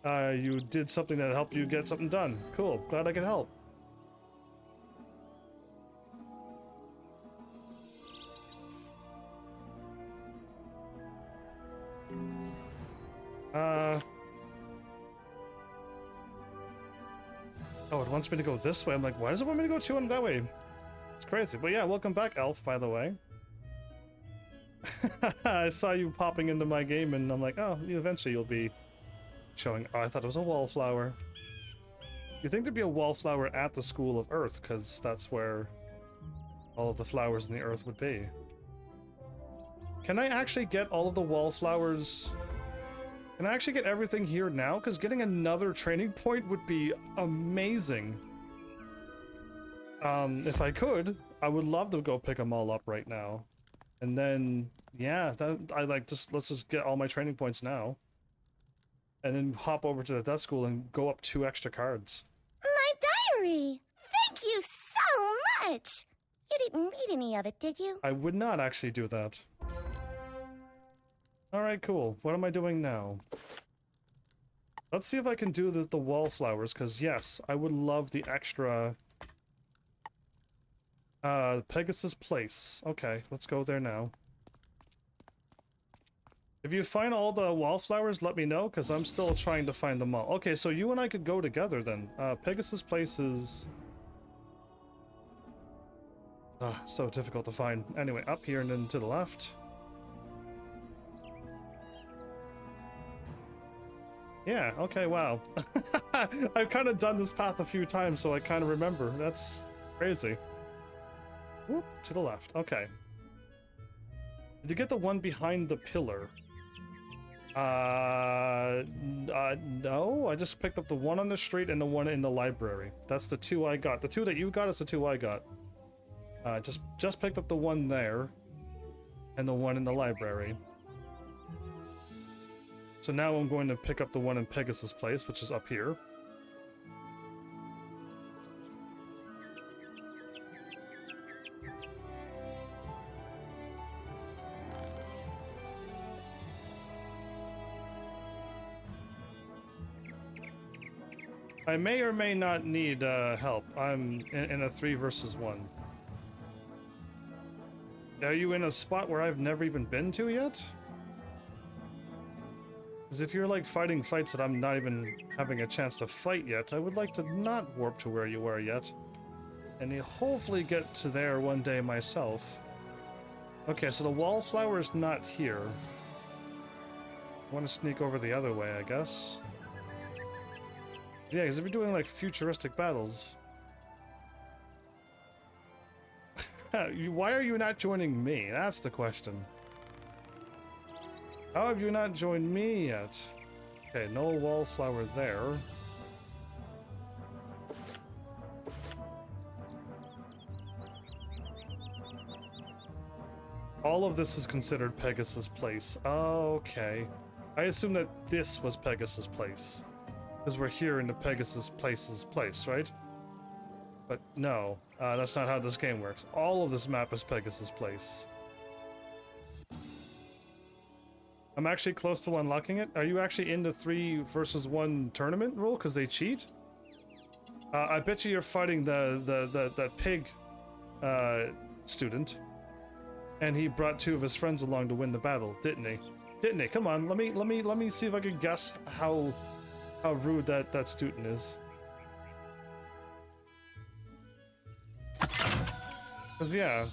You did something that helped you get something done. Cool. Glad I could help. Oh, it wants me to go this way. I'm like, why does it want me to go that way? It's crazy. But yeah, welcome back, Elf, by the way. I saw you popping into my game, and I'm like, oh, eventually you'll be showing. Oh, I thought it was a wallflower. You think there'd be a wallflower at the School of Earth, because that's where all of the flowers in the earth would be. Can I actually get all of the wallflowers? Can I actually get everything here now? Because getting another training point would be amazing. If I could, I would love to go pick them all up right now. And then, yeah, let's just get all my training points now. And then hop over to that school and go up 2 extra cards. My diary! Thank you so much! You didn't read any of it, did you? I would not actually do that. Alright, cool. What am I doing now? Let's see if I can do the wallflowers, because yes, I would love the extra Pegasus Place. Okay, let's go there now. If you find all the wallflowers, let me know, because I'm still trying to find them all. Okay, so you and I could go together then. Pegasus Place is... so difficult to find. Anyway, up here and then to the left. Yeah, okay, wow. I've kind of done this path a few times, so I kind of remember. That's crazy. Whoop, to the left. Okay. Did you get the one behind the pillar? No. I just picked up the one on the street and the one in the library. That's the two I got. The two that you got is the two I got. Just picked up the one there and the one in the library. So now I'm going to pick up the one in Pegasus Place, which is up here. I may or may not need help. I'm in a 3 versus 1. Are you in a spot where I've never even been to yet? Because if you're like fighting fights that I'm not even having a chance to fight yet, I would like to not warp to where you are yet. And hopefully get to there one day myself. Okay, so the wallflower's not here. I want to sneak over the other way, I guess. Yeah, because if you're doing like futuristic battles... Why are you not joining me? That's the question. How have you not joined me yet? Okay, no wallflower there. All of this is considered Pegasus Place. Okay. I assume that this was Pegasus Place. Because we're here in the Pegasus Place's place, right? But no, that's not how this game works. All of this map is Pegasus Place. I'm actually close to unlocking it. Are you actually in the 3 versus 1 tournament rule? Because they cheat? I bet you're fighting the pig student. And he brought 2 of his friends along to win the battle, didn't he? Didn't he? Come on, let me see if I can guess how rude that student is. Cause yeah.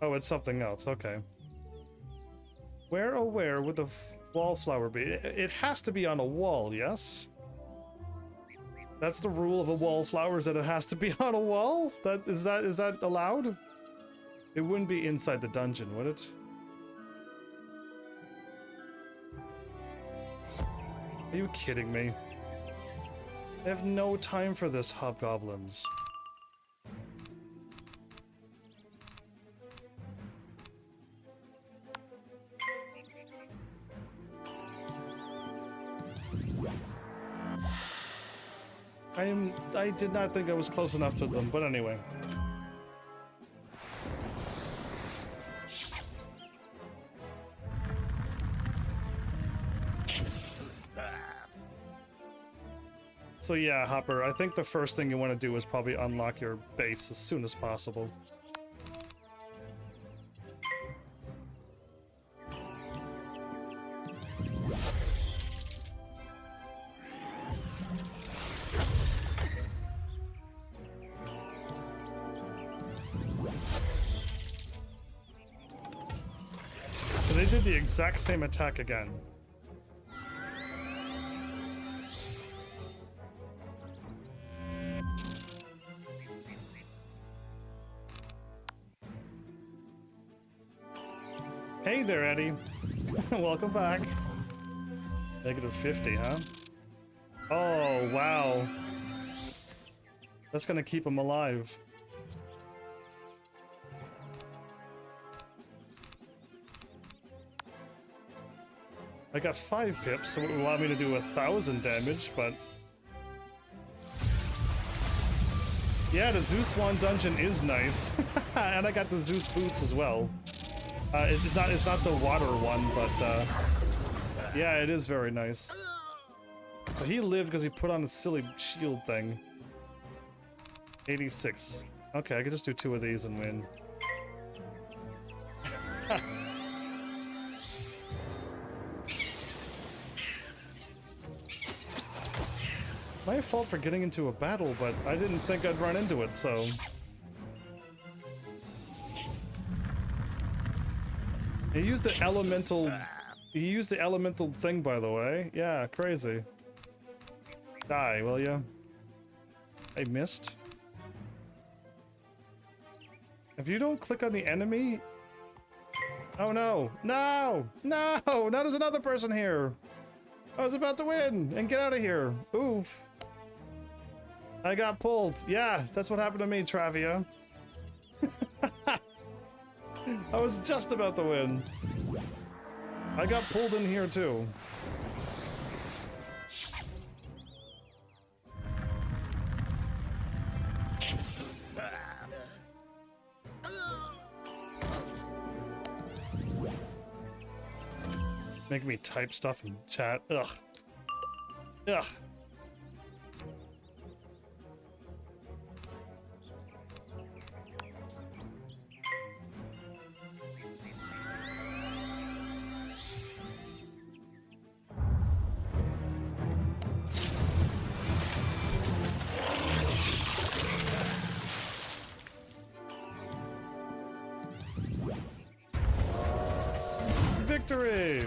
Oh, it's something else. Okay. Where oh where would the wallflower be? It has to be on a wall, yes? That's the rule of a wallflower, is that it has to be on a wall? Is that allowed? It wouldn't be inside the dungeon, would it? Are you kidding me? I have no time for this, hobgoblins. I did not think I was close enough to them, but anyway. So yeah, Hopper, I think the first thing you want to do is probably unlock your base as soon as possible. So they did the exact same attack again. Hey there, Eddie. Welcome back. -50, huh? Oh, wow. That's gonna keep him alive. I got 5 pips, so it would allow me to do 1,000 damage, but... Yeah, the Zeus Wand dungeon is nice. And I got the Zeus boots as well. It's not the water one, but yeah, it is very nice. So he lived because he put on a silly shield thing. 86. Okay, I could just do 2 of these and win. My fault for getting into a battle, but I didn't think I'd run into it, so... He used the elemental... He used the elemental thing, by the way. Yeah, crazy. Die, will ya? I missed. If you don't click on the enemy... Oh no! No! No! Now there's another person here! I was about to win! And get out of here! Oof! I got pulled. Yeah, that's what happened to me, Travia. I was just about to win. I got pulled in here too. Making me type stuff in chat. Ugh. Ugh. Victory!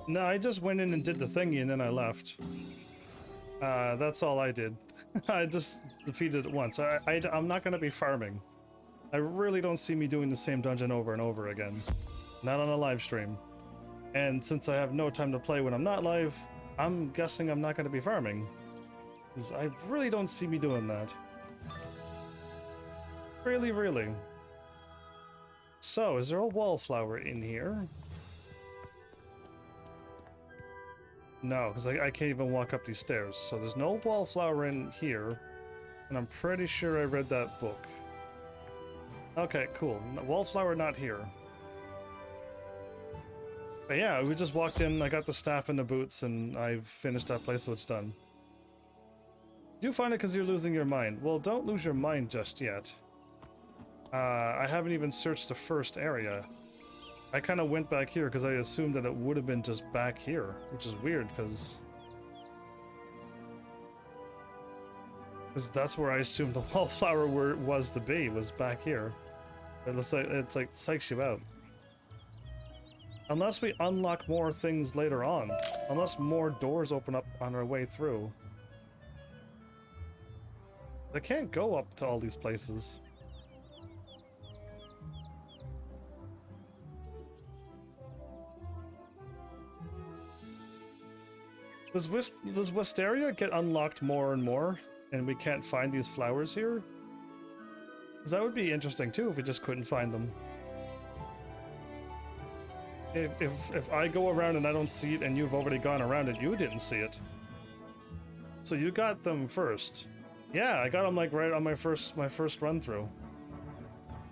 No, I just went in and did the thingy and then I left. That's all I did. I just defeated it once. I'm not going to be farming. I really don't see me doing the same dungeon over and over again. Not on a live stream. And since I have no time to play when I'm not live, I'm guessing I'm not going to be farming. Because I really don't see me doing that. Really, really. So, is there a wallflower in here? No, because I can't even walk up these stairs. So there's no wallflower in here. And I'm pretty sure I read that book. Okay, cool. Wallflower not here. But yeah, we just walked in, I got the staff and the boots, and I've finished that place, so it's done. You find it because you're losing your mind. Well, don't lose your mind just yet. I haven't even searched the first area. I kind of went back here because I assumed that it would have been just back here, which is weird because that's where I assumed the wallflower was to be, was back here. It's like psychs you out. Unless we unlock more things later on. Unless more doors open up on our way through. I can't go up to all these places. Does Wysteria get unlocked more and more, and we can't find these flowers here? Because that would be interesting too if we just couldn't find them. If I go around and I don't see it and you've already gone around and you didn't see it. So you got them first. Yeah, I got them like right on my first run through.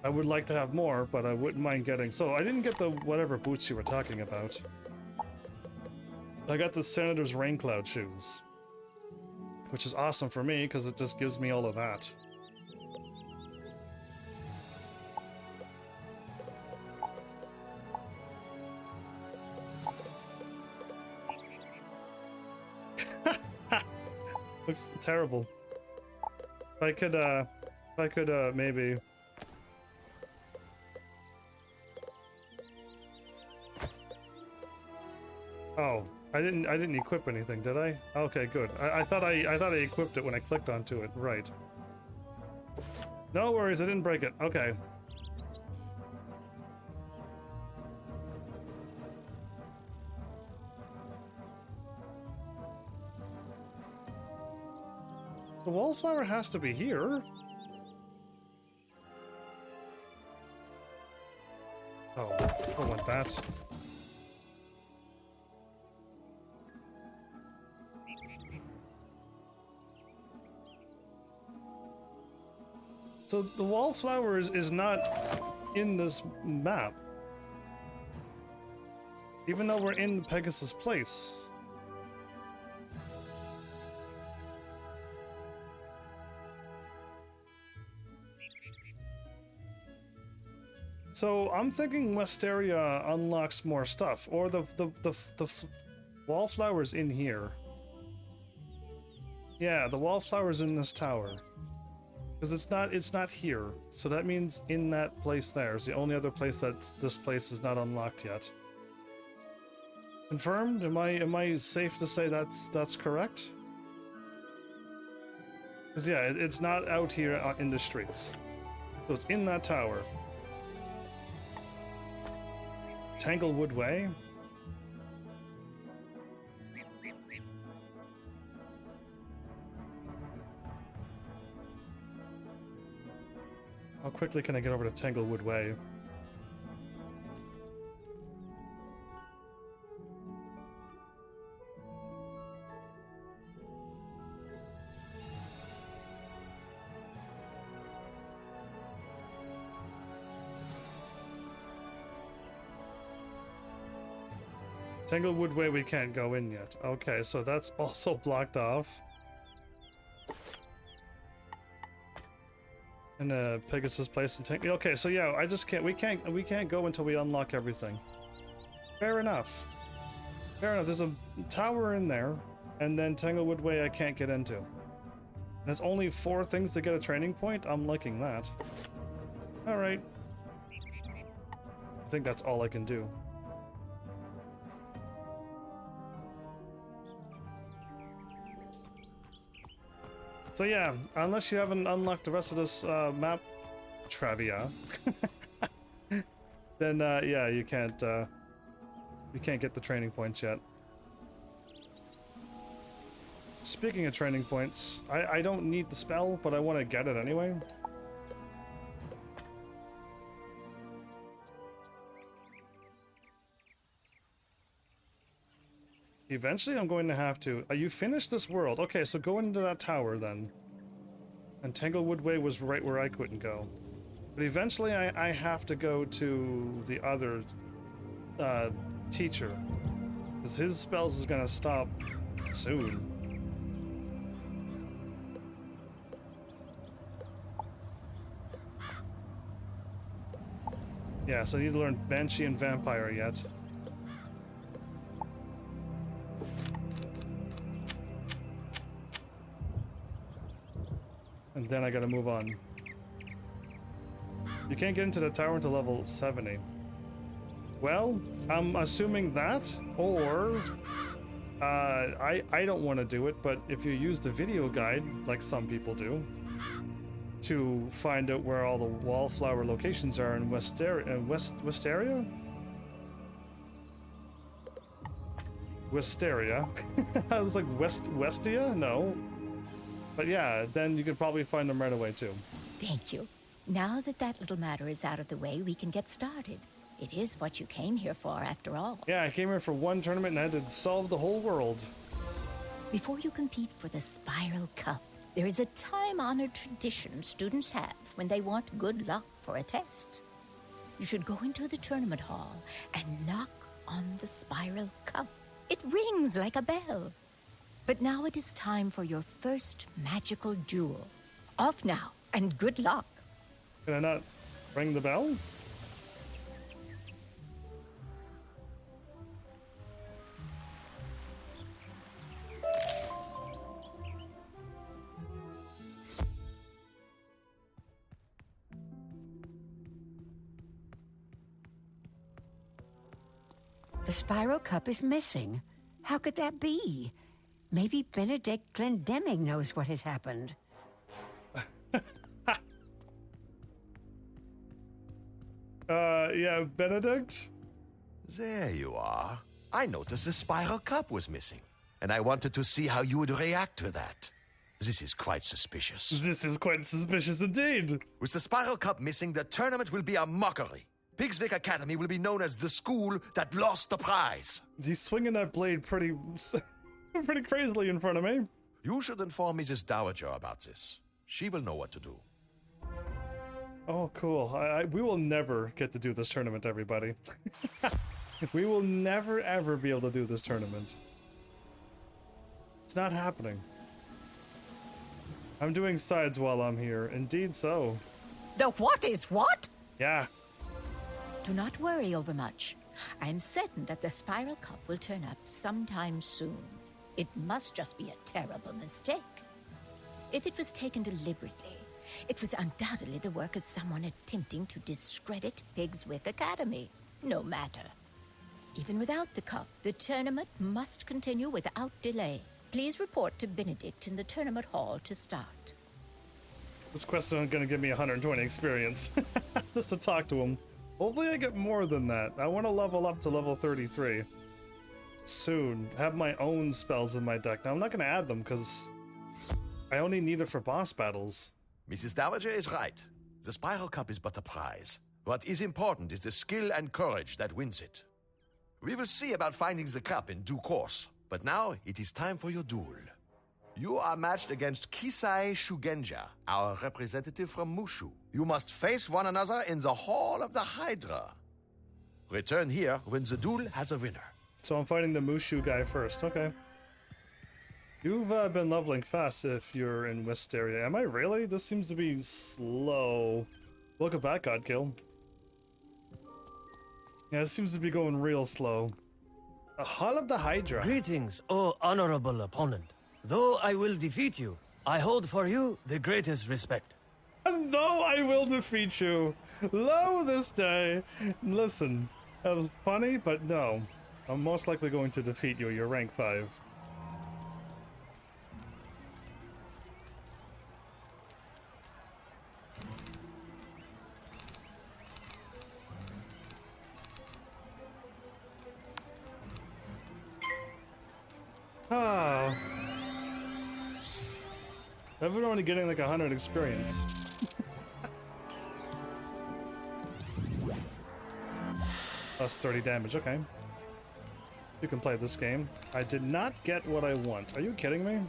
I would like to have more, but I wouldn't mind getting... So I didn't get the whatever boots you were talking about. I got the Senator's Raincloud shoes. Which is awesome for me because it just gives me all of that. Looks terrible. If I could, maybe... Oh, I didn't equip anything, did I? Okay, good. I thought I equipped it when I clicked onto it. Right. No worries, I didn't break it. Okay. The wallflower has to be here. Oh, I don't want that. So the wallflower is not in this map. Even though we're in Pegasus Place. So I'm thinking Wysteria unlocks more stuff, or the wallflower's in here. Yeah, the wallflower's in this tower. Because it's not here. So that means in that place there is the only other place that this place is not unlocked yet. Confirmed? Am I safe to say that's correct? Because yeah, it's not out here in the streets. So it's in that tower. Tanglewood Way? How quickly can I get over to Tanglewood Way? Tanglewood Way we can't go in yet. Okay, so that's also blocked off. And Pegasus Place and Tank. Okay, so yeah, I just can't. We can't go until we unlock everything. Fair enough. Fair enough. There's a tower in there, and then Tanglewood Way I can't get into. And there's only 4 things to get a training point. I'm liking that. All right. I think that's all I can do. So yeah, unless you haven't unlocked the rest of this map, Travia, then yeah, you can't get the training points yet. Speaking of training points, I don't need the spell, but I want to get it anyway. Eventually I'm going to have to... you finished this world. Okay, so go into that tower then. And Tanglewood Way was right where I couldn't go. But eventually I have to go to the other teacher. Because his spells is going to stop soon. Yeah, so I need to learn Banshee and Vampire yet. And then I gotta move on. You can't get into the tower until level 70. Well, I'm assuming that, or... I don't want to do it, but if you use the video guide, like some people do, to find out where all the wallflower locations are in Wysteria? Wysteria? I was like, Westia? No. But yeah, then you could probably find them right away too. Thank you. Now that little matter is out of the way, we can get started. It is what you came here for, after all. Yeah, I came here for one tournament and I had to solve the whole world. Before you compete for the Spiral Cup, there is a time-honored tradition students have when they want good luck for a test. You should go into the tournament hall and knock on the Spiral Cup. It rings like a bell. But now it is time for your first magical duel. Off now, and good luck. Can I not ring the bell? The Spiral Cup is missing. How could that be? Maybe Benedict Glendemming knows what has happened. Yeah, Benedict? There you are. I noticed the Spiral Cup was missing, and I wanted to see how you would react to that. This is quite suspicious. This is quite suspicious indeed. With the Spiral Cup missing, the tournament will be a mockery. Pigswick Academy will be known as the school that lost the prize. He's swinging that blade pretty crazily in front of me. You should inform Mrs. Dowager about this. She will know what to do. Oh, cool. We will never get to do this tournament, everybody. We will never, ever be able to do this tournament. It's not happening. I'm doing sides while I'm here. Indeed so. The what is what? Yeah. Do not worry overmuch. I am certain that the Spiral Cup will turn up sometime soon. It must just be a terrible mistake. If it was taken deliberately, it was undoubtedly the work of someone attempting to discredit Pigswick Academy. No matter. Even without the cup, the tournament must continue without delay. Please report to Benedict in the tournament hall to start. This quest is going to give me 120 experience. Just to talk to him. Hopefully I get more than that. I want to level up to level 33. Soon. Have my own spells in my deck. Now I'm not going to add them because I only need it for boss battles. Mrs. Dowager is right. The Spiral Cup is but a prize. What is important is the skill and courage that wins it. We will see about finding the cup in due course, but now it is time for your duel. You are matched against Kisai Shugenja, our representative from Mushu. You must face one another in the Hall of the Hydra. Return here when the duel has a winner. So I'm fighting the Mushu guy first, okay. You've been leveling fast if you're in Wysteria. Am I really? This seems to be slow. Welcome back, Godkill. Yeah, it seems to be going real slow. The Hall of the Hydra. Greetings, O honorable opponent. Though I will defeat you, I hold for you the greatest respect. And though I will defeat you, lo this day. Listen, that was funny, but no. I'm most likely going to defeat you. You're rank 5. Ah. I've been only getting like 100 experience. Plus 30 damage, okay. You can play this game. I did not get what I want. Are you kidding me?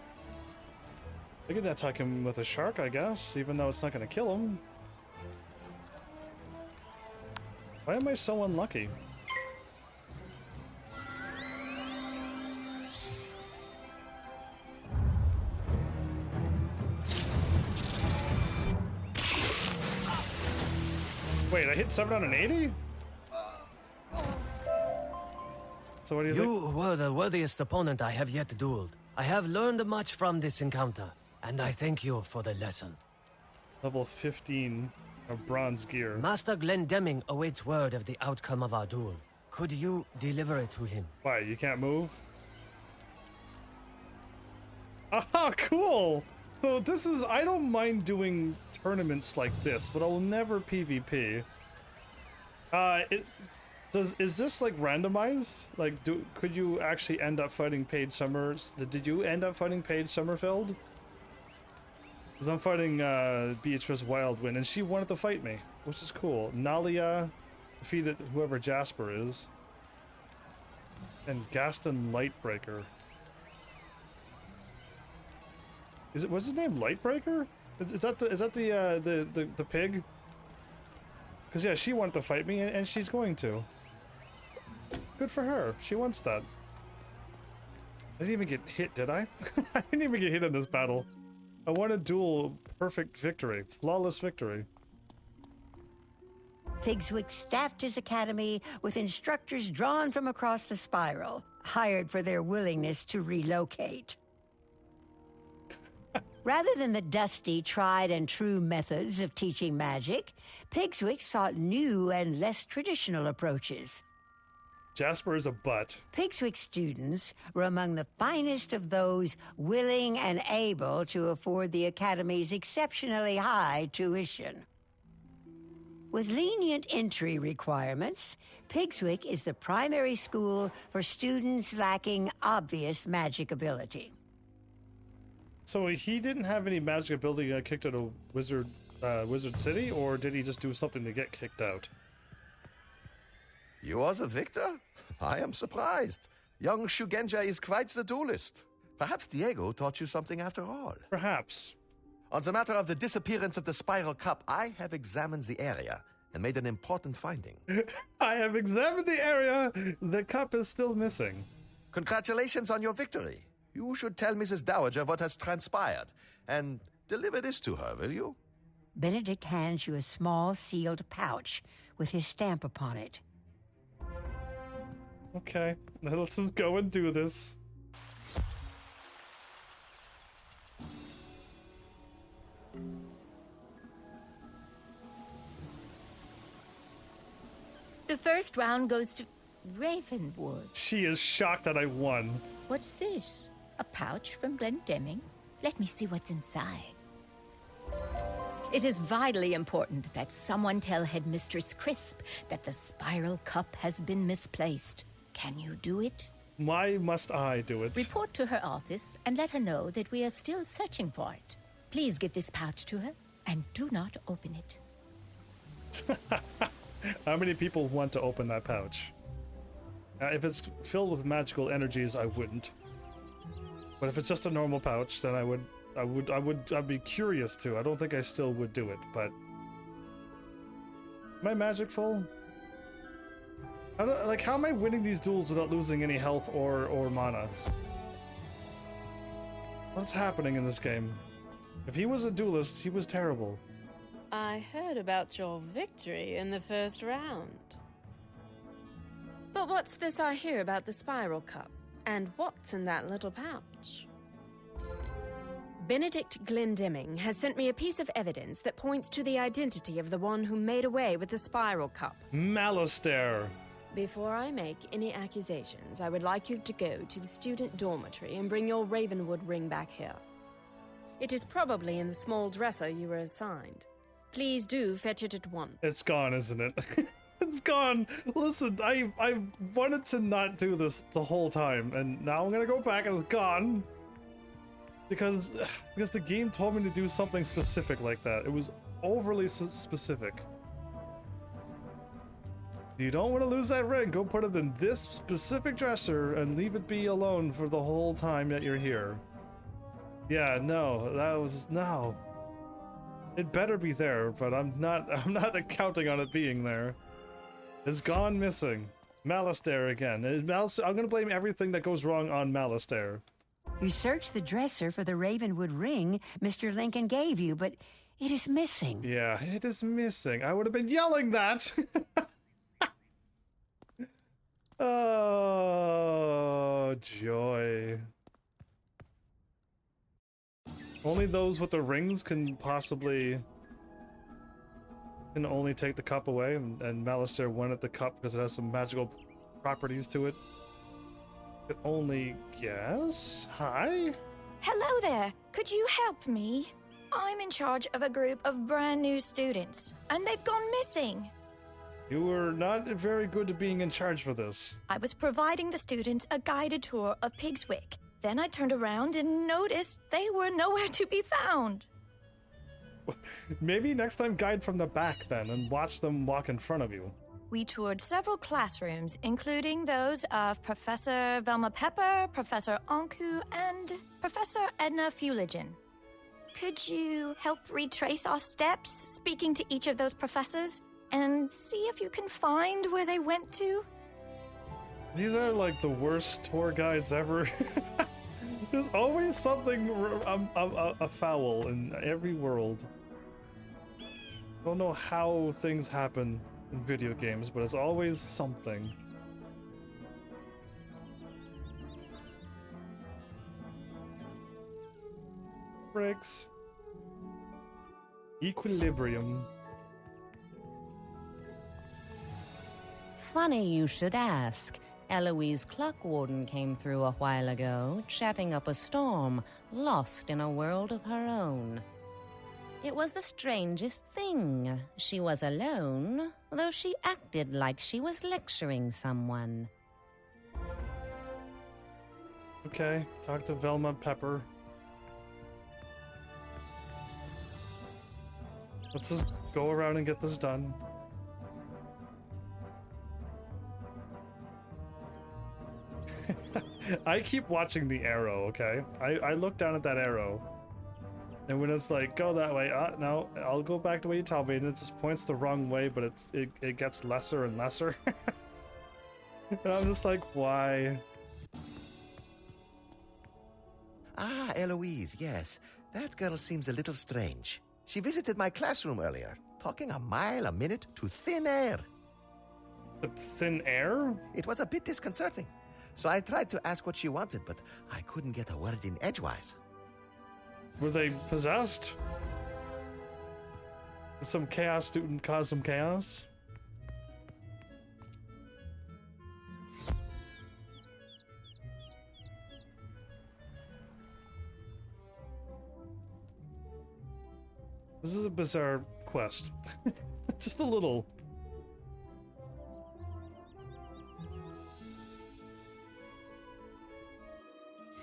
I can attack him with a shark, I guess, even though it's not going to kill him. Why am I so unlucky? Wait, I hit 780? So what do you think? You were the worthiest opponent I have yet dueled. I have learned much from this encounter, and I thank you for the lesson. Level 15 of bronze gear. Master Glendemming awaits word of the outcome of our duel. Could you deliver it to him? Why, you can't move? Aha, cool! So this is, I don't mind doing tournaments like this, but I'll never PvP. Is this like randomized? Like, could you actually end up fighting Paige Summers? Did you end up fighting Paige Summerfield? Because I'm fighting Beatrice Wildwind, and she wanted to fight me, which is cool. Nalia defeated whoever Jasper is, and Gaston Lightbreaker. What's his name? Lightbreaker? Is that the pig? Because yeah, she wanted to fight me, and she's going to. Good for her. She wants that. I didn't even get hit, did I? I didn't even get hit in this battle. I won a duel perfect victory. Flawless victory. Pigswick staffed his academy with instructors drawn from across the spiral, hired for their willingness to relocate. Rather than the dusty, tried and true methods of teaching magic, Pigswick sought new and less traditional approaches. Jasper is a butt. Pigswick students were among the finest of those willing and able to afford the Academy's exceptionally high tuition. With lenient entry requirements, Pigswick is the primary school for students lacking obvious magic ability. So he didn't have any magic ability, got kicked out of Wizard City, or did he just do something to get kicked out? You are the victor? I am surprised. Young Shugenja is quite the duelist. Perhaps Diego taught you something after all. Perhaps. On the matter of the disappearance of the spiral cup, I have examined the area and made an important finding. I have examined the area. The cup is still missing. Congratulations on your victory. You should tell Mrs. Dowager what has transpired and deliver this to her, will you? Benedict hands you a small sealed pouch with his stamp upon it. Okay, now let's just go and do this. The first round goes to Ravenwood. She is shocked that I won. What's this? A pouch from Glendemming? Let me see what's inside. It is vitally important that someone tell Headmistress Crisp that the spiral cup has been misplaced. Can you do it? Why must I do it? Report to her office and let her know that we are still searching for it. Please give this pouch to her and do not open it. How many people want to open that pouch? If it's filled with magical energies, I wouldn't. But if it's just a normal pouch, then I'd be curious to. I don't think I still would do it, but am I magic full? How am I winning these duels without losing any health or mana? What's happening in this game? If he was a duelist, he was terrible. I heard about your victory in the first round. But what's this I hear about the spiral cup? And what's in that little pouch? Benedict Glendemming has sent me a piece of evidence that points to the identity of the one who made away with the spiral cup. Malastare. Before I make any accusations, I would like you to go to the student dormitory and bring your Ravenwood ring back here. It is probably in the small dresser you were assigned. Please do fetch it at once. It's gone, isn't it? It's gone. Listen, I wanted to not do this the whole time, and now I'm gonna go back and it's gone. Because the game told me to do something specific like that. It was overly specific. You don't want to lose that ring. Go put it in this specific dresser and leave it be alone for the whole time that you're here. Yeah, no, no. It better be there, but I'm not counting on it being there. It's gone missing. Malastare again. I'm gonna blame everything that goes wrong on Malastare. You searched the dresser for the Ravenwood ring Mr. Lincoln gave you, but it is missing. Yeah, it is missing. I would have been yelling that. Oh, joy. Only those with the rings can only take the cup away, and Malastare wanted the cup because it has some magical properties to it. Could only guess? Hi? Hello there. Could you help me? I'm in charge of a group of brand new students, and they've gone missing. You were not very good at being in charge for this. I was providing the students a guided tour of Pigswick. Then I turned around and noticed they were nowhere to be found. Maybe next time guide from the back then and watch them walk in front of you. We toured several classrooms, including those of Professor Velma Pepper, Professor Anku, and Professor Edna Fuligen. Could you help retrace our steps, speaking to each of those professors, and see if you can find where they went to? These are like the worst tour guides ever. There's always something afoul in every world. I don't know how things happen in video games, but it's always something. Breaks. Equilibrium. Funny you should ask. Eloise Clockwarden came through a while ago, chatting up a storm, lost in a world of her own. It was the strangest thing. She was alone, though she acted like she was lecturing someone. Okay, talk to Velma Pepper. Let's just go around and get this done. I keep watching the arrow, okay? I look down at that arrow. And when it's like, go that way, no, I'll go back the way you tell me, and it just points the wrong way, but it gets lesser and lesser. And I'm just like, why? Ah, Eloise, yes. That girl seems a little strange. She visited my classroom earlier, talking a mile a minute to thin air. Thin air? It was a bit disconcerting. So I tried to ask what she wanted, but I couldn't get a word in edgewise. Were they possessed? Did some chaos student cause some chaos? This is a bizarre quest. Just a little.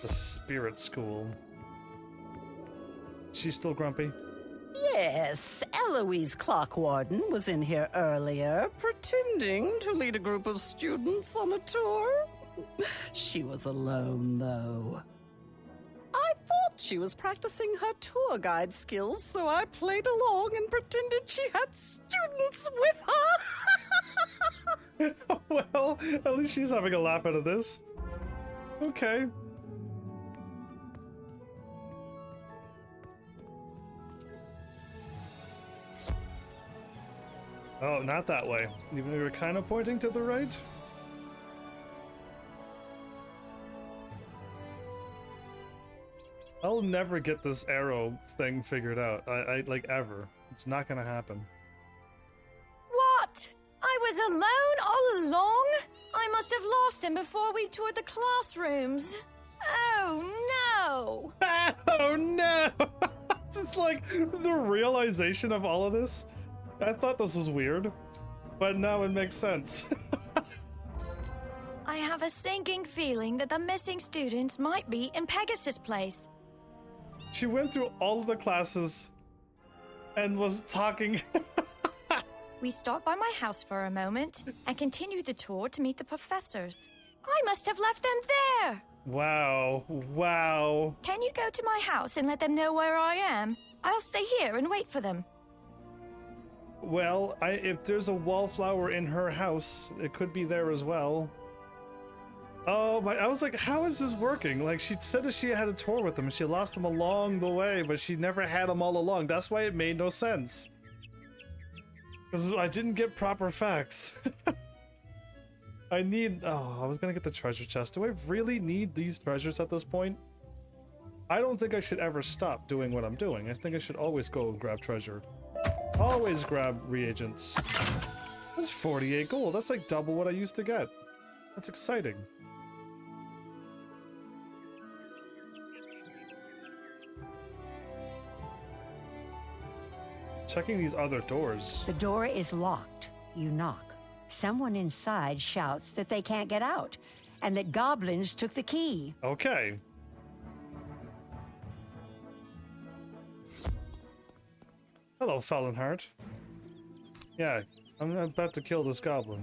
The spirit school. She's still grumpy? Yes, Eloise Clockwarden was in here earlier, pretending to lead a group of students on a tour. She was alone, though. I thought she was practicing her tour guide skills, so I played along and pretended she had students with her. Well, at least she's having a laugh out of this. Okay. Oh, not that way. Even though you're kind of pointing to the right? I'll never get this arrow thing figured out. I like, ever. It's not gonna happen. What? I was alone all along? I must have lost them before we toured the classrooms. Oh no! Oh no! It's just like the realization of all of this. I thought this was weird, but now it makes sense. I have a sinking feeling that the missing students might be in Pegasus Place. She went through all of the classes and was talking. We stopped by my house for a moment and continued the tour to meet the professors. I must have left them there. Wow. Wow. Can you go to my house and let them know where I am? I'll stay here and wait for them. Well, if there's a wallflower in her house, it could be there as well. Oh my, I was like, how is this working? Like, she said that she had a tour with them and she lost them along the way, but she never had them all along. That's why it made no sense. Because I didn't get proper facts. I was gonna get the treasure chest. Do I really need these treasures at this point? I don't think I should ever stop doing what I'm doing. I think I should always go and grab treasure. Always grab reagents. That's 48 gold. That's like double what I used to get. That's exciting. Checking these other doors. The door is locked. You knock. Someone inside shouts that they can't get out, and that goblins took the key. Okay. Hello, Felonheart. Yeah, I'm about to kill this goblin.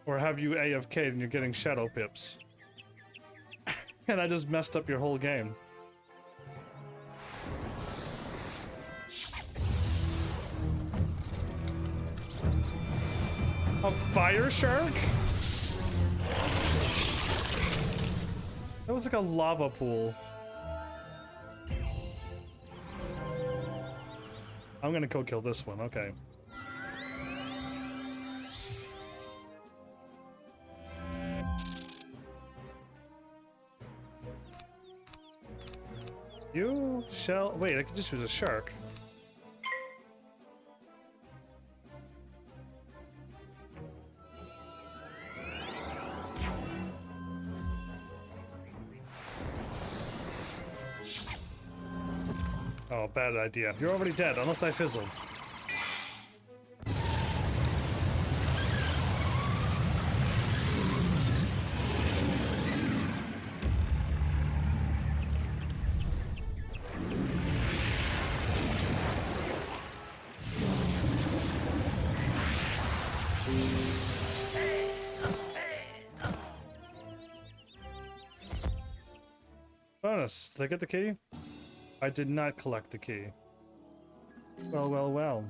Or have you AFK'd and you're getting shadow pips. And I just messed up your whole game. A fire shark? That was like a lava pool. I'm gonna go kill this one, okay. You shall... Wait, I could just use a shark. Oh, bad idea. You're already dead, unless I fizzled. Bonus. Did I get the key? I did not collect the key. Well, well, well.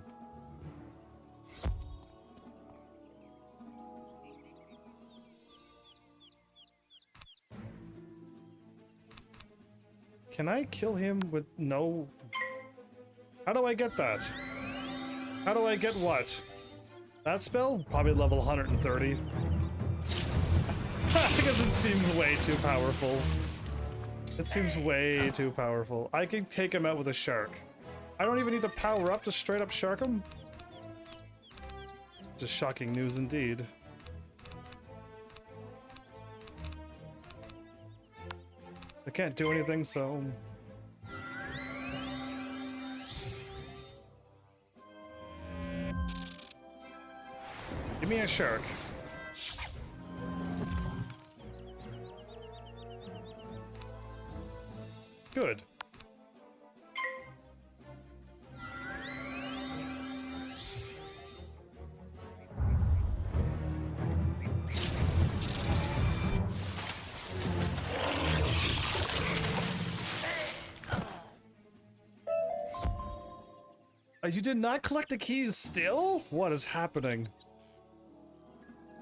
Can I kill him with no... How do I get that? How do I get what? That spell? Probably level 130. Because it seems way too powerful. It seems way too powerful. I can take him out with a shark. I don't even need to power up to straight up shark him. Just shocking news indeed. I can't do anything, so... Give me a shark. Good. You did not collect the keys still? What is happening?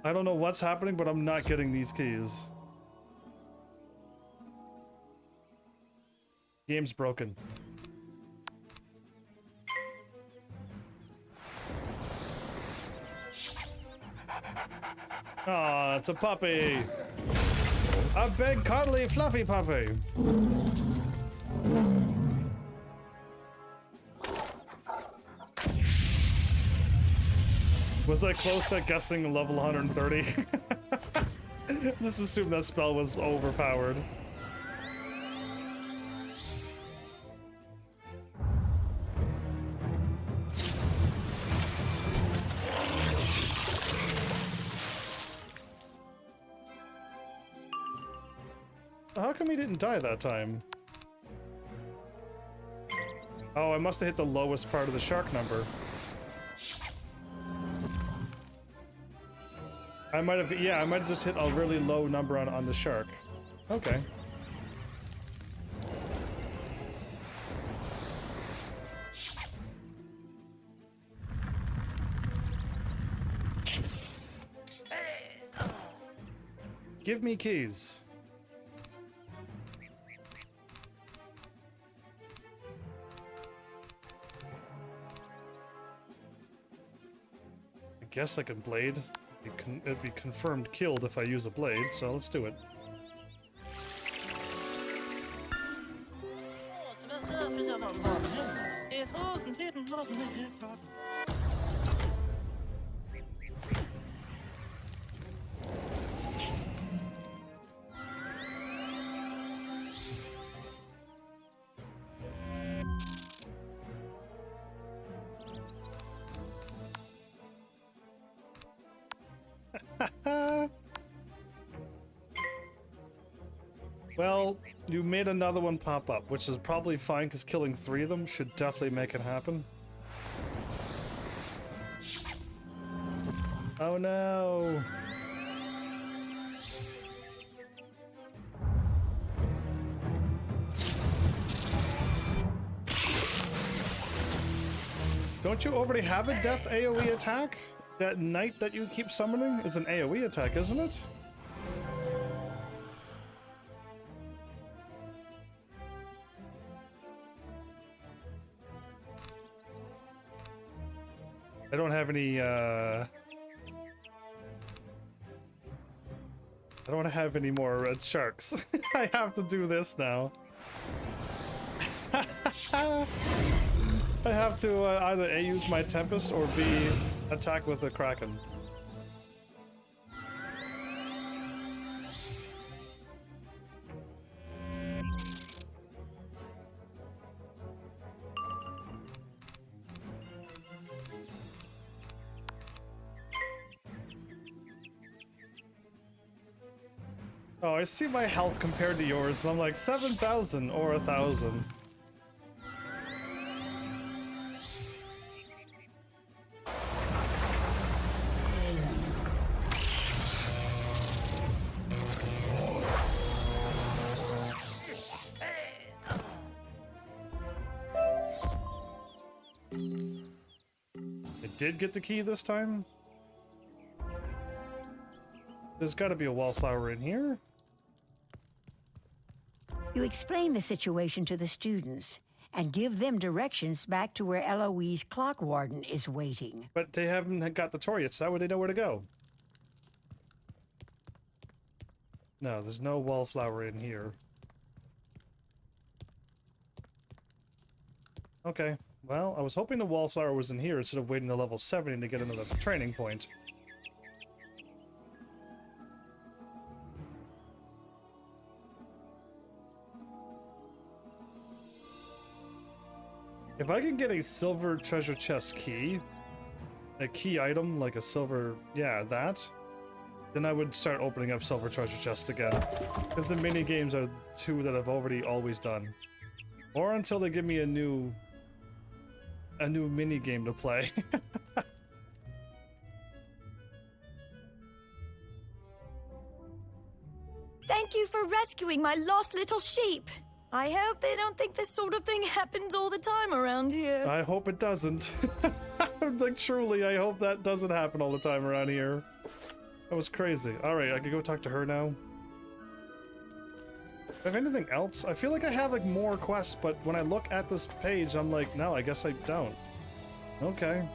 I don't know what's happening, but I'm not getting these keys. Game's broken. Aw, it's a puppy. A big, cuddly, fluffy puppy. Was I close at guessing level 130? Just assume that spell was overpowered. How come he didn't die that time? Oh, I must have hit the lowest part of the shark number. I might have, yeah, I might have just hit a really low number on the shark. Okay. Give me keys. I guess I can blade. It'd be confirmed killed if I use a blade, so let's do it. Well, you made another one pop up, which is probably fine because killing 3 of them should definitely make it happen. Oh no! Don't you already have a death AoE attack? That knight that you keep summoning is an AoE attack, isn't it? I don't have any, I don't have any more red sharks. I have to do this now. I have to either A, use my Tempest, or B, attack with the Kraken. Oh, I see my health compared to yours, and I'm like 7,000 or 1,000. did get the key this time? There's got to be a wallflower in here. You explain the situation to the students and give them directions back to where Eloise Clockwarden is waiting. But they haven't got the tour yet, so how would they know where to go? No, there's no wallflower in here. Okay, well, I was hoping the wallflower was in here instead of waiting to level 70 to get another training point. If I can get a silver treasure chest key, a key item like a silver, yeah, that, then I would start opening up silver treasure chests again. Because the mini games are two that I've already always done. Or until they give me a new mini game to play. Thank you for rescuing my lost little sheep. I hope they don't think this sort of thing happens all the time around here. I hope it doesn't. Like, truly, I hope that doesn't happen all the time around here. That was crazy. Alright, I can go talk to her now. Have anything else? I feel like I have, like, more quests, but when I look at this page, I'm like, no, I guess I don't. Okay.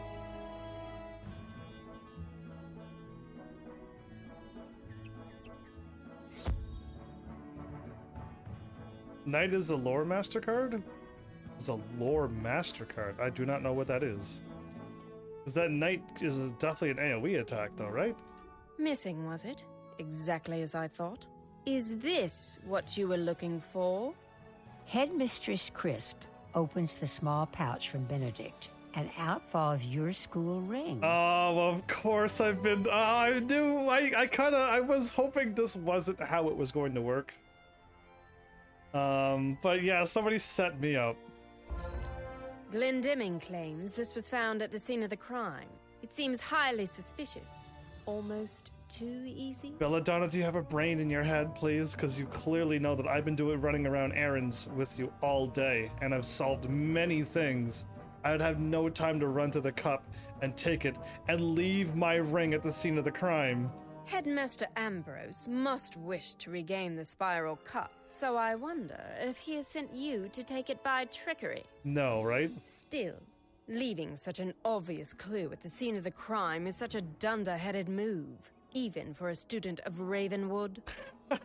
Knight is a lore MasterCard? It's a lore MasterCard. I do not know what that is. Because that Knight is definitely an AoE attack, though, right? Missing, was it? Exactly as I thought. Is this what you were looking for? Headmistress Crisp opens the small pouch from Benedict, and out falls your school ring. Oh, of course I've been... I knew... I was hoping this wasn't how it was going to work. But yeah, somebody set me up. Glendemming claims this was found at the scene of the crime. It seems highly suspicious. Almost too easy. Belladonna, do you have a brain in your head, please? Because you clearly know that I've been running around errands with you all day, and I've solved many things. I would have no time to run to the cup and take it and leave my ring at the scene of the crime. Headmaster Ambrose must wish to regain the spiral cup, so I wonder if he has sent you to take it by trickery. No, right? Still, leaving such an obvious clue at the scene of the crime is such a dunder-headed move, even for a student of Ravenwood.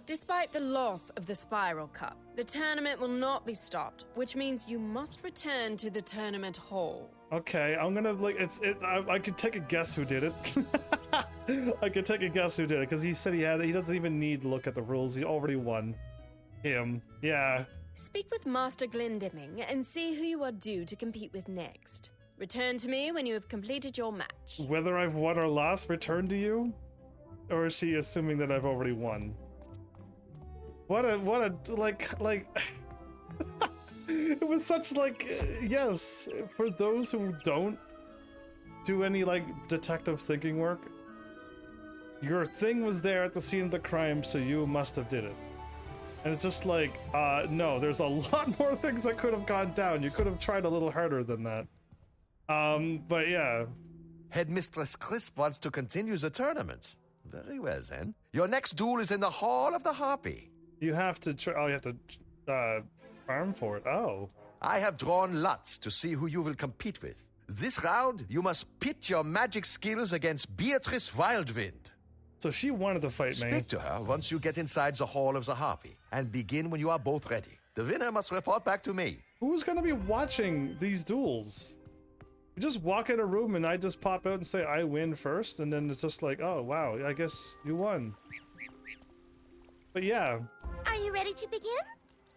Despite the loss of the spiral cup, the tournament will not be stopped, which means you must return to the tournament hall. Okay, I'm gonna, like, I could take a guess who did it. I could take a guess who did it, because he said he doesn't even need to look at the rules, he already won. Him, yeah. Speak with Master Glendemming and see who you are due to compete with next. Return to me when you have completed your match. Whether I've won or lost, return to you? Or is she assuming that I've already won? What a, like, it was such, like, yes, for those who don't do any, like, detective thinking work, your thing was there at the scene of the crime, so you must have did it. And it's just like, no, there's a lot more things that could have gone down. You could have tried a little harder than that. But yeah. Headmistress Crisp wants to continue the tournament. Very well, then. Your next duel is in the Hall of the Harpy. You have to you have to farm for it. Oh. I have drawn lots to see who you will compete with. This round, you must pit your magic skills against Beatrice Wildwind. So she wanted to fight me. Speak to her once you get inside the Hall of the Harpy, and begin when you are both ready. The winner must report back to me. Who's gonna be watching these duels? You just walk in a room and I just pop out and say I win first, and then it's just like, oh wow, I guess you won. But yeah. Are you ready to begin?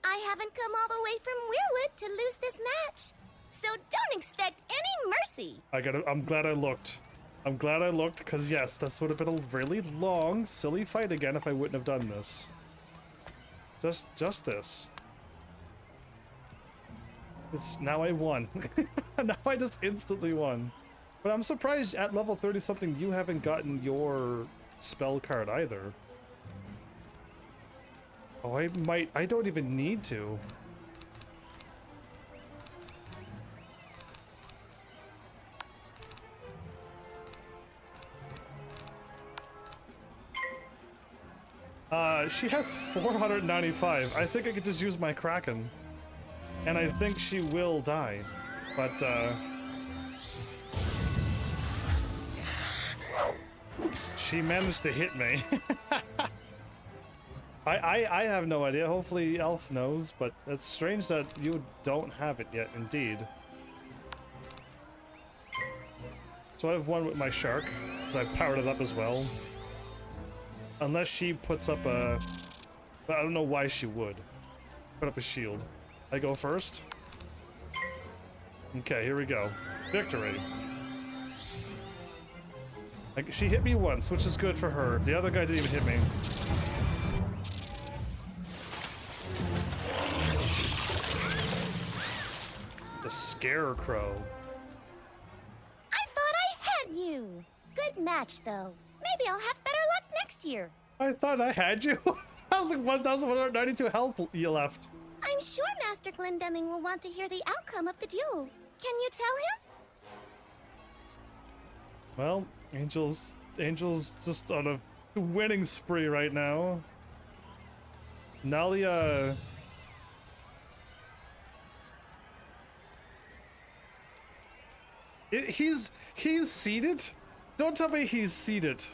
I haven't come all the way from Weirwood to lose this match, so don't expect any mercy. I'm glad I looked. I'm glad I looked, because yes, this would have been a really long, silly fight again if I wouldn't have done this. Just this. Now I won. Now I just instantly won. But I'm surprised at level 30-something you haven't gotten your spell card either. Oh, I don't even need to. She has 495. I think I could just use my Kraken. And I think she will die. But, she managed to hit me. I have no idea. Hopefully Elf knows, but it's strange that you don't have it yet, indeed. So I have one with my shark, because I powered it up as well. Unless she puts up a... But I don't know why she would. Put up a shield. I go first? Okay, here we go. Victory. Like, she hit me once, which is good for her. The other guy didn't even hit me. The Scarecrow. I thought I had you. Good match, though. Maybe I'll have better luck next year. I thought I had you. I was like 1,192 health you left. I'm sure Master Glendemming will want to hear the outcome of the duel. Can you tell him? Well, Angel's just on a winning spree right now. Nalia... He's seated? Don't tell me he's seated.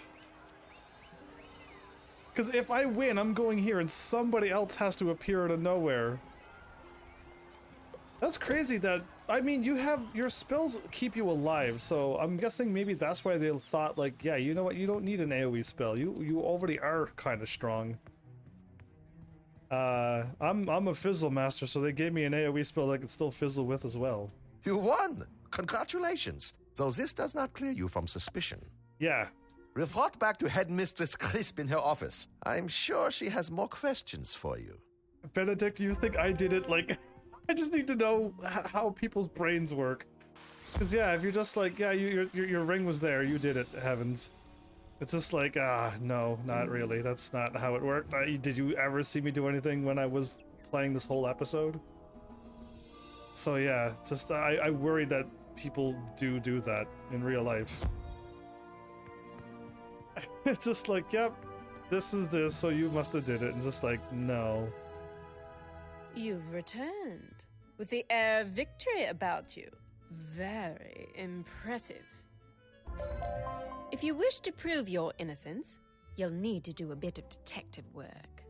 Because if I win, I'm going here and somebody else has to appear out of nowhere. That's crazy that, I mean, you have, your spells keep you alive, so I'm guessing maybe that's why they thought, like, yeah, you know what, you don't need an AoE spell. You already are kind of strong. I'm a fizzle master, so they gave me an AoE spell that I could still fizzle with as well. You won! Congratulations! Though this does not clear you from suspicion. Yeah. Report back to Headmistress Crisp in her office. I'm sure she has more questions for you. Benedict, do you think I did it? Like, I just need to know how people's brains work. Because, yeah, if you're just like, yeah, your ring was there, you did it, heavens. It's just like, no, not really. That's not how it worked. Did you ever see me do anything when I was playing this whole episode? So, yeah, just, I worry that people do that in real life. It's just like, yep, this is this, so you must have did it. And just like, no. You've returned, with the air of victory about you. Very impressive. If you wish to prove your innocence, you'll need to do a bit of detective work.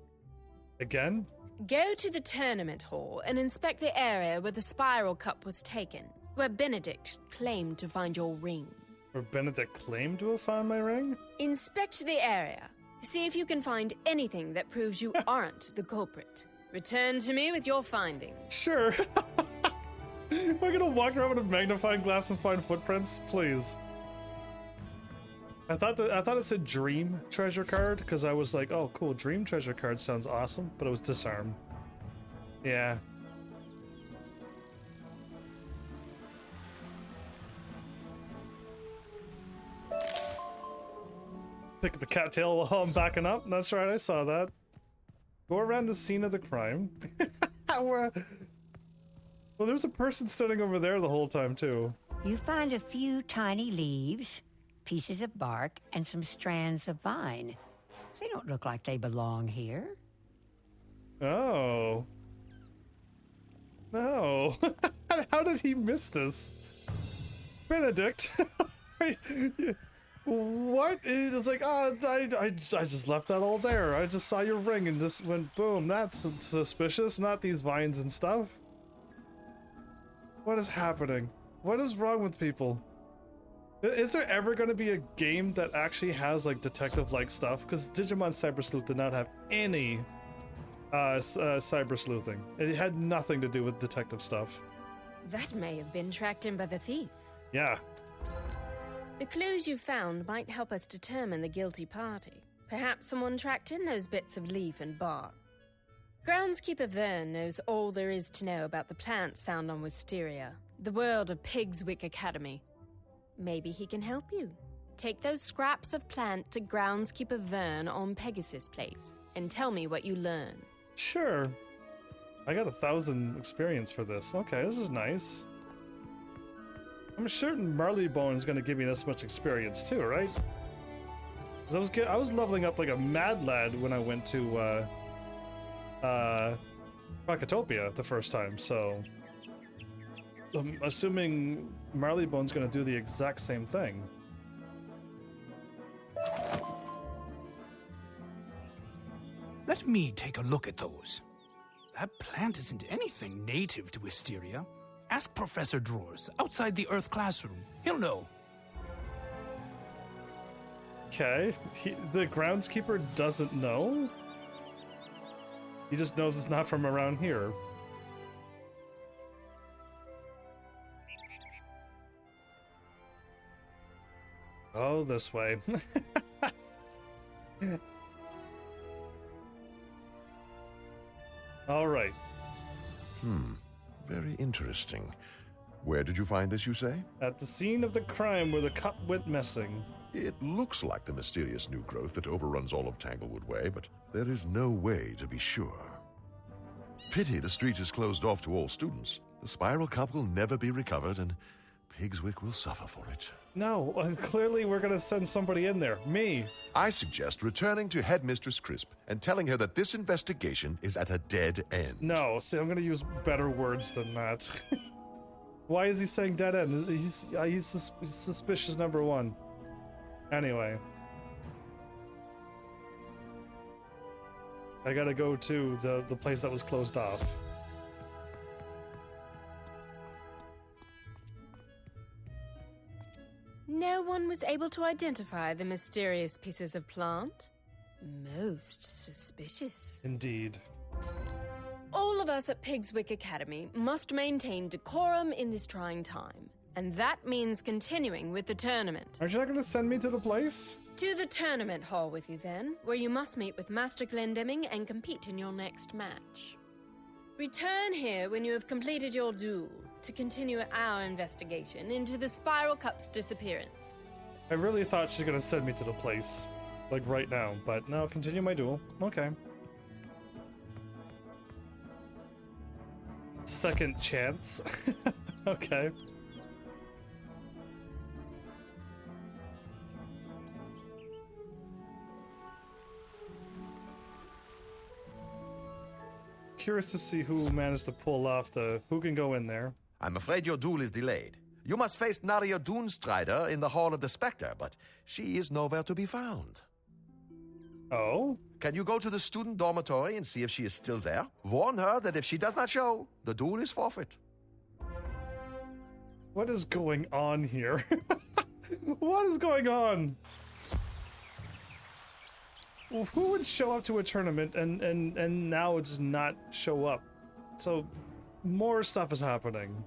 Again? Go to the tournament hall and inspect the area where the Spiral Cup was taken, where Benedict claimed to find your ring. Where Benedict claimed to have found my ring? Inspect the area. See if you can find anything that proves you aren't the culprit. Return to me with your findings. Sure. Am I gonna walk around with a magnifying glass and find footprints? Please. I thought it said Dream Treasure Card, because I was like, oh cool, Dream Treasure Card sounds awesome, but it was Disarm. Yeah. Pick up a cattail while I'm backing up. That's right, I saw that. Go around the scene of the crime. Well, there's a person standing over there the whole time, too. You find a few tiny leaves, pieces of bark, and some strands of vine. They don't look like they belong here. Oh. No. How did he miss this? Benedict. What? It's like, oh, I just left that all there. I just saw your ring and just went boom. That's suspicious. Not these vines and stuff. What is happening? What is wrong with people? Is there ever going to be a game that actually has like detective-like stuff? Because Digimon Cyber Sleuth did not have any cyber sleuthing. It had nothing to do with detective stuff. That may have been tracked in by the thief. Yeah. The clues you found might help us determine the guilty party. Perhaps someone tracked in those bits of leaf and bark. Groundskeeper Vern knows all there is to know about the plants found on Wysteria, the world of Pigswick Academy. Maybe he can help you. Take those scraps of plant to Groundskeeper Vern on Pegasus Place and tell me what you learn. Sure. I got 1,000 experience for this. Okay, this is nice. I'm certain Marleybone is going to give me this much experience too, right? I was leveling up like a mad lad when I went to Rocketopia the first time, so I'm assuming Marleybone's gonna do the exact same thing. Let me take a look at those. That plant isn't anything native to Wysteria. Ask Professor Drawers outside the Earth classroom. He'll know. Okay, the groundskeeper doesn't know? He just knows it's not from around here. Oh, this way. All right. Very interesting. Where did you find this, you say? At the scene of the crime where the cup went missing. It looks like the mysterious new growth that overruns all of Tanglewood Way, but there is no way to be sure. Pity the street is closed off to all students. The spiral cup will never be recovered, and Pigswick will suffer for it. No, clearly we're gonna send somebody in there. Me. I suggest returning to Headmistress Crisp and telling her that this investigation is at a dead end. No, see, I'm gonna use better words than that. Why is he saying dead end? He's suspicious number one. Anyway. I gotta go to the place that was closed off. No one was able to identify the mysterious pieces of plant? Most suspicious. Indeed. All of us at Pigswick Academy must maintain decorum in this trying time. And that means continuing with the tournament. Are you not going to send me to the place? To the tournament hall with you then, where you must meet with Master Glendemming and compete in your next match. Return here when you have completed your duel to continue our investigation into the Spiral Cup's disappearance. I really thought she was going to send me to the place, like right now, but no, continue my duel. Okay. Second chance. Okay. Curious to see who managed to pull off who can go in there. I'm afraid your duel is delayed. You must face Naria Doonstrider in the Hall of the Spectre, but she is nowhere to be found. Oh? Can you go to the student dormitory and see if she is still there? Warn her that if she does not show, the duel is forfeit. What is going on here? What is going on? Well, who would show up to a tournament and now it's not show up? So more stuff is happening.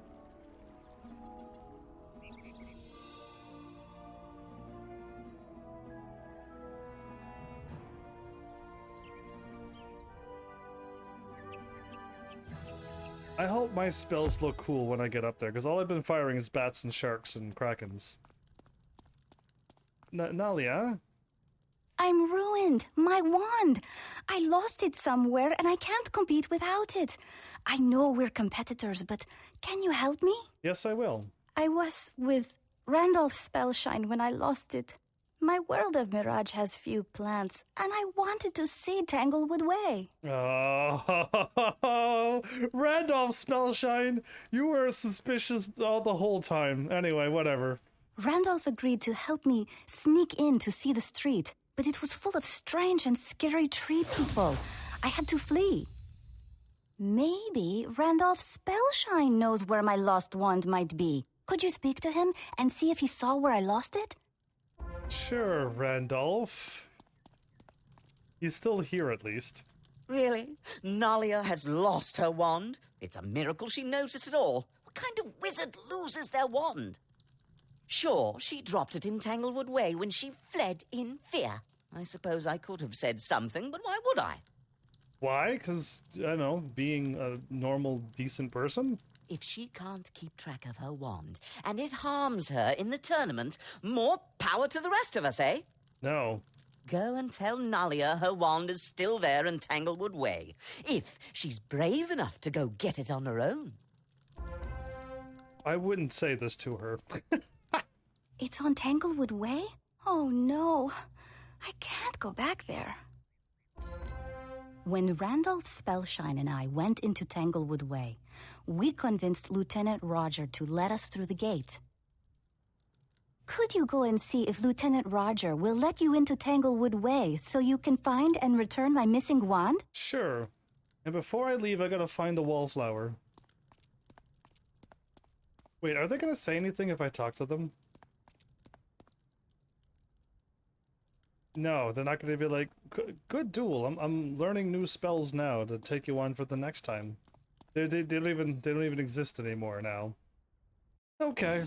I hope my spells look cool when I get up there, because all I've been firing is bats and sharks and krakens. Nalia? I'm ruined. My wand. I lost it somewhere and I can't compete without it. I know we're competitors, but can you help me? Yes, I will. I was with Randolph Spellshine when I lost it. My world of Mirage has few plants, and I wanted to see Tanglewood Way. Oh, Randolph Spellshine, you were suspicious all the whole time. Anyway, whatever. Randolph agreed to help me sneak in to see the street, but it was full of strange and scary tree people. I had to flee. Maybe Randolph Spellshine knows where my lost wand might be. Could you speak to him and see if he saw where I lost it? Sure, Randolph. He's still here, at least. Really? Nalia has lost her wand? It's a miracle she noticed at all. What kind of wizard loses their wand? Sure, she dropped it in Tanglewood Way when she fled in fear. I suppose I could have said something, but why would I? Why? Because, I don't know, being a normal, decent person? If she can't keep track of her wand, and it harms her in the tournament, more power to the rest of us, eh? No. Go and tell Nalia her wand is still there in Tanglewood Way, if she's brave enough to go get it on her own. I wouldn't say this to her. It's on Tanglewood Way? Oh no. I can't go back there. When Randolph Spellshine and I went into Tanglewood Way, we convinced Lieutenant Roger to let us through the gate. Could you go and see if Lieutenant Roger will let you into Tanglewood Way so you can find and return my missing wand? Sure. And before I leave, I gotta find the wallflower. Wait, are they gonna say anything if I talk to them? No, they're not gonna be like, good duel. I'm learning new spells now to take you on for the next time. They don't even exist anymore now. Okay.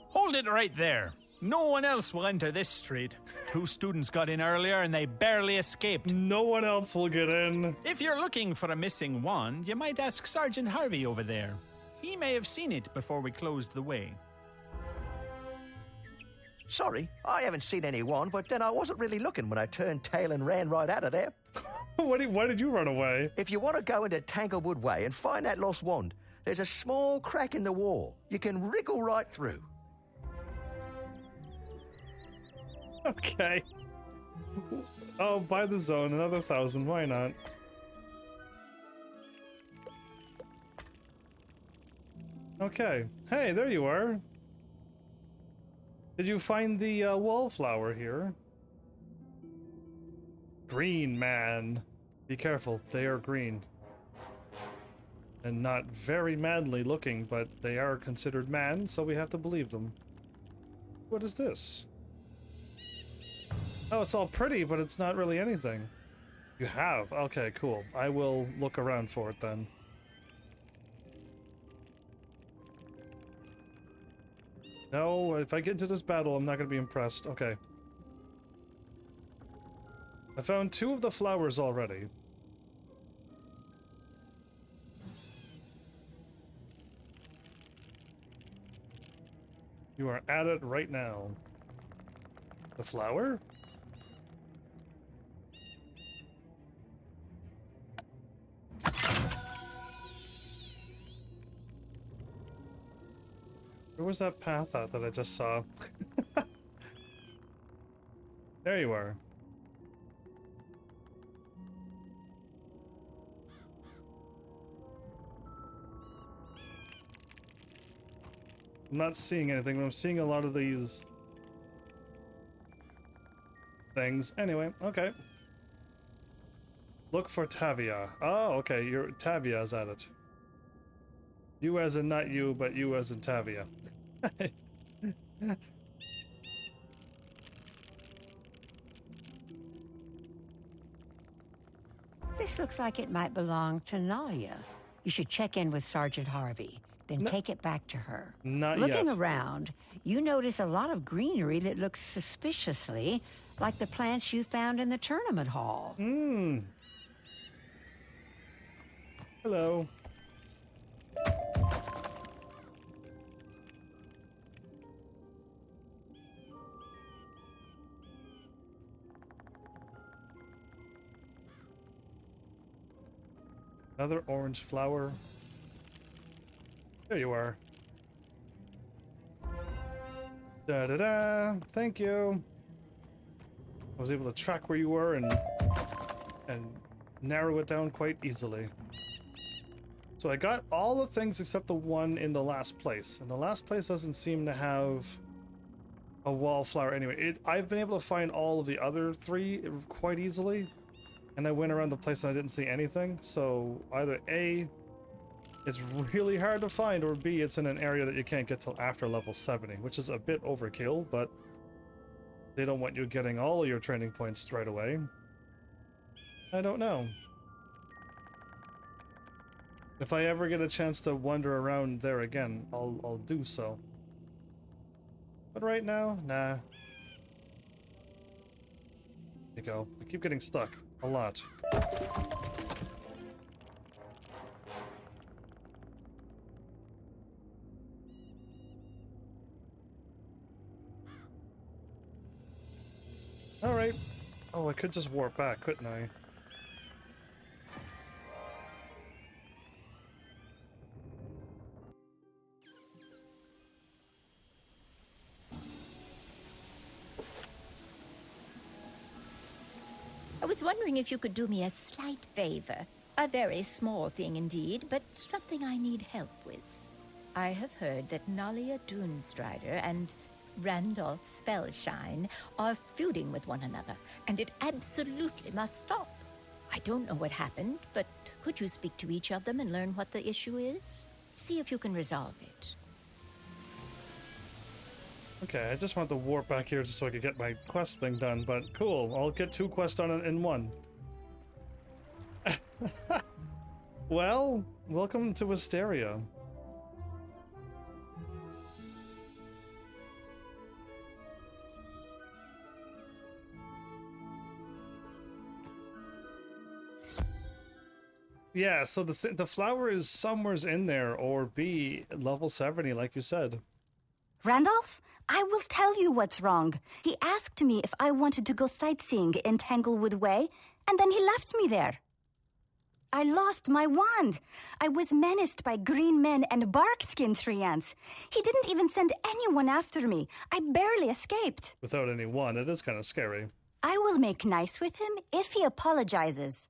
Hold it right there. No one else will enter this street. 2 students got in earlier and they barely escaped. No one else will get in. If you're looking for a missing wand, you might ask Sergeant Harvey over there. He may have seen it before we closed the way. Sorry, I haven't seen any wand, but then I wasn't really looking when I turned tail and ran right out of there. Why did you run away? If you want to go into Tanglewood Way and find that lost wand, there's a small crack in the wall. You can wriggle right through. Okay. Oh, buy the zone, another 1,000, why not? Okay. Hey, there you are. Did you find the wallflower here? Green man. Be careful, they are green. And not very manly looking, but they are considered man, so we have to believe them. What is this? Oh, it's all pretty, but it's not really anything. You have? Okay, cool. I will look around for it then. No, if I get into this battle, I'm not going to be impressed. Okay. I found 2 of the flowers already. You are at it right now. The flower? Where was that path at that I just saw? There you are. I'm not seeing anything, but I'm seeing a lot of these things. Anyway, okay. Look for Tavia. Oh, okay, Tavia's at it. You as in not you, but you as in Tavia. This looks like it might belong to Nalia. You should check in with Sergeant Harvey, then take it back to her. Not Looking yet. around, you notice a lot of greenery that looks suspiciously like the plants you found in the tournament hall. Hello. Another orange flower. There you are. Da-da-da! Thank you! I was able to track where you were and narrow it down quite easily. So I got all the things except the one in the last place. And the last place doesn't seem to have a wallflower anyway. I've been able to find all of the other 3 quite easily. And I went around the place and I didn't see anything. So either A, it's really hard to find, or B, it's in an area that you can't get till after level 70, which is a bit overkill, but they don't want you getting all of your training points right away. I don't know. If I ever get a chance to wander around there again, I'll do so. But right now, nah. There you go. I keep getting stuck. A lot. Alright. Oh, I could just warp back, couldn't I? was wondering if you could do me a slight favor. A very small thing indeed, but something I need help with. I have heard that Nalia Doomstrider and Randolph Spellshine are feuding with one another, and it absolutely must stop. I don't know what happened, but could you speak to each of them and learn what the issue is? See if you can resolve it. Okay, I just want to warp back here just so I could get my quest thing done, but cool, I'll get 2 quests done in one. Well, welcome to Wysteria. Yeah, so the flower is somewheres in there, or B, level 70, like you said. Randolph, I will tell you what's wrong. He asked me if I wanted to go sightseeing in Tanglewood Way, and then he left me there. I lost my wand. I was menaced by green men and barkskin treants. He didn't even send anyone after me. I barely escaped. Without any wand, it is kind of scary. I will make nice with him if he apologizes.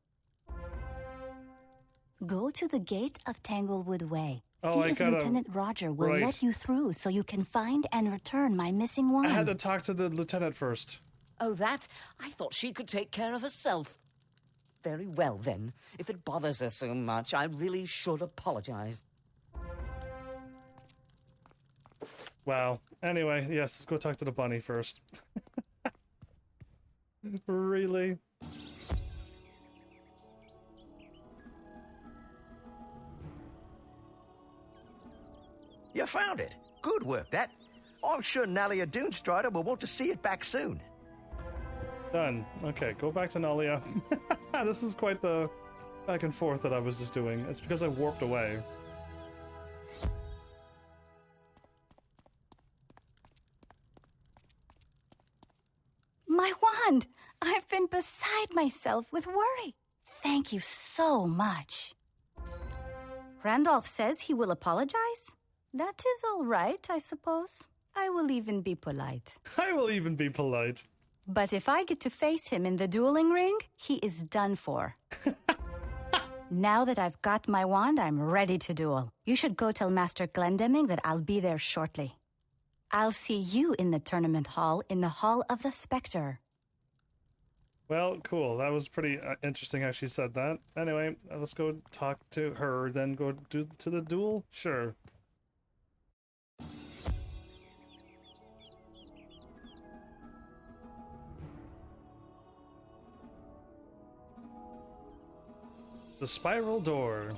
Go to the gate of Tanglewood Way. See if Lieutenant Roger will let you through so you can find and return my missing wand. I had to talk to the lieutenant first. Oh, that? I thought she could take care of herself. Very well, then. If it bothers her so much, I really should apologize. Wow. Anyway, yes, let's go talk to the bunny first. Really? You found it. Good work, that. I'm sure Nalia Doomstrider will want to see it back soon. Done. Okay, go back to Nalia. This is quite the back and forth that I was just doing. It's because I warped away. My wand! I've been beside myself with worry. Thank you so much. Randolph says he will apologize? That is all right, I suppose. I will even be polite. I will even be polite. But if I get to face him in the dueling ring, he is done for. Now that I've got my wand, I'm ready to duel. You should go tell Master Glendemming that I'll be there shortly. I'll see you in the tournament hall, in the Hall of the Spectre. Well, cool. That was pretty interesting how she said that. Anyway, let's go talk to her, then go to the duel? Sure. The spiral door.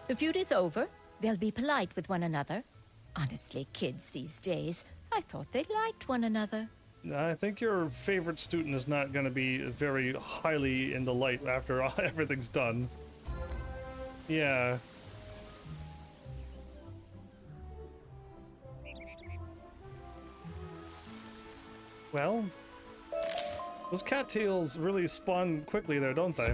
The feud is over. They'll be polite with one another. Honestly, kids these days, I thought they liked one another. I think your favorite student is not going to be very highly in the light after everything's done. Yeah. Well, those cattails really spawn quickly there, don't they?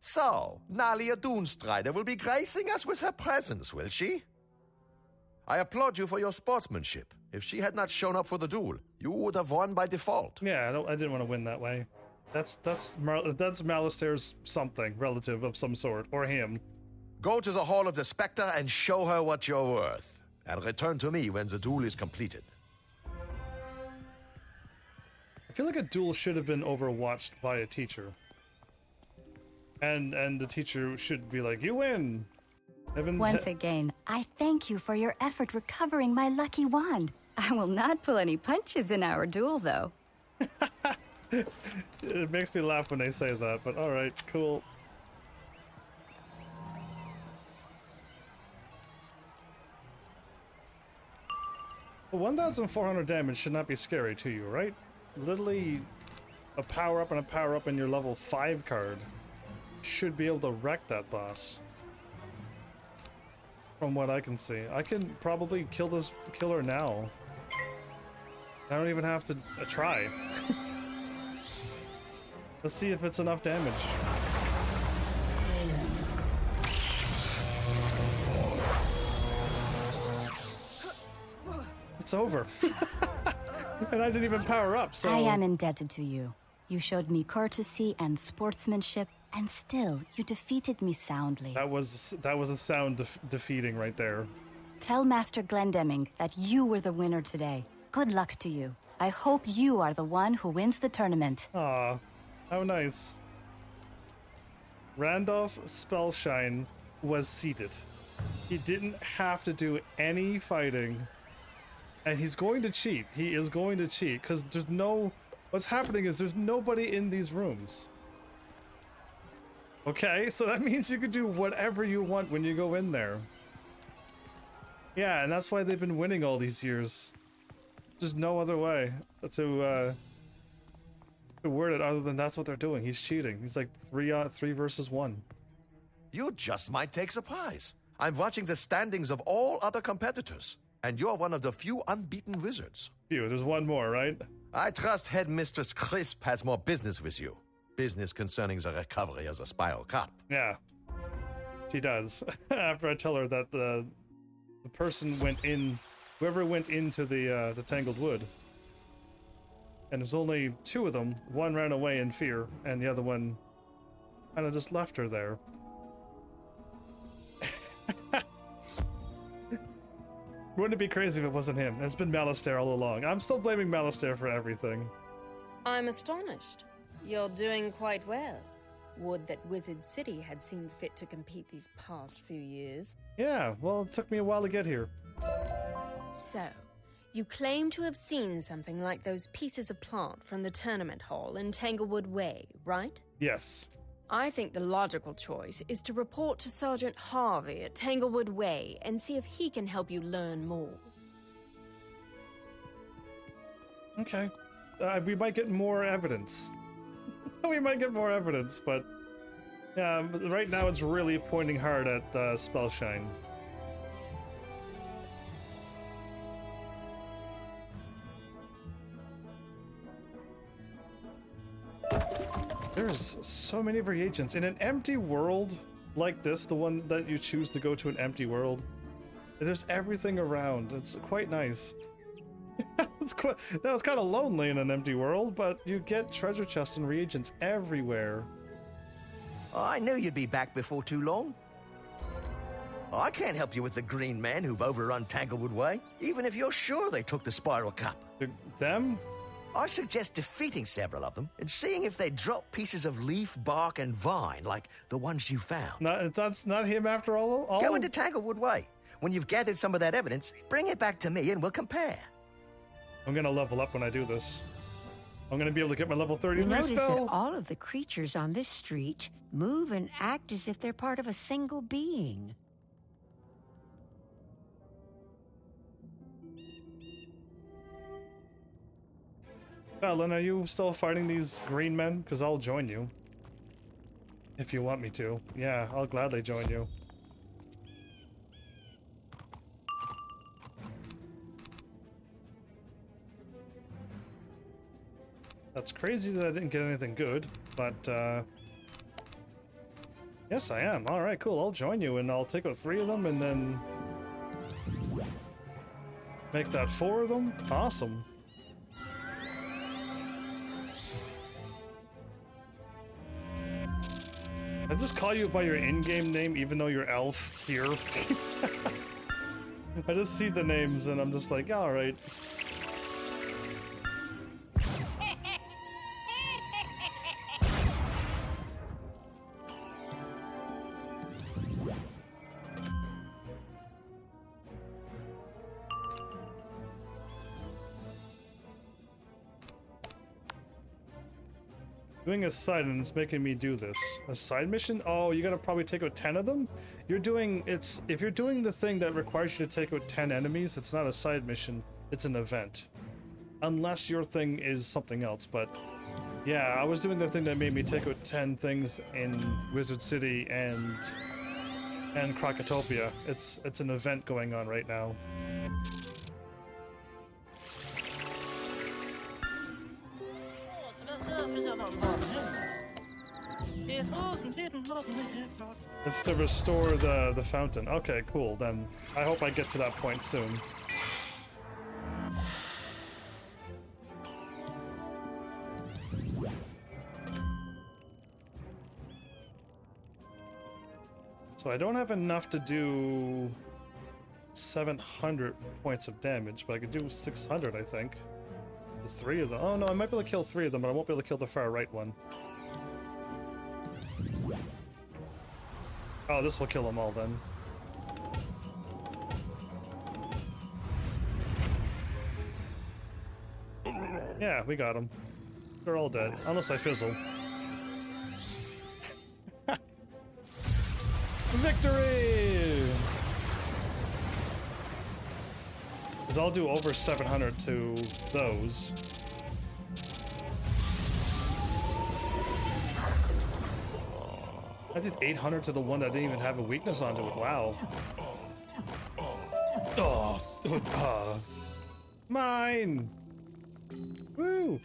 So, Nalia Doomstrider will be gracing us with her presence, will she? I applaud you for your sportsmanship. If she had not shown up for the duel, you would have won by default. Yeah, I didn't want to win that way. That's Malister's something, relative of some sort, or him. Go to the Hall of the Spectre and show her what you're worth, and return to me when the duel is completed. I feel like a duel should have been overwatched by a teacher. And the teacher should be like, you win! Once again, I thank you for your effort recovering my lucky wand. I will not pull any punches in our duel, though. It makes me laugh when they say that, but alright, cool. Well, 1,400 damage should not be scary to you, right? Literally, a power-up and a power-up in your level 5 card should be able to wreck that boss. From what I can see. I can probably kill this killer now. I don't even have to try. Let's see if it's enough damage. it's over. And I didn't even power up, so... I am indebted to you. You showed me courtesy and sportsmanship, and still, you defeated me soundly. That was a sound defeating right there. Tell Master Glendemming that you were the winner today. Good luck to you. I hope you are the one who wins the tournament. Aw, how nice. Randolph Spellshine was seated. He didn't have to do any fighting. And he's going to cheat. He is going to cheat, because there's no... What's happening is there's nobody in these rooms. Okay, so that means you can do whatever you want when you go in there. Yeah, and that's why they've been winning all these years. There's no other way to word it other than that's what they're doing. He's cheating. He's like 3 versus 1. You just might take surprise. I'm watching the standings of all other competitors, and you're one of the few unbeaten wizards. There's one more, right? I trust Headmistress Crisp has more business with you. Business concerning the recovery of the Spiral Cup. Yeah, she does. After I tell her that the person went in, whoever went into the Tangled Wood, and there's only 2 of them. One ran away in fear, and the other one kind of just left her there. Wouldn't it be crazy if it wasn't him? It's been Malistaire all along. I'm still blaming Malistaire for everything. I'm astonished. You're doing quite well. Would that Wizard City had seen fit to compete these past few years. Yeah, well, it took me a while to get here. So, you claim to have seen something like those pieces of plant from the tournament hall in Tanglewood Way, right? Yes. I think the logical choice is to report to Sergeant Harvey at Tanglewood Way and see if he can help you learn more. Okay. We might get more evidence. We might get more evidence, but... Yeah, right now it's really pointing hard at Spellshine. There's so many reagents. In an empty world like this, the one that you choose to go to an empty world, there's everything around. It's quite nice. That was kind of lonely in an empty world, but you get treasure chests and reagents everywhere. I knew you'd be back before too long. I can't help you with the green men who've overrun Tanglewood Way, even if you're sure they took the Spiral Cup. Them? I suggest defeating several of them and seeing if they drop pieces of leaf, bark, and vine like the ones you found. That's not him after all? Go into Tanglewood Way. When you've gathered some of that evidence, bring it back to me and we'll compare. I'm gonna level up when I do this. I'm gonna be able to get my level 33 You notice spell. that all of the creatures on this street move and act as if they're part of a single being. Alan, are you still fighting these green men? Because I'll join you. If you want me to. Yeah, I'll gladly join you. That's crazy that I didn't get anything good, but, yes, I am. Alright, cool. I'll join you, and I'll take out 3 of them, and then... make that 4 of them? Awesome. I just call you by your in-game name, even though you're elf here. I just see the names, and I'm just like, alright. Doing a side and it's making me do this. A side mission? Oh, you gotta probably take out 10 of them? If you're doing the thing that requires you to take out 10 enemies, it's not a side mission, it's an event. Unless your thing is something else, but yeah, I was doing the thing that made me take out 10 things in Wizard City and Krakatopia. It's an event going on right now. It's to restore the fountain. Okay, cool. Then I hope I get to that point soon. So I don't have enough to do 700 points of damage, but I could do 600, I think. The 3 of them. Oh no, I might be able to kill 3 of them, but I won't be able to kill the far right one. Oh, this will kill them all then. Yeah, we got them. They're all dead, unless I fizzle. Victory! Because I'll do over 700 to those. I did 800 to the one that didn't even have a weakness onto it. Wow. Oh, mine! Woo!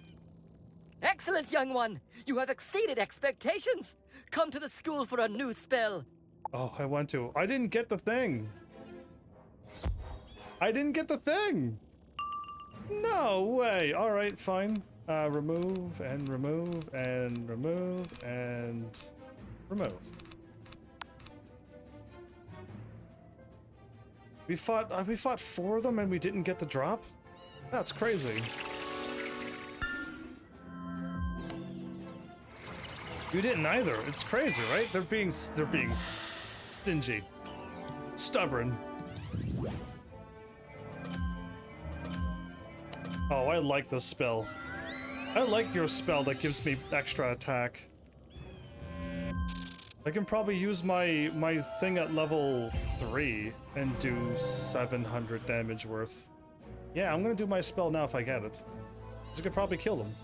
Excellent, young one! You have exceeded expectations! Come to the school for a new spell! Oh, I want to. I didn't get the thing! I didn't get the thing! No way! Alright, fine. Remove, and remove, and remove, and remove. We fought 4 of them and we didn't get the drop? That's crazy. You didn't either. It's crazy, right? They're being stingy. Stubborn. Oh, I like this spell. I like your spell that gives me extra attack. I can probably use my thing at level 3 and do 700 damage worth. Yeah, I'm gonna do my spell now if I get it. Because I could probably kill them.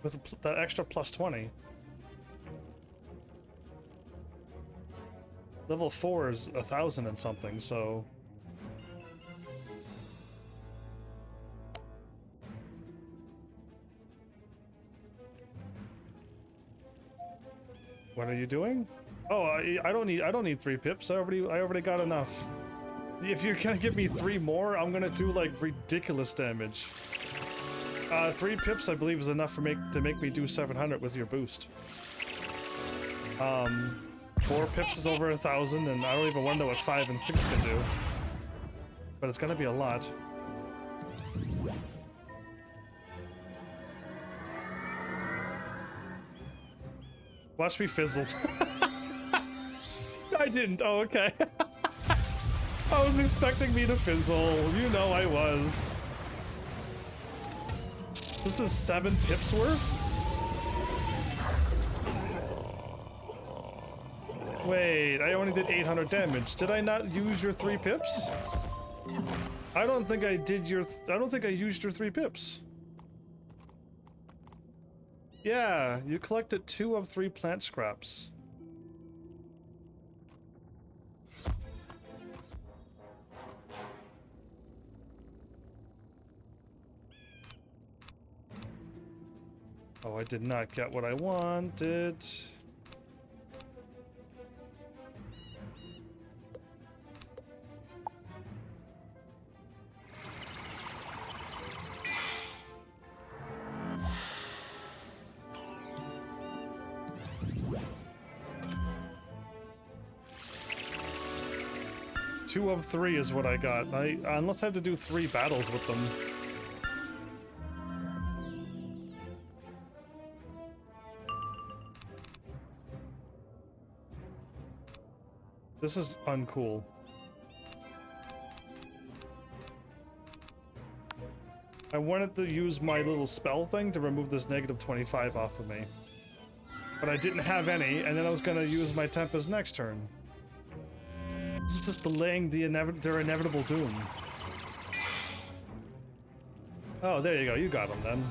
With that extra plus 20. Level 4 is 1,000 and something, so... What are you doing? Oh, I don't need 3 pips. I already got enough. If you're gonna give me 3 more, I'm gonna do like ridiculous damage. 3 pips, I believe, is enough to make me do 700 with your boost. 4 pips is over 1,000, and I don't even wonder what 5 and 6 can do. But it's gonna be a lot. Watch me fizzle. I didn't. Oh, okay. I was expecting me to fizzle. You know I was. This is 7 pips worth? Wait, I only did 800 damage. Did I not use your 3 pips? I don't think I did your... I don't think I used your 3 pips. Yeah, you collected 2 of 3 plant scraps. Oh, I did not get what I wanted. Two of 3 is what I got. Unless I have to do 3 battles with them. This is uncool. I wanted to use my little spell thing to remove this negative 25 off of me. But I didn't have any, and then I was gonna use my Tempest next turn. This is just delaying their inevitable doom. Oh, there you go. You got them then.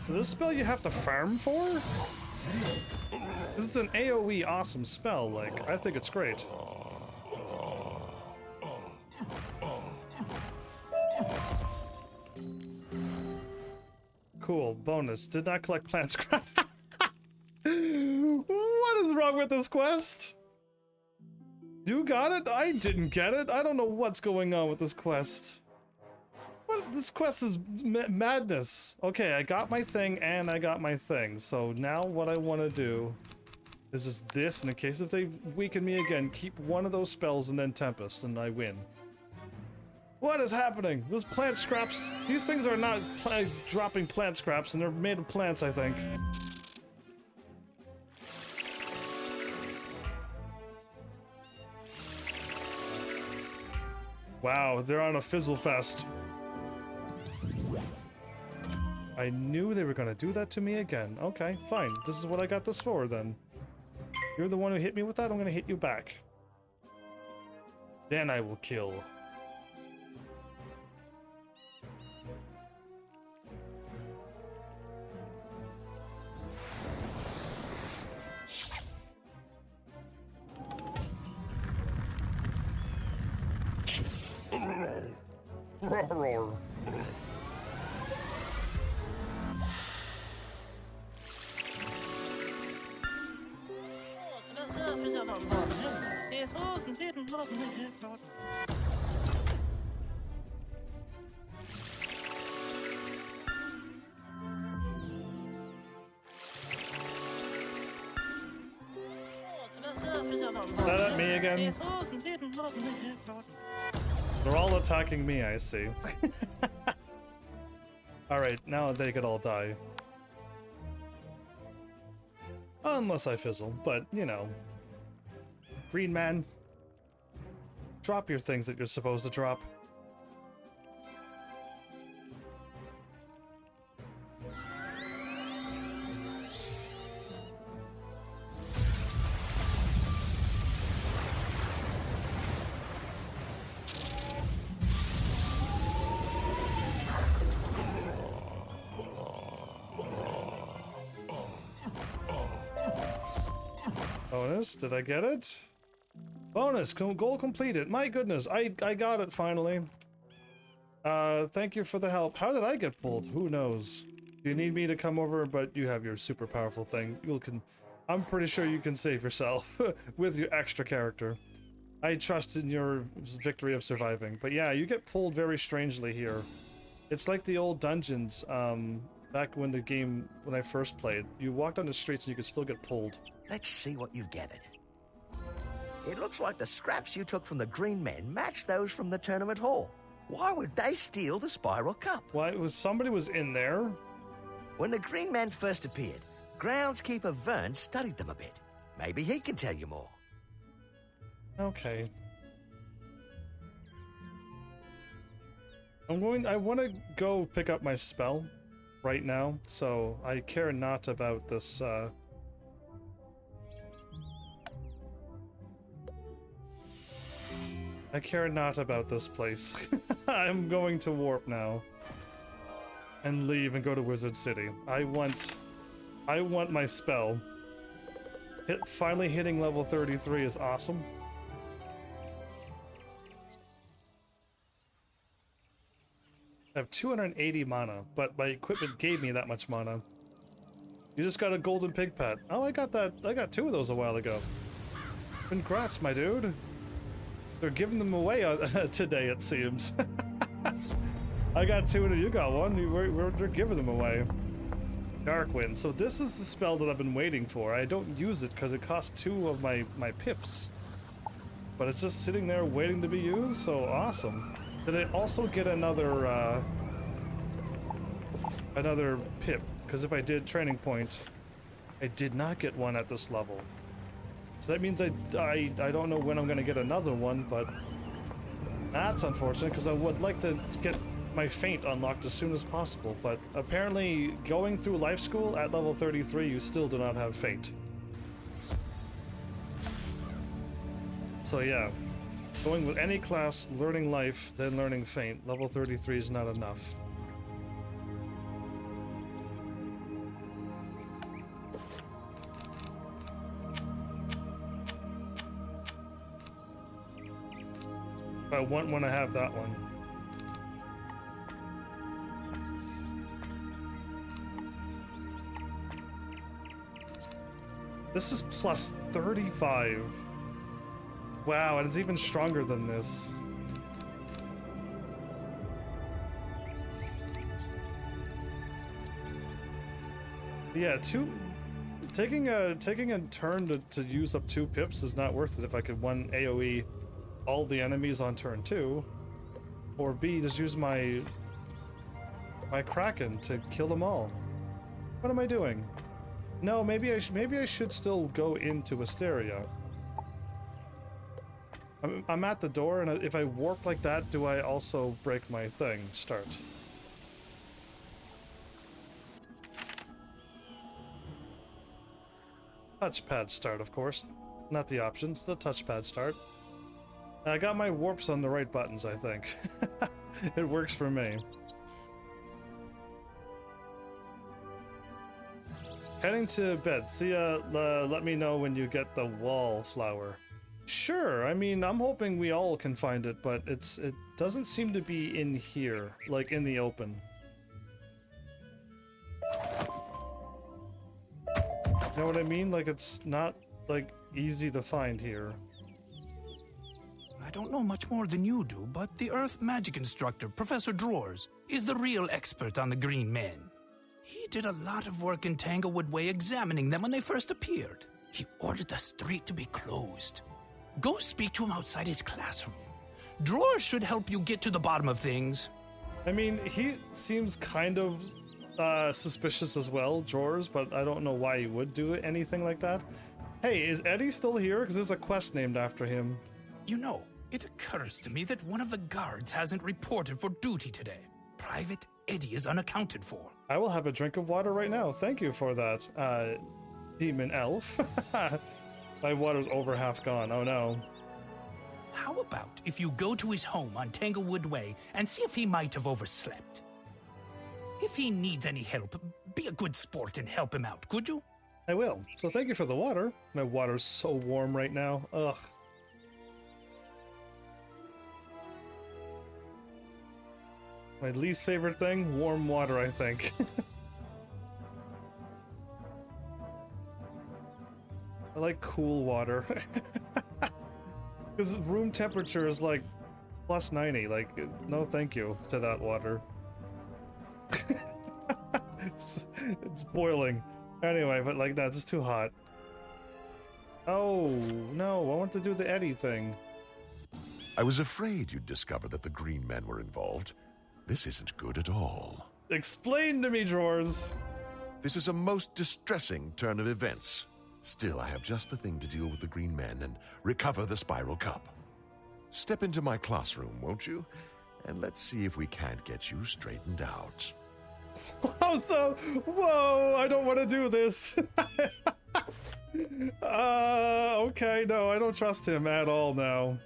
Is this spell you have to farm for? This is an AoE awesome spell. Like, I think it's great. Cool. Bonus. Did not collect plant scrap. What is wrong with this quest? You got it? I didn't get it. I don't know what's going on with this quest. What? This quest is madness. Okay, I got my thing and I got my thing. So now what I want to do is just this, and in case if they weaken me again, keep one of those spells and then Tempest, and I win. What is happening? Those plant scraps. These things are not dropping plant scraps, and they're made of plants, I think. Wow, they're on a fizzle fest. I knew they were gonna do that to me again. Okay, fine. This is what I got this for, then. You're the one who hit me with that, I'm gonna hit you back. Then I will kill. Roar. That at me again? They're all attacking me, I see. Alright, now they could all die. Unless I fizzle, but, you know. Green man. Drop your things that you're supposed to drop. Bonus, did I get it? Bonus, goal completed. My goodness, I got it finally. Thank you for the help. How did I get pulled? Who knows? You need me to come over, but you have your super powerful thing. I'm pretty sure you can save yourself with your extra character. I trust in your victory of surviving. But yeah, you get pulled very strangely here. It's like the old dungeons, back when when I first played. You walked on the streets and you could still get pulled. Let's see what you've gathered. It looks like the scraps you took from the Green Men match those from the tournament hall. Why would they steal the Spiral Cup? Why, somebody was in there? When the Green Man first appeared, groundskeeper Vern studied them a bit. Maybe he can tell you more. Okay. I want to go pick up my spell right now, so I care not about this, I care not about this place. I'm going to warp now. And leave and go to Wizard City. I want my spell. Finally hitting level 33 is awesome. I have 280 mana, but my equipment gave me that much mana. You just got a golden pig pet. Oh, I got that. I got 2 of those a while ago. Congrats, my dude. They're giving them away today, it seems. I got 2 and you got 1. They're giving them away. Darkwind. So this is the spell that I've been waiting for. I don't use it because it costs 2 of my pips. But it's just sitting there waiting to be used, so awesome. Did I also get another pip? Because if I did training point, I did not get one at this level. So that means I don't know when I'm going to get another one, but that's unfortunate because I would like to get my feint unlocked as soon as possible. But apparently going through life school at level 33, you still do not have feint. So yeah, going with any class, learning life, then learning feint, level 33 is not enough. I want when I have that one. This is plus 35. Wow, it is even stronger than this. Yeah, taking a turn to use up 2 pips is not worth it if I could 1 AoE all the enemies on turn 2, or B, just use my Kraken to kill them all. What am I doing? No, maybe I should still go into Wysteria. I'm at the door, and if I warp like that, do I also break my thing? Start. Touchpad start, of course. Not the options, the touchpad start. I got my warps on the right buttons, I think. It works for me. Heading to bed. See ya. Let me know when you get the wallflower. Sure, I mean, I'm hoping we all can find it, but it doesn't seem to be in here, like in the open. You know what I mean? Like, it's not, like, easy to find here. I don't know much more than you do, but the Earth magic instructor, Professor Drawers, is the real expert on the green men. He did a lot of work in Tanglewood Way examining them when they first appeared. He ordered the street to be closed. Go speak to him outside his classroom. Drawers should help you get to the bottom of things. I mean, he seems kind of suspicious as well, Drawers, but I don't know why he would do anything like that. Hey, is Eddie still here? Because there's a quest named after him. You know, it occurs to me that one of the guards hasn't reported for duty today. Private Eddie is unaccounted for. I will have a drink of water right now. Thank you for that, demon elf. My water's over half gone. Oh no. How about if you go to his home on Tanglewood Way and see if he might have overslept? If he needs any help, be a good sport and help him out, could you? I will. So thank you for the water. My water's so warm right now. Ugh. My least favorite thing? Warm water, I think. I like cool water. Because room temperature is like plus 90. Like, no thank you to that water. it's boiling. Anyway, but like that's just too hot. Oh, no, I want to do the Eddie thing. I was afraid you'd discover that the green men were involved. This isn't good at all. Explain to me, Drawers. This is a most distressing turn of events. Still, I have just the thing to deal with the green men and recover the spiral cup. Step into my classroom, won't you? And let's see if we can't get you straightened out. Whoa, I don't want to do this. Okay, no, I don't trust him at all now.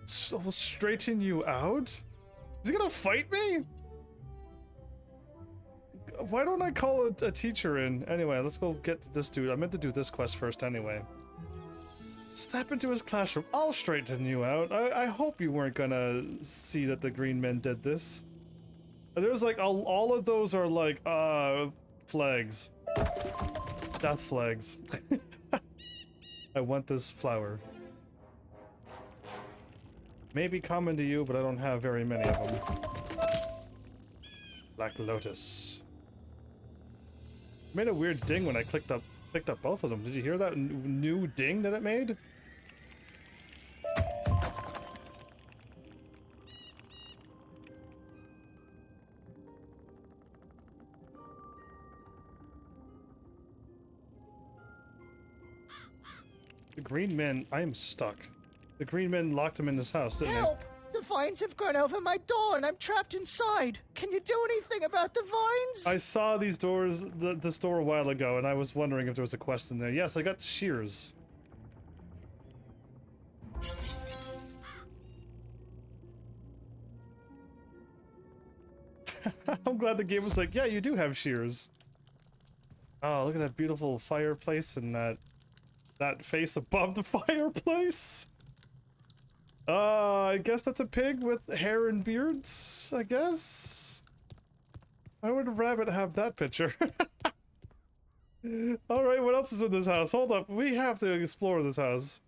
So straighten you out? Is he gonna fight me? Why don't I call a teacher in? Anyway, let's go get this dude. I meant to do this quest first anyway. Step into his classroom. I'll straighten you out. I hope you weren't gonna see that the green men did this. There's like, all of those are like, flags. Death flags. I want this flower. Maybe common to you, but I don't have very many of them. Black Lotus. Made a weird ding when I picked up both of them. Did you hear that new ding that it made? The green men, I am stuck. The green men locked him in his house, didn't Help! The vines have gone over my door and I'm trapped inside. Can you do anything about the vines? I saw these doors, this door a while ago, and I was wondering if there was a quest in there. Yes, I got shears. I'm glad the game was like, yeah, you do have shears. Oh, look at that beautiful fireplace and that face above the fireplace. I guess that's a pig with hair and beards, I guess? Why would a rabbit have that picture? Alright, what else is in this house? Hold up, we have to explore this house.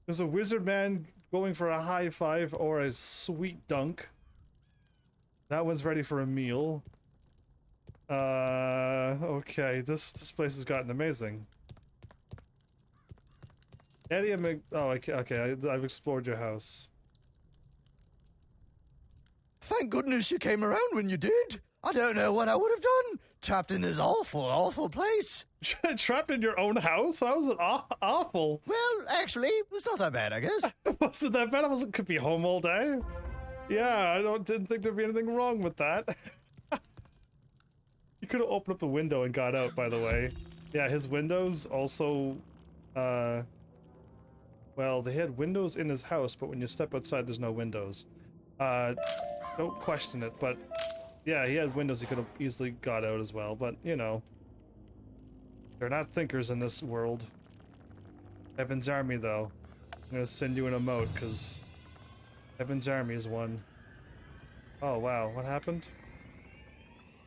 There's a wizard man going for a high five or a sweet dunk. That one's ready for a meal. Okay, this place has gotten amazing. Eddie, okay, I've explored your house. Thank goodness you came around when you did. I don't know what I would have done. Trapped in this awful, awful place. Trapped in your own house? How was it awful? Well, actually, it's not that bad, I guess. Wasn't that bad? Could be home all day. Yeah, didn't think there'd be anything wrong with that. You could have opened up the window and got out, by the way. Yeah, his windows also, well, they had windows in his house, but when you step outside, there's no windows. Don't question it, but yeah, he had windows he could have easily got out as well, but, you know. They're not thinkers in this world. Heaven's Army, though. I'm gonna send you an emote, because Heaven's Army is one. Oh, wow, what happened?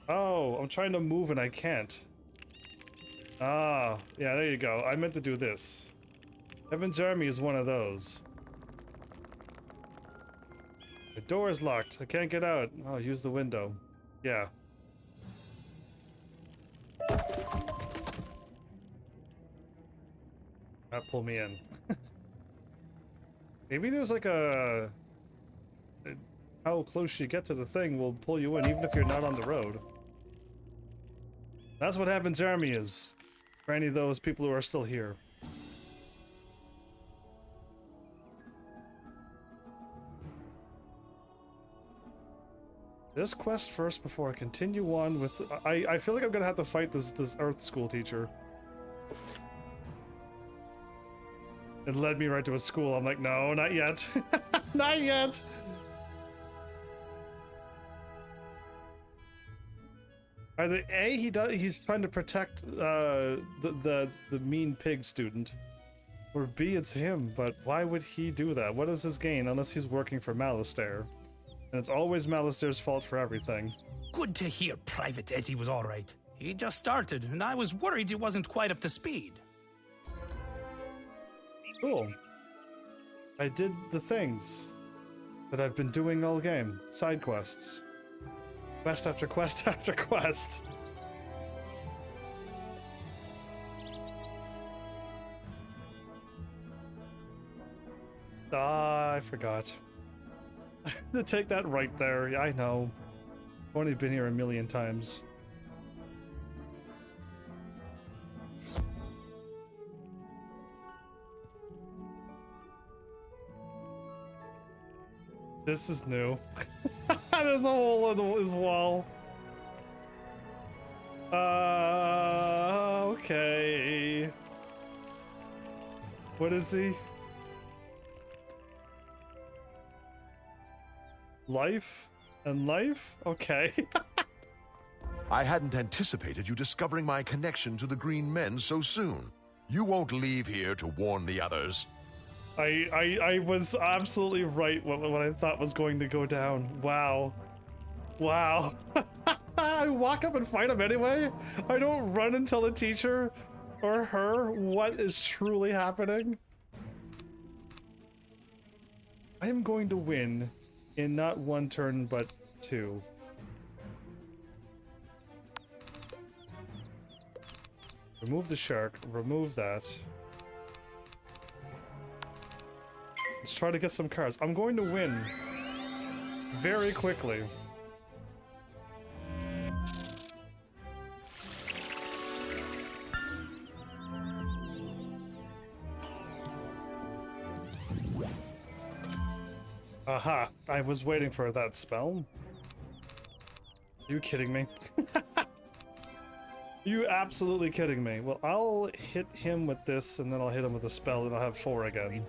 Oh, I'm trying to move and I can't. Ah, yeah, there you go. I meant to do this. Heaven's Army is one of those. The door is locked. I can't get out. I'll use the window. Yeah. That pull me in. Maybe there's like a... How close you get to the thing will pull you in, even if you're not on the road. That's what Heaven's Army is. For any of those people who are still here. This quest first before I continue on with... I feel like I'm gonna have to fight this Earth school teacher. It led me right to a school. I'm like, no, not yet. Not yet! Either A, he's trying to protect the mean pig student, or B, it's him, but why would he do that? What is his gain unless he's working for Malastare? And it's always Malastare's fault for everything. Good to hear Private Eddie was all right. He just started, and I was worried he wasn't quite up to speed. Cool. I did the things that I've been doing all game. Side quests. Quest after quest after quest. Ah, I forgot. To take that right there. Yeah, I know. I've only been here a million times. This is new. There's a hole in his wall. Okay. What is he? Life? And life? Okay. I hadn't anticipated you discovering my connection to the Green Men so soon. You won't leave here to warn the others. I was absolutely right what I thought was going to go down. Wow. Wow. I walk up and fight him anyway? I don't run and tell the teacher or her what is truly happening? I am going to win in not one turn, but two. Remove the shark, remove that. Let's try to get some cards. I'm going to win very quickly. Aha, I was waiting for that spell. Are you kidding me? You absolutely kidding me. Well, I'll hit him with this, and then I'll hit him with a spell, and I'll have 4 again.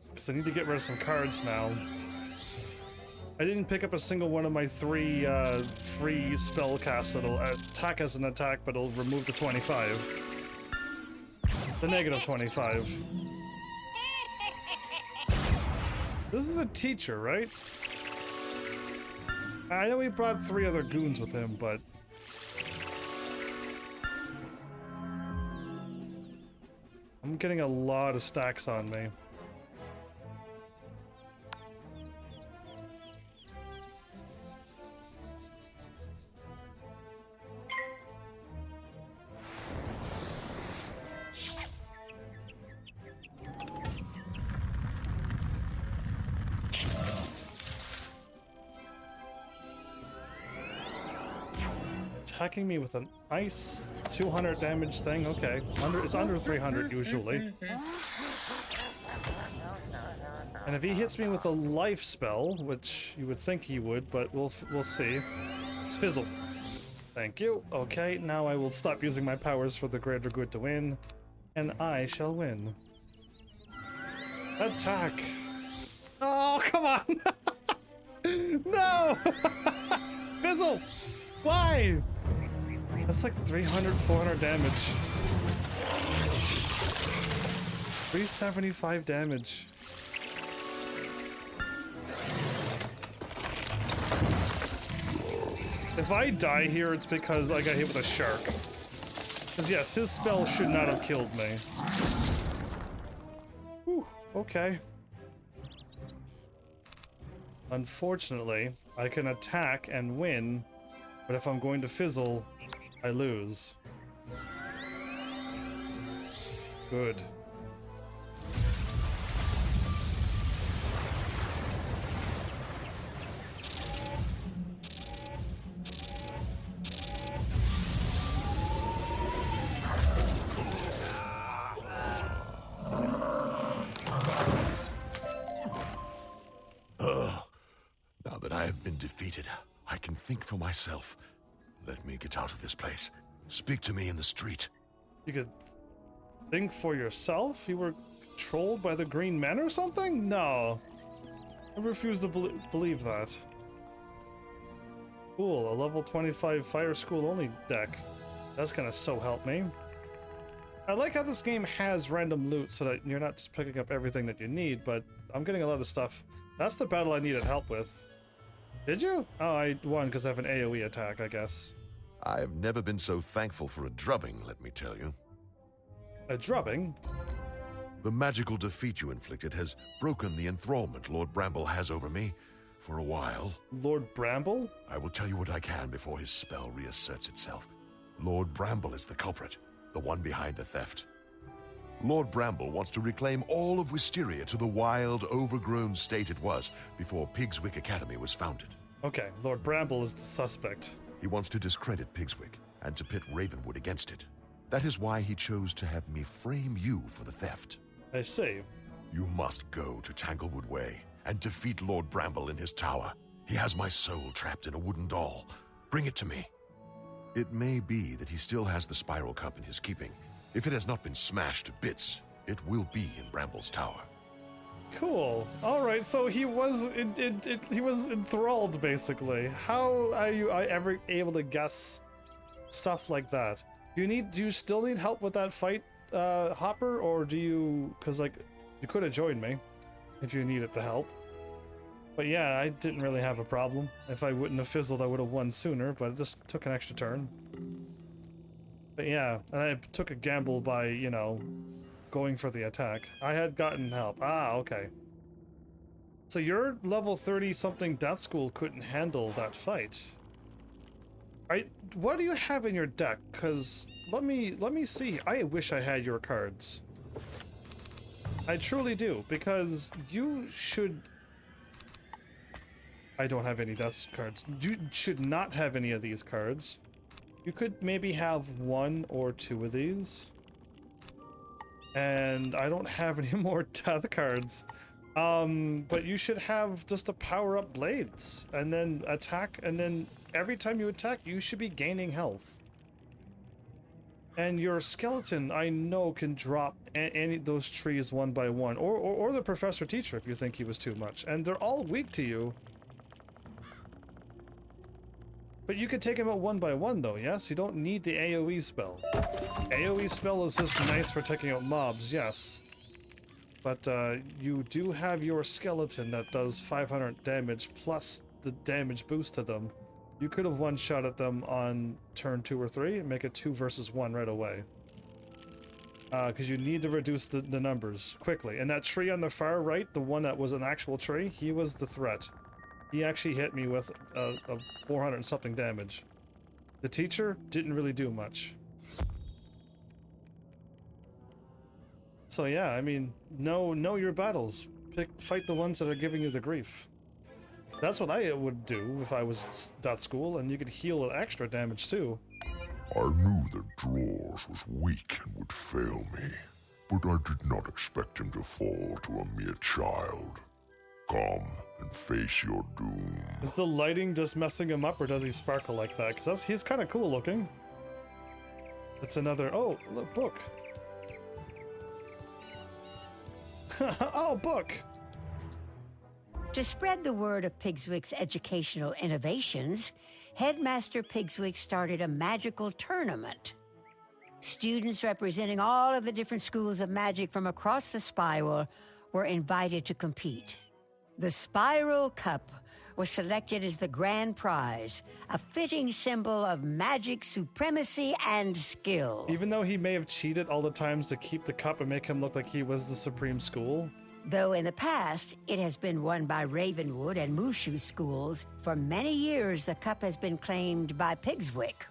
Because I need to get rid of some cards now. I didn't pick up a single one of my 3 free spell casts that'll attack as an attack, but it'll remove the 25. The negative 25. This is a teacher, right? I know he brought 3 other goons with him, but... I'm getting a lot of stacks on me. attacking me with an ice 200 damage thing. Okay, it's under 300 usually. And if he hits me with a life spell, which you would think he would, but we'll see. It's fizzle. Thank you. Okay, now I will stop using my powers for the greater good to win, and I shall win. Attack! Oh, come on! No! Fizzle! Why? That's like 300, 400 damage. 375 damage. If I die here, it's because I got hit with a shark. Because yes, his spell should not have killed me. Whew, okay. Unfortunately, I can attack and win, but if I'm going to fizzle, I lose. Good. Now that I have been defeated, I can think for myself. Let me get out of this place. Speak to me in the street. You could think for yourself? You were controlled by the green men or something? No. I refuse to believe that. Cool, a level 25 fire school only deck. That's gonna so help me. I like how this game has random loot so that you're not just picking up everything that you need, but I'm getting a lot of stuff. That's the battle I needed help with. Did you? Oh, I won because I have an AoE attack, I guess. I've never been so thankful for a drubbing, let me tell you. A drubbing? The magical defeat you inflicted has broken the enthrallment Lord Bramble has over me for a while. Lord Bramble? I will tell you what I can before his spell reasserts itself. Lord Bramble is the culprit, the one behind the theft. Lord Bramble wants to reclaim all of Wysteria to the wild, overgrown state it was before Pigswick Academy was founded. Okay, Lord Bramble is the suspect. He wants to discredit Pigswick and to pit Ravenwood against it. That is why he chose to have me frame you for the theft. I see. You must go to Tanglewood Way and defeat Lord Bramble in his tower. He has my soul trapped in a wooden doll. Bring it to me. It may be that he still has the Spiral Cup in his keeping. If it has not been smashed to bits, it will be in Bramble's tower. Cool. All right, so he was he was enthralled basically. How are you ever able to guess stuff like that? Do you still need help with that fight, Hopper, or do you? Because like you could have joined me if you needed the help. But yeah, I didn't really have a problem. If I wouldn't have fizzled, I would have won sooner. But it just took an extra turn. But yeah, and I took a gamble by, you know, going for the attack. I had gotten help. Ah, okay. So your level 30-something death school couldn't handle that fight. What do you have in your deck? Cause let me see. I wish I had your cards. I truly do, because you should. I don't have any death cards. You should not have any of these cards. You could maybe have one or two of these. And I don't have any more death cards. But you should have just a power up blades and then attack, and then every time you attack, you should be gaining health. And your skeleton, I know, can drop any those trees one by one, or the professor teacher if you think he was too much. And they're all weak to you. But you could take him out one by one, though, yes? You don't need the AoE spell. AoE spell is just nice for taking out mobs, yes. But you do have your skeleton that does 500 damage plus the damage boost to them. You could have one-shot at them on turn 2 or 3 and make it 2 versus 1 right away. Because you need to reduce the numbers quickly. And that tree on the far right, the one that was an actual tree, he was the threat. He actually hit me with a 400 and something damage. The teacher didn't really do much. So yeah, I mean, know your battles. Fight the ones that are giving you the grief. That's what I would do if I was that school, and you could heal with extra damage too. I knew that Drawers was weak and would fail me, but I did not expect him to fall to a mere child. Come and face your doom. Is the lighting just messing him up, or does he sparkle like that? Because he's kind of cool looking. It's another... Oh, look, book. Oh, book! To spread the word of Pigswick's educational innovations, Headmaster Pigswick started a magical tournament. Students representing all of the different schools of magic from across the spiral were invited to compete. The Spiral Cup was selected as the grand prize, a fitting symbol of magic supremacy and skill. Even though he may have cheated all the times to keep the cup and make him look like he was the supreme school. Though in the past, it has been won by Ravenwood and Mushu schools, for many years the cup has been claimed by Pigswick.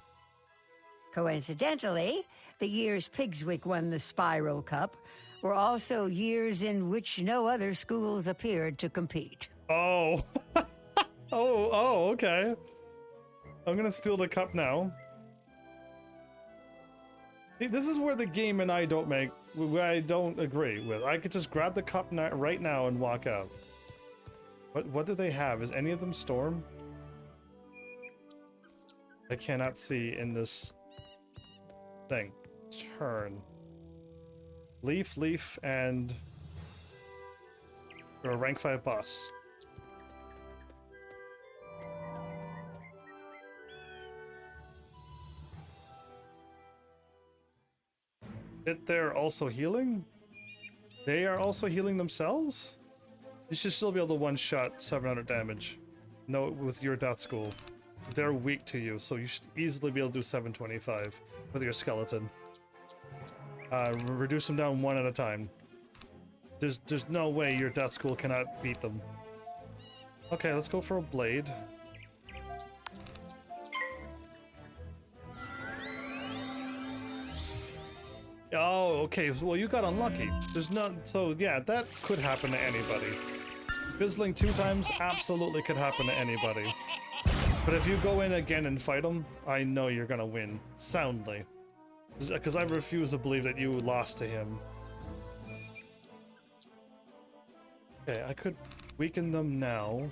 Coincidentally, the years Pigswick won the Spiral Cup were also years in which no other schools appeared to compete. Oh. Oh, okay. I'm gonna steal the cup now. See, this is where the game and I don't agree with. I could just grab the cup right now and walk out. What do they have? Is any of them storm? I cannot see in this thing. Turn. Leaf, and... or a rank 5 boss. They're also healing? They are also healing themselves? You should still be able to one-shot 700 damage. No, with your death school. They're weak to you, so you should easily be able to do 725 with your skeleton. Reduce them down one at a time. There's no way your death school cannot beat them. Okay, let's go for a blade. Oh, okay. Well, you got unlucky. There's no... So, yeah, that could happen to anybody. Fizzling 2 times absolutely could happen to anybody. But if you go in again and fight him, I know you're gonna win. Soundly. Because I refuse to believe that you lost to him. Okay, I could weaken them now.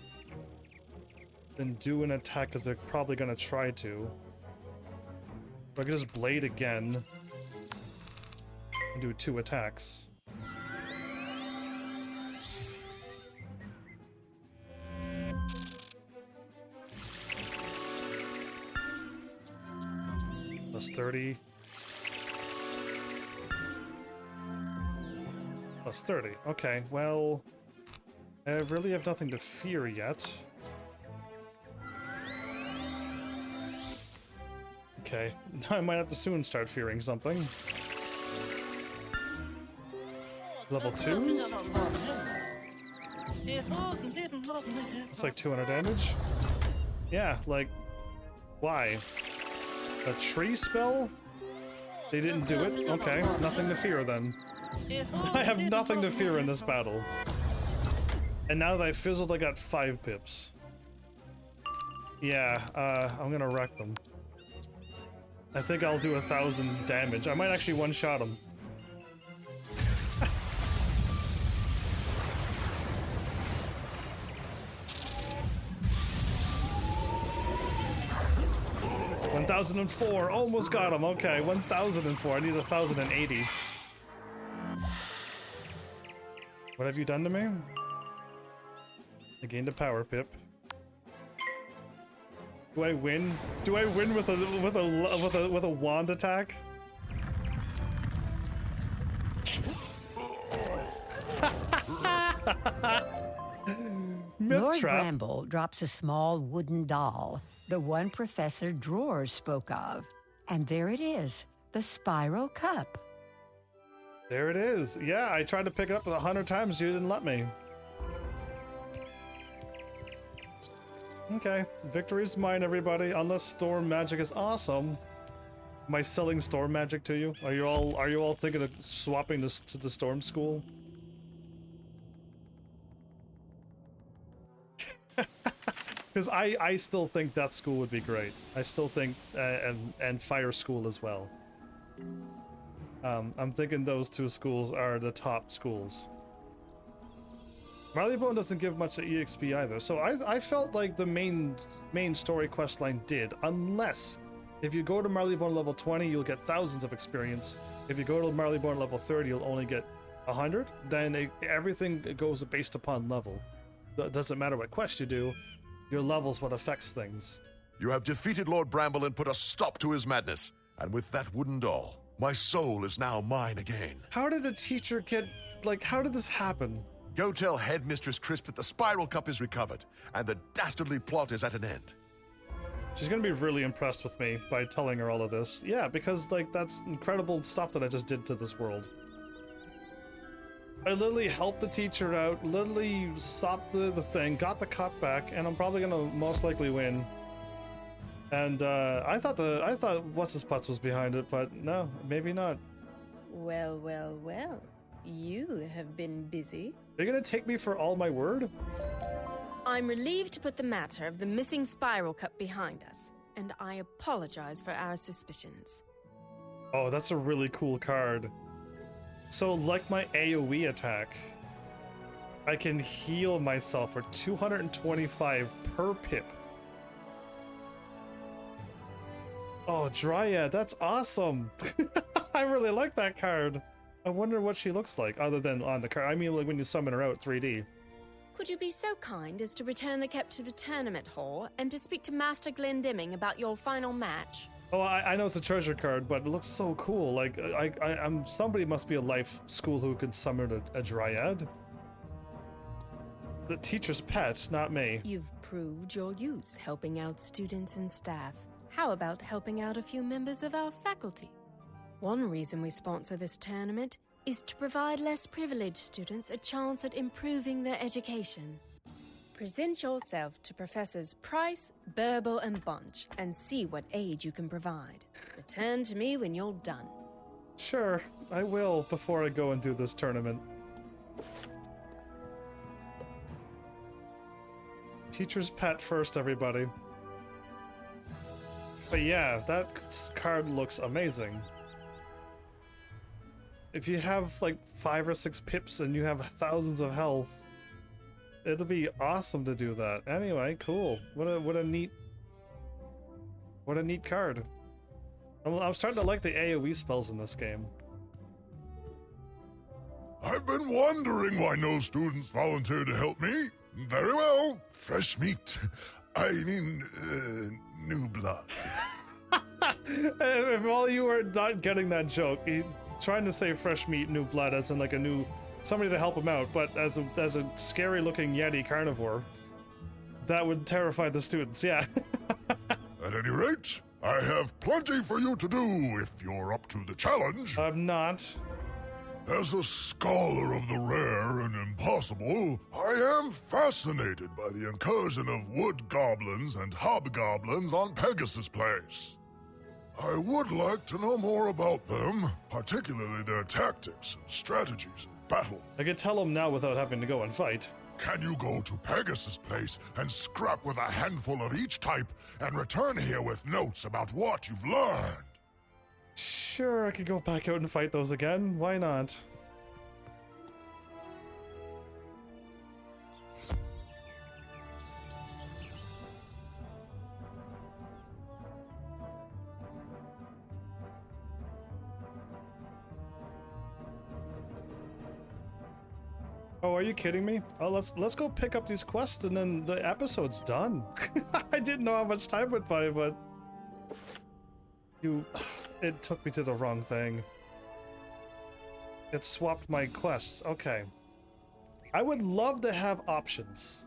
Then do an attack, because they're probably gonna try to. Or I could just blade again. And do 2 attacks. Plus 30. Plus 30. Okay, well... I really have nothing to fear yet. Okay, I might have to soon start fearing something. Level 2s? It's like 200 damage? Yeah, like... Why? A tree spell? They didn't do it? Okay, nothing to fear then. I have nothing to fear in this battle. And now that I fizzled, I got 5 pips. Yeah, I'm gonna wreck them. I think I'll do 1,000 damage. I might actually one-shot them. $1,004, almost got him. Okay, 1,004. I need 1,080. What have you done to me? I gained a power pip. Do I win? Do I win with a wand attack? Lord Bramble drops a small wooden doll, the one Professor Drawers spoke of. And there it is, the Spiral Cup. There it is. Yeah, I tried to pick it up 100 times, you didn't let me. Okay, victory's mine, everybody, unless storm magic is awesome. Am I selling storm magic to you? Are you all thinking of swapping this to the storm school? Because I still think that school would be great. I still think, and Fire School as well. I'm thinking those two schools are the top schools. Marleybone doesn't give much EXP either, so I felt like the main story quest line did, unless if you go to Marleybone level 20, you'll get thousands of experience. If you go to Marleybone level 30, you'll only get 100. Then everything goes based upon level. It doesn't matter what quest you do, your level's what affects things. You have defeated Lord Bramble and put a stop to his madness. And with that wooden doll, my soul is now mine again. How did the teacher get, like, how did this happen? Go tell Headmistress Crisp that the Spiral Cup is recovered, and the dastardly plot is at an end. She's gonna be really impressed with me by telling her all of this. Yeah, because, like, that's incredible stuff that I just did to this world. I literally helped the teacher out, literally stopped the thing, got the cup back, and I'm probably gonna most likely win. And I thought What's His Putz was behind it, but no, maybe not. Well, well, well. You have been busy. You're gonna take me for all my word? I'm relieved to put the matter of the missing Spiral Cup behind us, and I apologize for our suspicions. Oh, that's a really cool card. So, like my AoE attack, I can heal myself for 225 per pip. Oh, Dryad, that's awesome! I really like that card. I wonder what she looks like, other than on the card. I mean, like when you summon her out 3D. Could you be so kind as to return the cup to the tournament hall and to speak to Master Glendemming about your final match? Oh, I know it's a treasure card, but it looks so cool. Like, I'm somebody must be a life school who can summon a Dryad. The teacher's pet, not me. You've proved your use helping out students and staff. How about helping out a few members of our faculty? One reason we sponsor this tournament is to provide less privileged students a chance at improving their education. Present yourself to Professors Price, Burble, and Bunch and see what aid you can provide. Return to me when you're done. Sure, I will before I go and do this tournament. Teacher's pet first, everybody. But yeah, that card looks amazing. If you have like 5 or 6 pips and you have thousands of health, it'll be awesome to do that. Anyway, cool. What a neat card. I'm starting to like the AoE spells in this game. I've been wondering why no students volunteered to help me. Very well. Fresh meat. I mean, new blood. If all you were not getting that joke, trying to say fresh meat, new blood, as in like a new somebody to help him out, but as a scary looking Yeti carnivore, that would terrify the students. Yeah. At any rate, I have plenty for you to do if you're up to the challenge. I'm not. As a scholar of the rare and impossible, I am fascinated by the incursion of wood goblins and hobgoblins on Pegasus Place. I would like to know more about them, particularly their tactics and strategies in battle. I could tell them now without having to go and fight. Can you go to Pegasus Place and scrap with a handful of each type and return here with notes about what you've learned? Sure, I could go back out and fight those again. Why not? Oh, are you kidding me? Oh, let's go pick up these quests and then the episode's done. I didn't know how much time went by, but it took me to the wrong thing. It swapped my quests. Okay. I would love to have options.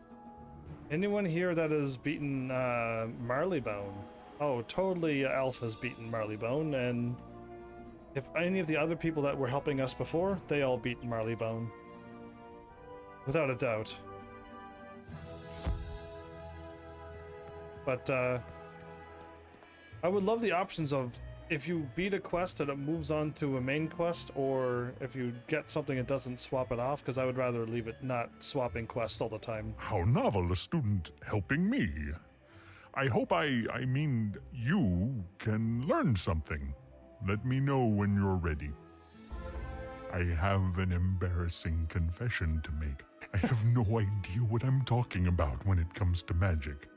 Anyone here that has beaten Marleybone? Oh, totally Elf has beaten Marleybone, and if any of the other people that were helping us before, they all beat Marleybone. Without a doubt. But I would love the options of if you beat a quest and it moves on to a main quest, or if you get something it doesn't swap it off, because I would rather leave it not swapping quests all the time. How novel, a student helping me. I hope I mean, you can learn something. Let me know when you're ready. I have an embarrassing confession to make. I have no idea what I'm talking about when it comes to magic.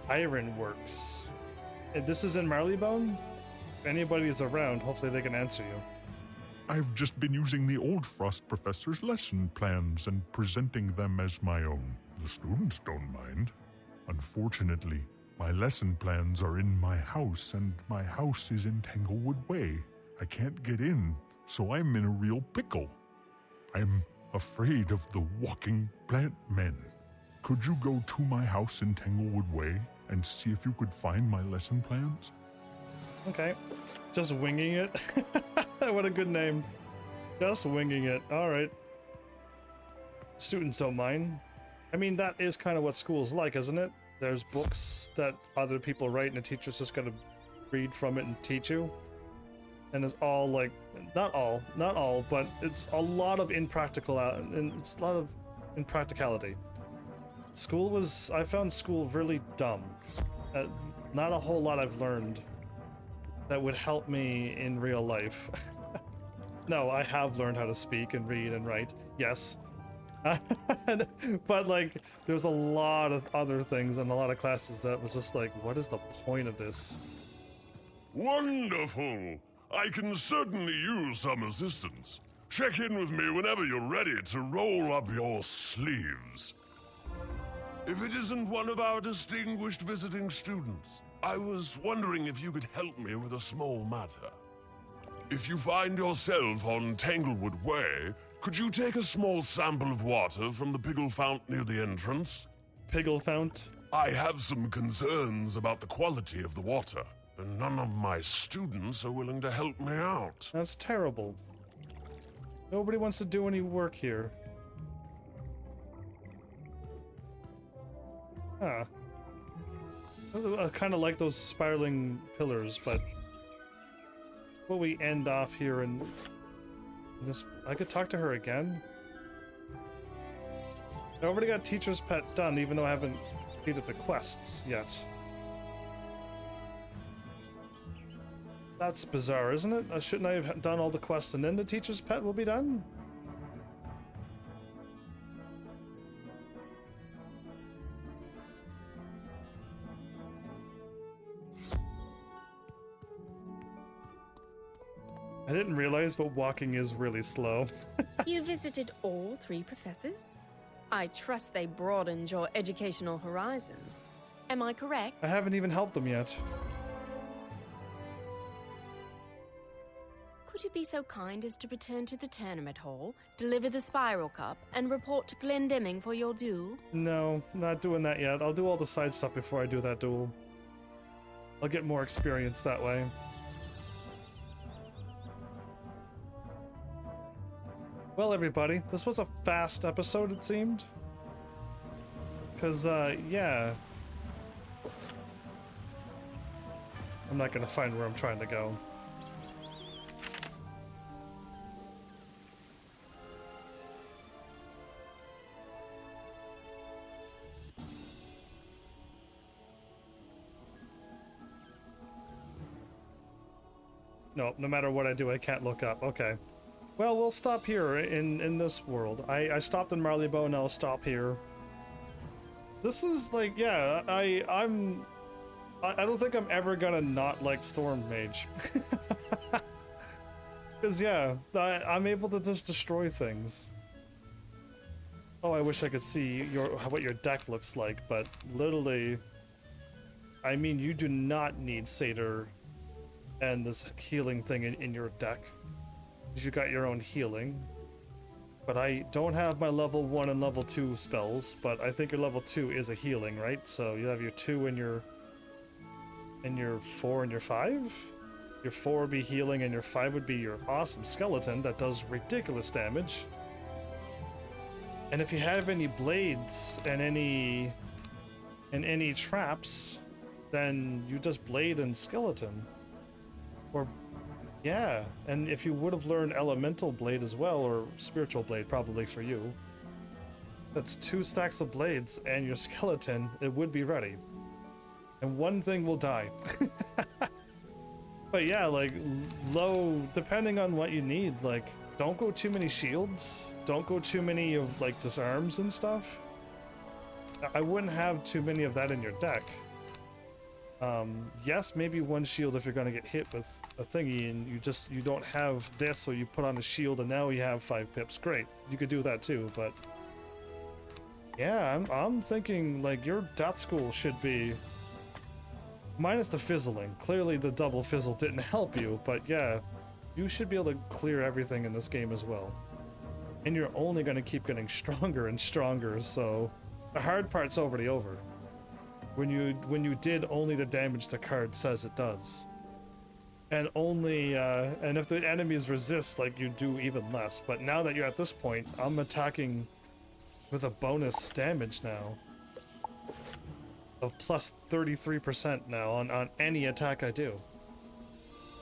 Ironworks. This is in Marleybone? If anybody is around, hopefully they can answer you. I've just been using the old Frost professor's lesson plans and presenting them as my own. The students don't mind. Unfortunately, my lesson plans are in my house, and my house is in Tanglewood Way. I can't get in, so I'm in a real pickle. I'm afraid of the walking plant men. Could you go to my house in Tanglewood Way and see if you could find my lesson plans? Okay. Just winging it? What a good name. Just winging it. Alright. Students don't mind. I mean, that is kind of what school's like, isn't it? There's books that other people write and the teacher's just gonna read from it and teach you. And it's all like, not all, but it's a lot of impracticality. I found school really dumb. Not a whole lot I've learned that would help me in real life. No, I have learned how to speak and read and write, yes. But like, there's a lot of other things and a lot of classes that was just like, what is the point of this? Wonderful! I can certainly use some assistance. Check in with me whenever you're ready to roll up your sleeves. If it isn't one of our distinguished visiting students, I was wondering if you could help me with a small matter. If you find yourself on Tanglewood Way, could you take a small sample of water from the Piggle Fount near the entrance? Piggle Fount? I have some concerns about the quality of the water, and none of my students are willing to help me out. That's terrible. Nobody wants to do any work here. Huh. I kind of like those spiraling pillars, but will we end off here in this? I could talk to her again. I already got Teacher's Pet done, even though I haven't completed the quests yet. That's bizarre, isn't it? Shouldn't I have done all the quests and then the Teacher's Pet will be done? I didn't realize, but walking is really slow. You visited all 3 professors? I trust they broadened your educational horizons. Am I correct? I haven't even helped them yet. Could you be so kind as to return to the tournament hall, deliver the spiral cup, and report to Glendemming for your duel? No, not doing that yet. I'll do all the side stuff before I do that duel. I'll get more experience that way. Well, everybody, this was a fast episode, it seemed. Because, yeah. I'm not gonna find where I'm trying to go. No matter what I do, I can't look up. Okay. Well, we'll stop here in this world. I stopped in Marleybone, I'll stop here. This is like, yeah, I don't think I'm ever gonna not like Storm Mage. Because, yeah, I'm able to just destroy things. Oh, I wish I could see what your deck looks like, but literally, I mean, you do not need Satyr and this healing thing in your deck. You got your own healing, but I don't have my level 1 and level 2 spells, but I think your level 2 is a healing, right? So you have your 2 and your 4 and your 5? Your 4 would be healing and your 5 would be your awesome skeleton that does ridiculous damage. And if you have any blades and any traps, then you just blade and skeleton. Or, yeah, and if you would have learned elemental blade as well, or spiritual blade probably for you, that's 2 stacks of blades and your skeleton, it would be ready. And one thing will die. But yeah, like, low, depending on what you need, like, don't go too many shields, don't go too many of, like, disarms and stuff. I wouldn't have too many of that in your deck. Yes, maybe 1 shield if you're gonna get hit with a thingy and you don't have this, so you put on a shield and now you have 5 pips. Great, you could do that too, but yeah, I'm thinking like your death school should be minus the fizzling. Clearly the double fizzle didn't help you, but yeah, you should be able to clear everything in this game as well. And you're only gonna keep getting stronger and stronger, so the hard part's already over. When you did only the damage the card says it does. And only, and if the enemies resist, like, you do even less. But now that you're at this point, I'm attacking with a bonus damage now. Of plus 33% now on any attack I do.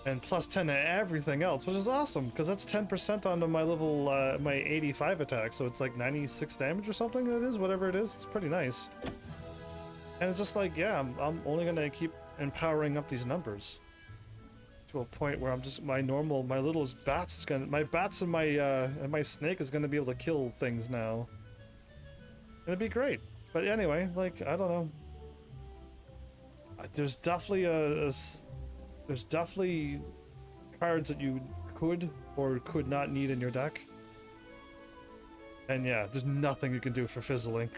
And plus 10 to everything else, which is awesome, because that's 10% onto my level, my 85 attack, so it's like 96 damage or something it is, whatever it is, it's pretty nice. And it's just like, yeah, I'm only gonna keep empowering up these numbers. To a point where I'm just, my little bats is gonna, my bats and my snake is gonna be able to kill things now. And it'd be great. But anyway, like, I don't know. There's definitely there's definitely cards that you could or could not need in your deck. And yeah, there's nothing you can do for fizzling.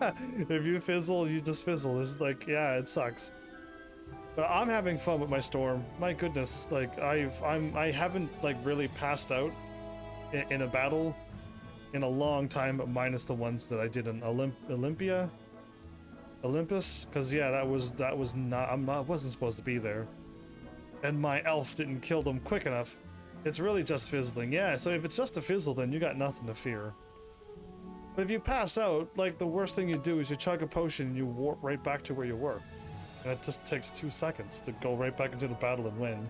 If you fizzle, you just fizzle. It's like, yeah, it sucks. But I'm having fun with my storm. My goodness, like I haven't like really passed out in a battle in a long time, minus the ones that I did in Olympus, because yeah, that was not, I wasn't supposed to be there, and my elf didn't kill them quick enough. It's really just fizzling, yeah. So if it's just a fizzle, then you got nothing to fear. But if you pass out, like, the worst thing you do is you chug a potion and you warp right back to where you were, and it just takes 2 seconds to go right back into the battle and win.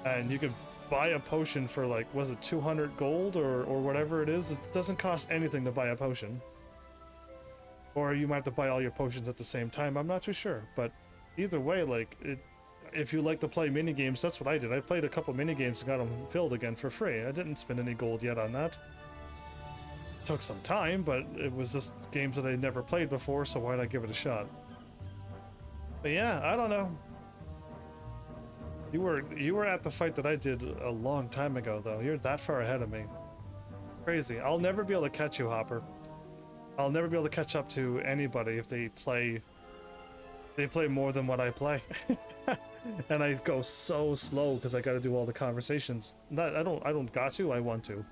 And you could buy a potion for, like, was it 200 gold or whatever it is? It doesn't cost anything to buy a potion. Or you might have to buy all your potions at the same time, I'm not too sure. But either way, like, if you like to play minigames, that's what I did. I played a couple minigames and got them filled again for free. I didn't spend any gold yet on that. It took some time, but it was just games that I never played before, so why not give it a shot? But yeah, I don't know. You were at the fight that I did a long time ago, though. You're that far ahead of me. Crazy. I'll never be able to catch you, Hopper. I'll never be able to catch up to anybody if they play more than what I play. And I go so slow because I got to do all the conversations. I don't got to. I want to.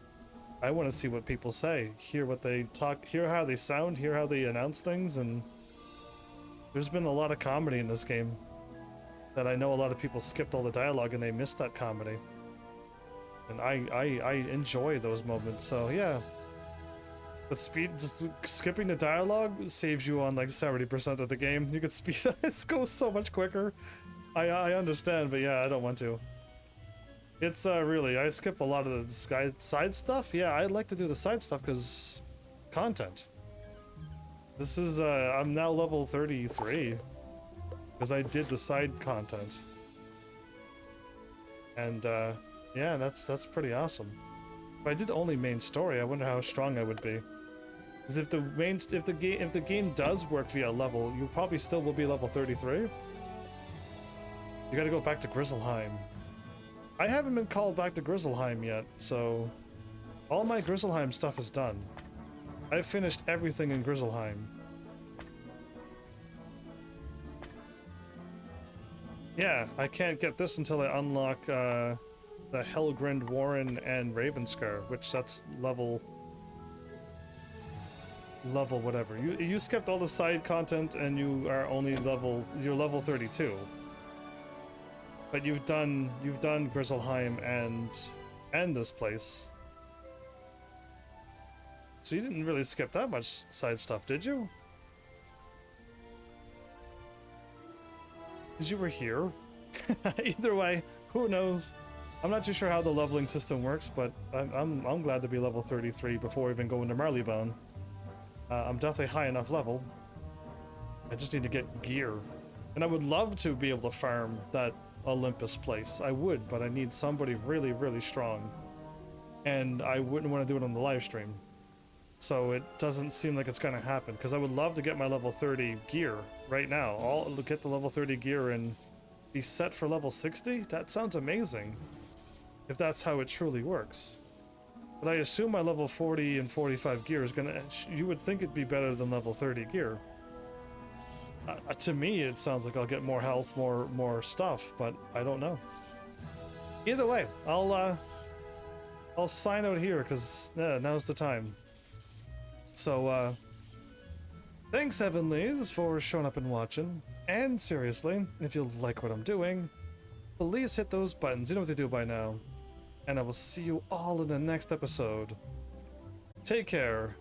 I want to see what people say, hear what they talk, hear how they sound, hear how they announce things, and there's been a lot of comedy in this game that I know a lot of people skipped all the dialogue and they missed that comedy. And I enjoy those moments. So yeah, the speed, just skipping the dialogue saves you on like 70% of the game. You could speed it goes so much quicker. I understand, but yeah, I don't want to. It's really, I skip a lot of the side stuff. Yeah, I like to do the side stuff because content. This is I'm now level 33 because I did the side content. And yeah, that's pretty awesome. If I did only main story, I wonder how strong I would be. Because if the game does work via level, you probably still will be level 33. You gotta go back to Grizzleheim. I haven't been called back to Grizzleheim yet, so all my Grizzleheim stuff is done. I've finished everything in Grizzleheim. Yeah, I can't get this until I unlock the Helgrind Warren and Ravenscar, which that's level whatever. You skipped all the side content and you are only you're level 32. But you've done Grizzleheim and this place. So you didn't really skip that much side stuff, did you? because you were here. Either way, who knows? I'm not too sure how the leveling system works, but I'm glad to be level 33 before even going to Marleybone. I'm definitely high enough level. I just need to get gear. And I would love to be able to farm that Olympus place. I would, but I need somebody really, really strong. And I wouldn't want to do it on the live stream. So it doesn't seem like it's going to happen, because I would love to get my level 30 gear right now. I'll get the level 30 gear and be set for level 60? That sounds amazing, if that's how it truly works. But I assume my level 40 and 45 gear is gonna... You would think it'd be better than level 30 gear. To me, it sounds like I'll get more health, more stuff, but I don't know. Either way, I'll sign out here, because now's the time. So, thanks, Heavenlies, for showing up and watching. And seriously, if you like what I'm doing, please hit those buttons. You know what to do by now. And I will see you all in the next episode. Take care.